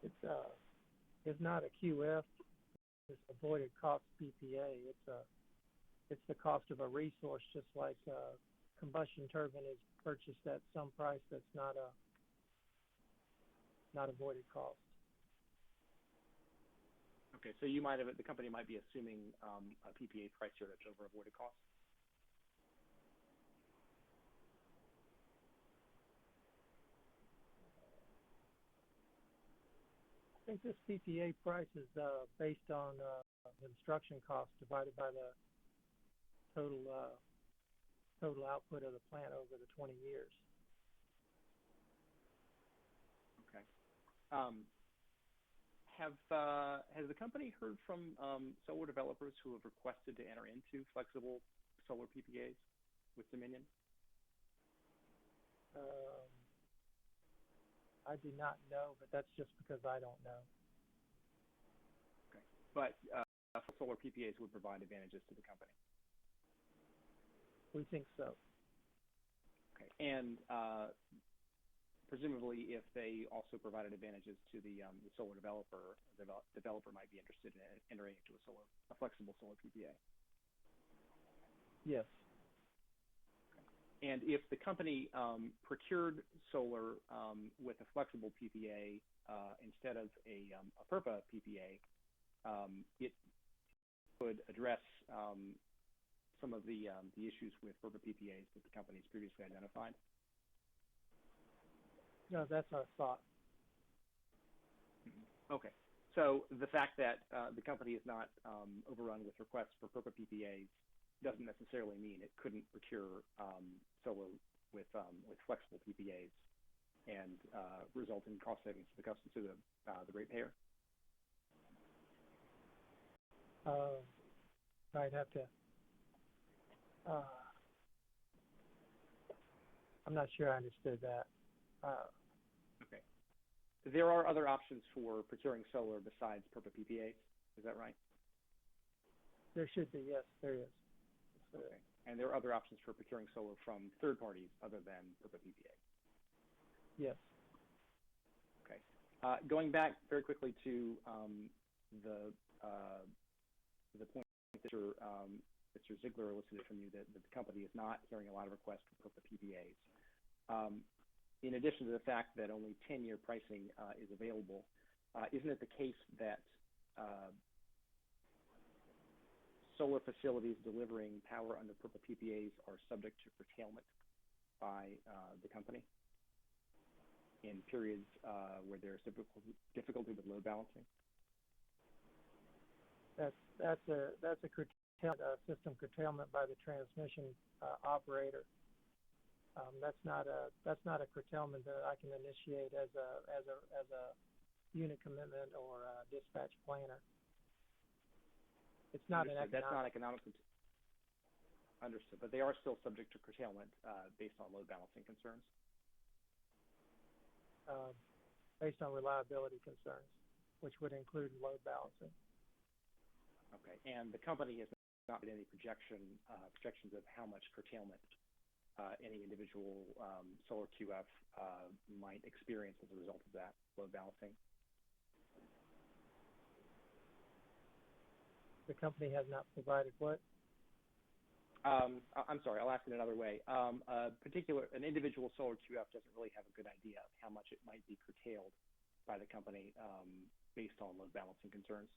It's not a QF. It's avoided cost PPA. It's the cost of a resource, just like a combustion turbine is purchased at some price that's not avoided cost. Okay, so the company might be assuming a PPA price here that's over avoided cost. I think this PPA price is based on construction cost divided by the total output of the plant over the 20 years. Okay. Has the company heard from solar developers who have requested to enter into flexible solar PPAs with Dominion? I do not know, but that's just because I don't know. Okay. But solar PPAs would provide advantages to the company. We think so. Okay. And presumably, if they also provided advantages to the solar developer, the developer might be interested in entering into a flexible solar PPA. Yes. And if the company procured solar with a flexible PPA instead of a PURPA PPA, it would address some of the issues with PURPA PPAs that the company's previously identified. No, that's our thought. Okay. So the fact that the company is not overrun with requests for PURPA PPAs doesn't necessarily mean it couldn't procure solar with flexible PPAs and result in cost savings to the ratepayer. I'd have to. I'm not sure I understood that. Okay. There are other options for procuring solar besides PURPA PPAs. Is that right? There should be. Yes, there is. Okay. And there are other options for procuring solar from third parties other than PURPA PPA. Yes. Okay. Going back very quickly to the point that Mr. Ziegler elicited from you that the company is not hearing a lot of requests for PURPA PPAs. In addition to the fact that only 10-year pricing is available, isn't it the case that solar facilities delivering power under PURPA PPAs are subject to curtailment by the company in periods where there's difficulty with load balancing? That's a system curtailment by the transmission operator. That's not a curtailment that I can initiate as a unit commitment or a dispatch planner. It's not an Understood. That's not economic. Understood, but they are still subject to curtailment based on load balancing concerns. Based on reliability concerns, which would include load balancing. Okay, and the company has not made any projections of how much curtailment any individual solar QF might experience as a result of that load balancing. The company has not provided what? I'm sorry, I'll ask it another way. An individual solar QF doesn't really have a good idea of how much it might be curtailed by the company based on load balancing concerns.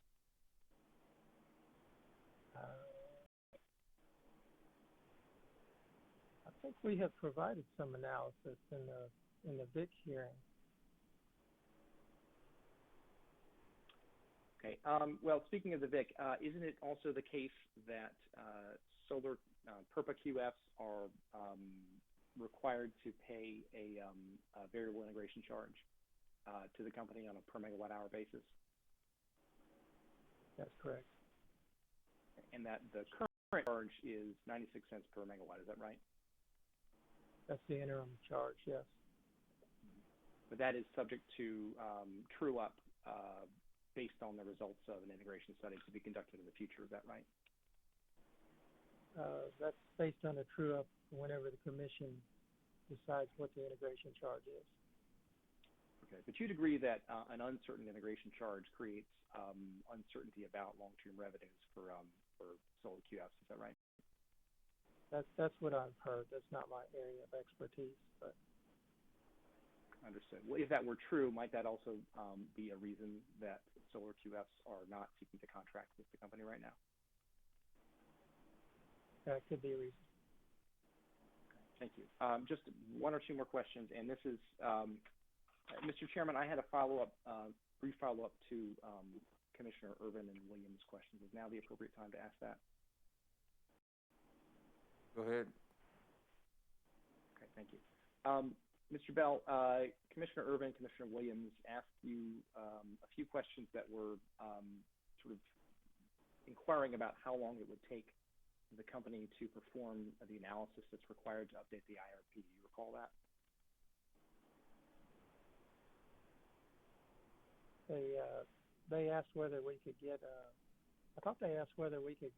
I think we have provided some analysis in the VIC hearing. Okay. Well, speaking of the VIC, isn't it also the case that solar PERPA QFs are required to pay a variable integration charge to the company on a per megawatt hour basis? That's correct. And that the current charge is 96 cents per megawatt, is that right? That's the interim charge, yes. But that is subject to true up based on the results of an integration study to be conducted in the future, is that right? That's based on a true up whenever the commission decides what the integration charge is. Okay, but you'd agree that an uncertain integration charge creates uncertainty about long-term revenues for solar QFs, is that right? That's what I've heard. That's not my area of expertise, but. Understood. Well, if that were true, might that also be a reason that solar QFs are not seeking to contract with the company right now? That could be a reason. Thank you. Just one or two more questions, and this is, Mr. Chairman, I had a brief follow-up to Commissioner Irvin and Williams' questions. Is now the appropriate time to ask that? Go ahead. Okay, thank you. Mr. Bell, Commissioner Irvin, Commissioner Williams asked you a few questions that were sort of inquiring about how long it would take the company to perform the analysis that's required to update the IRP. Do you recall that? They asked whether we could get I thought they asked whether we could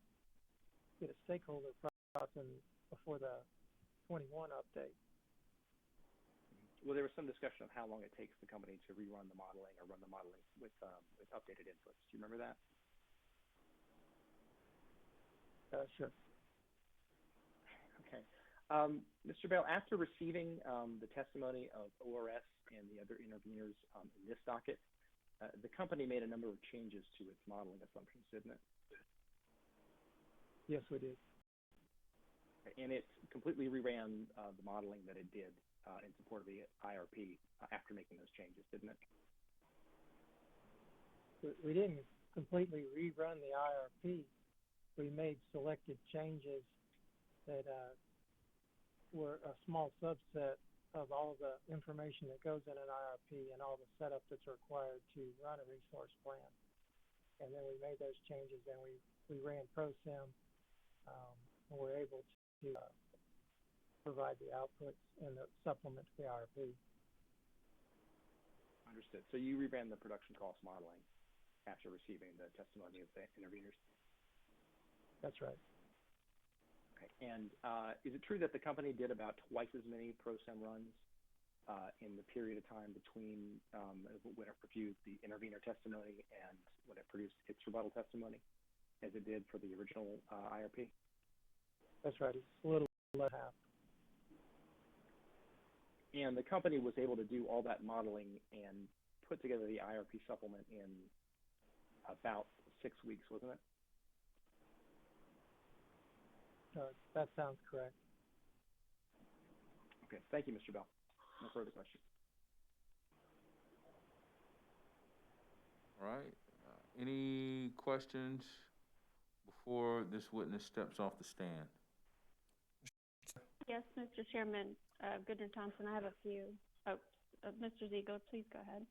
get a stakeholder process before the 21 update. Well, there was some discussion of how long it takes the company to rerun the modeling or run the modeling with updated inputs. Do you remember that? Sure. Okay. Mr. Bell, after receiving the testimony of ORS and the other interveners in this docket, the company made a number of changes to its modeling assumptions, didn't it? Yes, we did. And it completely reran the modeling that it did in support of the IRP after making those changes, didn't it? We didn't completely rerun the IRP. We made selected changes that were a small subset of all the information that goes in an IRP and all the setup that's required to run a resource plan. And then we made those changes and we ran ProSim and were able to provide the outputs and the supplement to the IRP. Understood. So you reran the production cost modeling after receiving the testimony of the interveners? That's right. Okay. And is it true that the company did about twice as many ProSim runs in the period of time between when it reviewed the intervener testimony and when it produced its rebuttal testimony as it did for the original IRP? That's right. It's a little less than half. And the company was able to do all that modeling and put together the IRP supplement in about 6 weeks, wasn't it? That sounds correct. Okay. Thank you, Mr. Bell. No further questions. All right. Any questions before this witness steps off the stand? Yes, Mr. Chairman, Goodner Thompson, I have a few. Oh, Mr. Ziegler, please go ahead.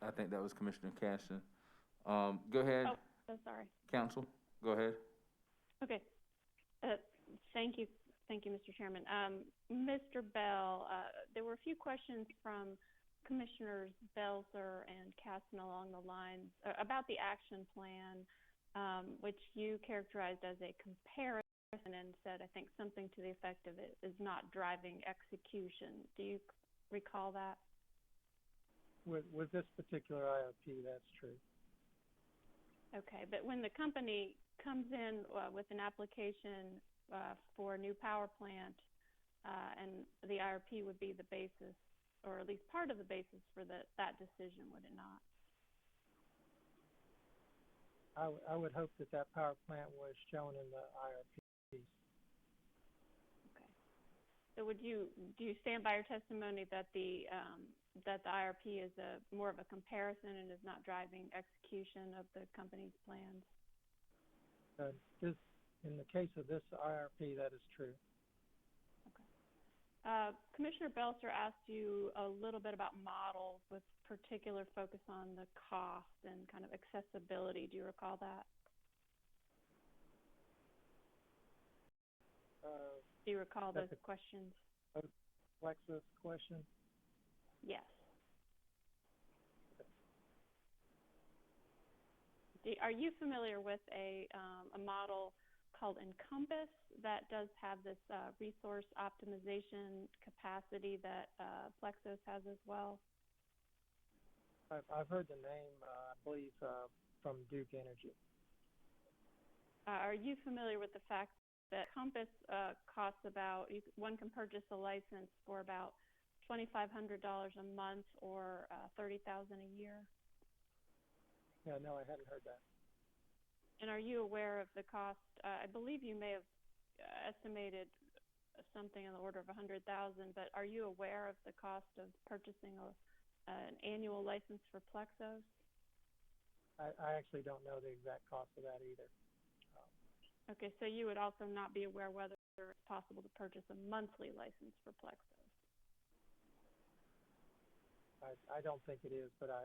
I think that was Commissioner Caston. Go ahead, Oh, so sorry. counsel, go ahead. Okay. Thank you, Mr. Chairman. Mr. Bell, there were a few questions from Commissioners Belzer and Caston along the lines about the action plan, which you characterized as a comparison and said, I think, something to the effect of it is not driving execution. Do you recall that? With this particular IRP, that's true. Okay, but when the company comes in with an application for a new power plant, and the IRP would be the basis, or at least part of the basis for that decision, would it not? I would hope that power plant was shown in the IRP. Okay. So do you stand by your testimony that the IRP is more of a comparison and is not driving execution of the company's plans? In the case of this IRP, that is true. Okay. Commissioner Belzer asked you a little bit about models with particular focus on the cost and kind of accessibility. Do you recall that? Do you recall those questions? Plexus question? Yes. Are you familiar with a model called Encompass that does have this resource optimization capacity that Plexus has as well? I've heard the name, I believe, from Duke Energy. Are you familiar with the fact that Compass costs about, one can purchase a license for about $2,500 a month or $30,000 a year? Yeah, no, I hadn't heard that. And are you aware of the cost? I believe you may have estimated something in the order of $100,000, but are you aware of the cost of purchasing an annual license for Plexos? I actually don't know the exact cost of that either. Okay, so you would also not be aware whether it's possible to purchase a monthly license for Plexos? I don't think it is, but I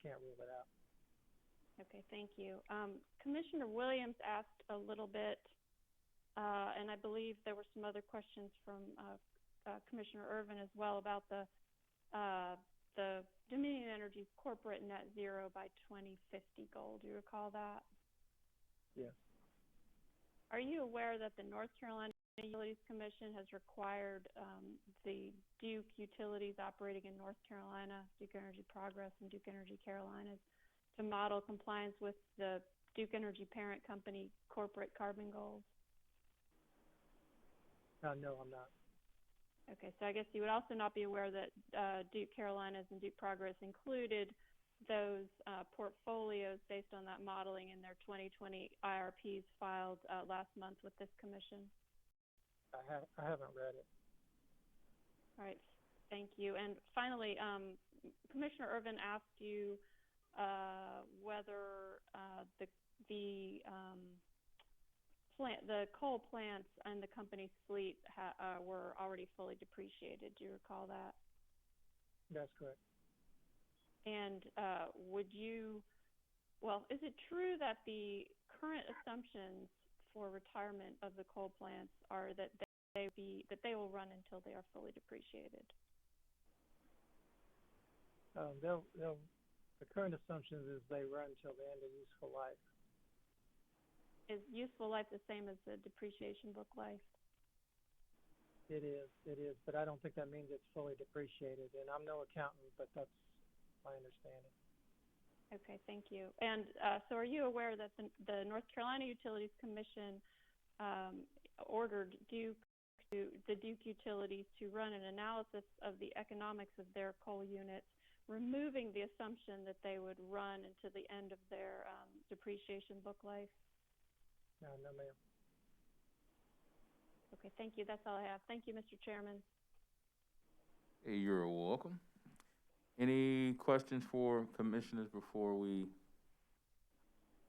can't rule it out. Okay, thank you. Commissioner Williams asked a little bit, and I believe there were some other questions from Commissioner Irvin as well about the Dominion Energy's corporate net zero by 2050 goal. Do you recall that? Yes. Are you aware that the North Carolina Utilities Commission has required the Duke utilities operating in North Carolina, Duke Energy Progress and Duke Energy Carolinas, to model compliance with the Duke Energy parent company corporate carbon goals? No, I'm not. Okay, so I guess you would also not be aware that Duke Carolinas and Duke Progress included those portfolios based on that modeling in their 2020 IRPs filed last month with this commission? I haven't read it. All right, thank you. And finally, Commissioner Irvin asked you whether the coal plants and the company's fleet were already fully depreciated. Do you recall that? That's correct. And is it true that the current assumptions for retirement of the coal plants are that they will run until they are fully depreciated? The current assumption is they run until the end of useful life. Is useful life the same as the depreciation book life? It is, but I don't think that means it's fully depreciated. And I'm no accountant, but that's my understanding. Okay, thank you. And so are you aware that the North Carolina Utilities Commission ordered the Duke utilities to run an analysis of the economics of their coal units, removing the assumption that they would run into the end of their depreciation book life? No, ma'am. Okay, thank you. That's all I have. Thank you, Mr. Chairman. Hey, you're welcome. Any questions for commissioners before we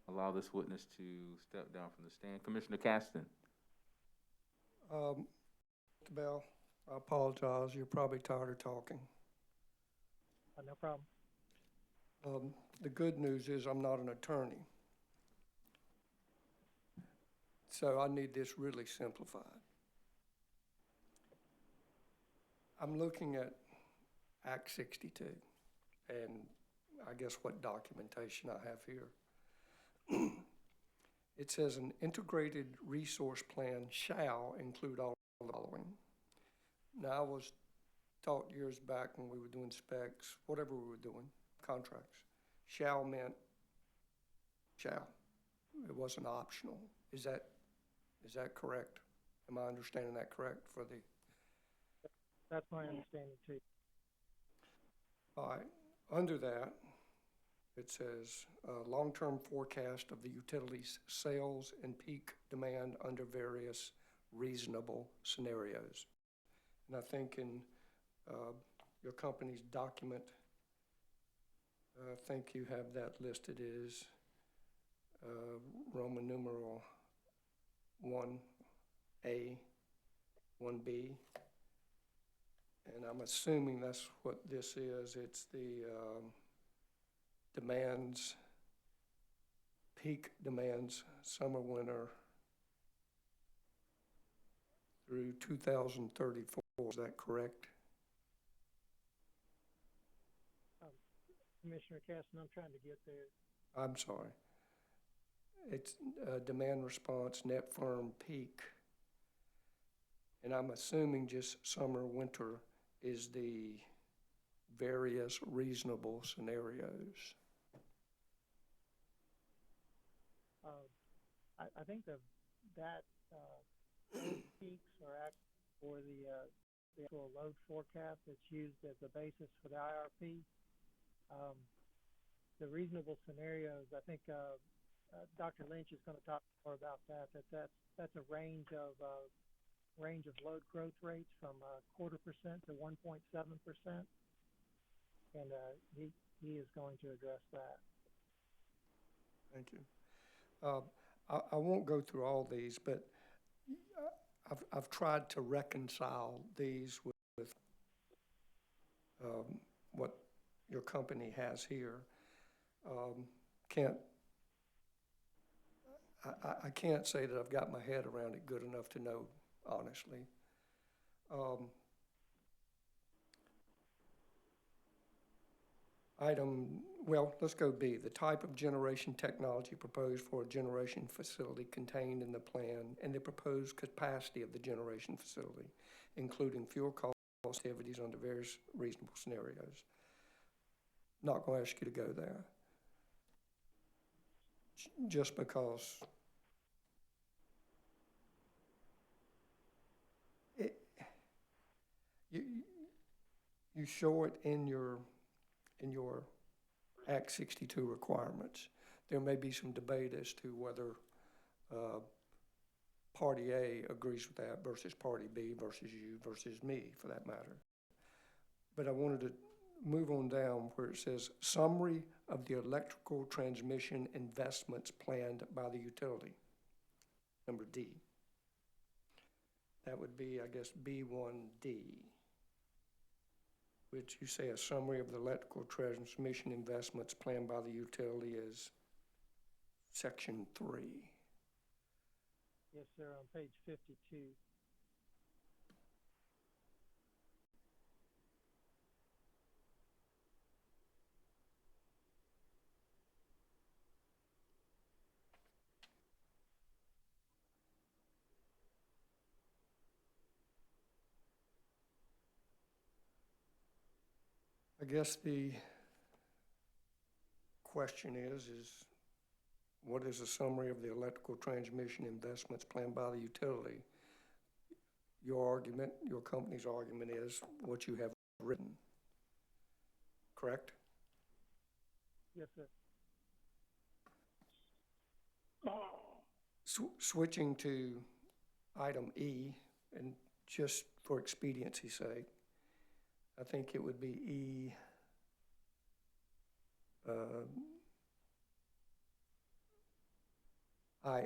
allow this witness to step down from the stand. Commissioner Caston. Mr. Bell, I apologize. You're probably tired of talking. No problem. The good news is I'm not an attorney. So I need this really simplified. I'm looking at Act 62 and I guess what documentation I have here. It says an integrated resource plan shall include all the following. Now, I was taught years back when we were doing specs, whatever we were doing, contracts, shall meant shall. It wasn't optional. Is that correct? Am I understanding that correct for the? That's my understanding too. All right, under that, it says, long-term forecast of the utilities sales and peak demand under various reasonable scenarios. And I think in your company's document, I think you have that listed as Roman numeral 1A, 1B. And I'm assuming that's what this is. It's the demands, peak demands, summer, winter through 2034. Is that correct? Commissioner Caston, I'm trying to get there. I'm sorry. It's demand response, net firm, peak. And I'm assuming just summer, winter is the various reasonable scenarios. I think that peaks are actually for the actual load forecast that's used as the basis for the IRP. The reasonable scenarios, I think Dr. Lynch is going to talk more about that. That's a range of load growth rates from 0.25% to 1.7%, and he is going to address that. Thank you. I won't go through all these, but I've tried to reconcile these with what your company has here. I can't say that I've got my head around it good enough to know, honestly. Let's go B. The type of generation technology proposed for a generation facility contained in the plan and the proposed capacity of the generation facility, including fuel cost activities under various reasonable scenarios. Not going to ask you to go there. Just because you show it in your Act 62 requirements. There may be some debate as to whether Party A agrees with that versus Party B versus you versus me, for that matter. But I wanted to move on down where it says summary of the electrical transmission investments planned by the utility. Number D. That would be, I guess, B1D, which you say a summary of the electrical transmission investments planned by the utility is Section 3. Yes, sir, on page 52. I guess the question is what is a summary of the electrical transmission investments planned by the utility? Your argument, your company's argument is what you have written, correct? Yes, sir. Switching to item E, and just for expediency's sake, I think it would be E, II,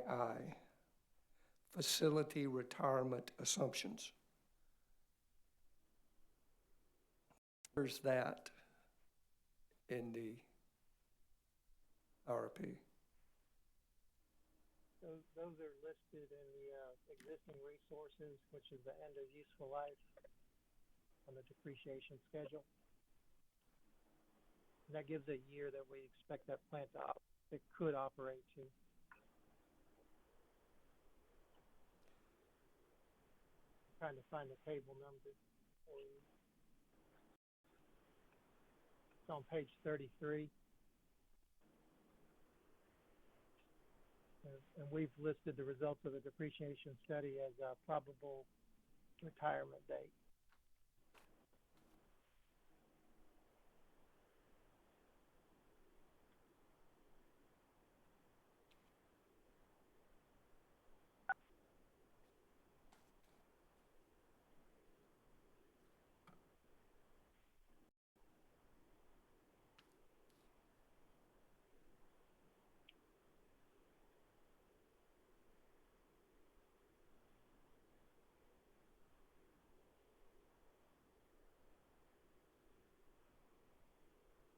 facility retirement assumptions. Where's that in the IRP? Those are listed in the existing resources, which is the end of useful life on the depreciation schedule. And that gives a year that we expect that plant it could operate to. Trying to find the table number for you. It's on page 33. And we've listed the results of the depreciation study as a probable retirement date.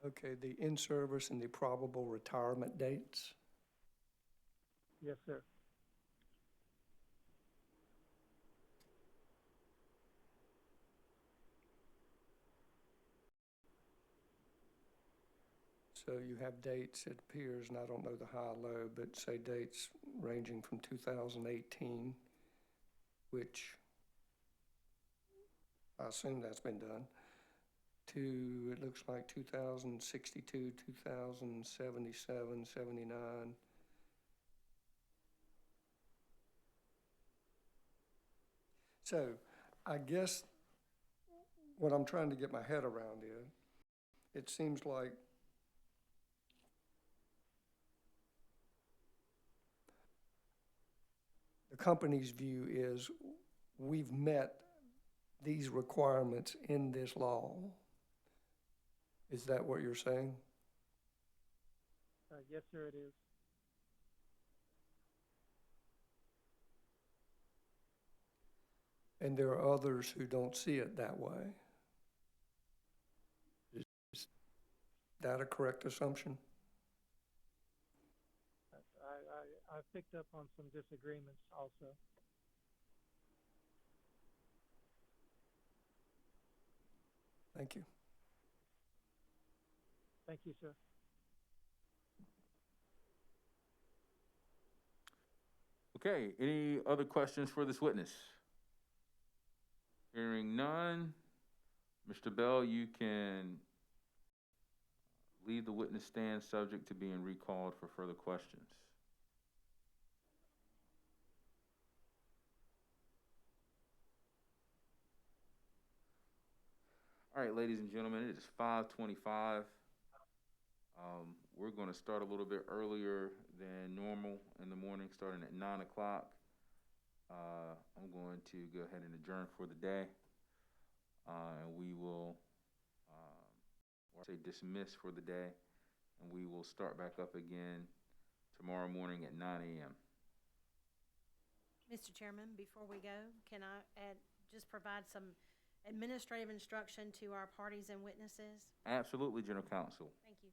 Okay, the in-service and the probable retirement dates. Yes, sir. So you have dates, it appears, and I don't know the high-low, but say dates ranging from 2018, which I assume that's been done, to, it looks like 2062, 2077, 79. So I guess what I'm trying to get my head around is, it seems like the company's view is we've met these requirements in this law. Is that what you're saying? Yes, sir, it is. And there are others who don't see it that way. Is that a correct assumption? I picked up on some disagreements also. Thank you. Thank you, sir. Okay, any other questions for this witness? Hearing none, Mr. Bell, you can leave the witness stand subject to being recalled for further questions. All right, ladies and gentlemen, it is 5:25. We're going to start a little bit earlier than normal in the morning, starting at 9 o'clock. I'm going to go ahead and adjourn for the day. And we will, or say dismiss for the day, and we will start back up again tomorrow morning at 9 a.m. Mr. Chairman, before we go, can I just provide some administrative instruction to our parties and witnesses? Absolutely, General Counsel. Thank you.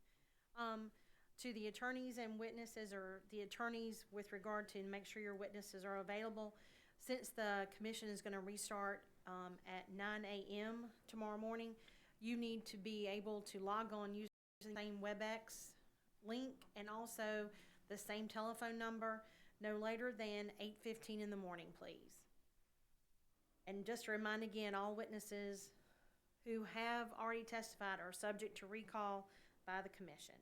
To the attorneys and witnesses, or the attorneys with regard to make sure your witnesses are available, since the commission is going to restart at 9 a.m. tomorrow morning, you need to be able to log on using the same WebEx link and also the same telephone number no later than 8:15 in the morning, please. And just to remind again, all witnesses who have already testified are subject to recall by the commission.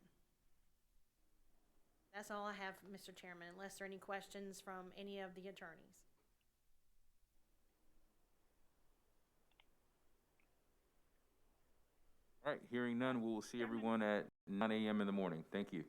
That's all I have, Mr. Chairman, unless there are any questions from any of the attorneys. All right, hearing none, we will see everyone at 9 a.m. in the morning. Thank you.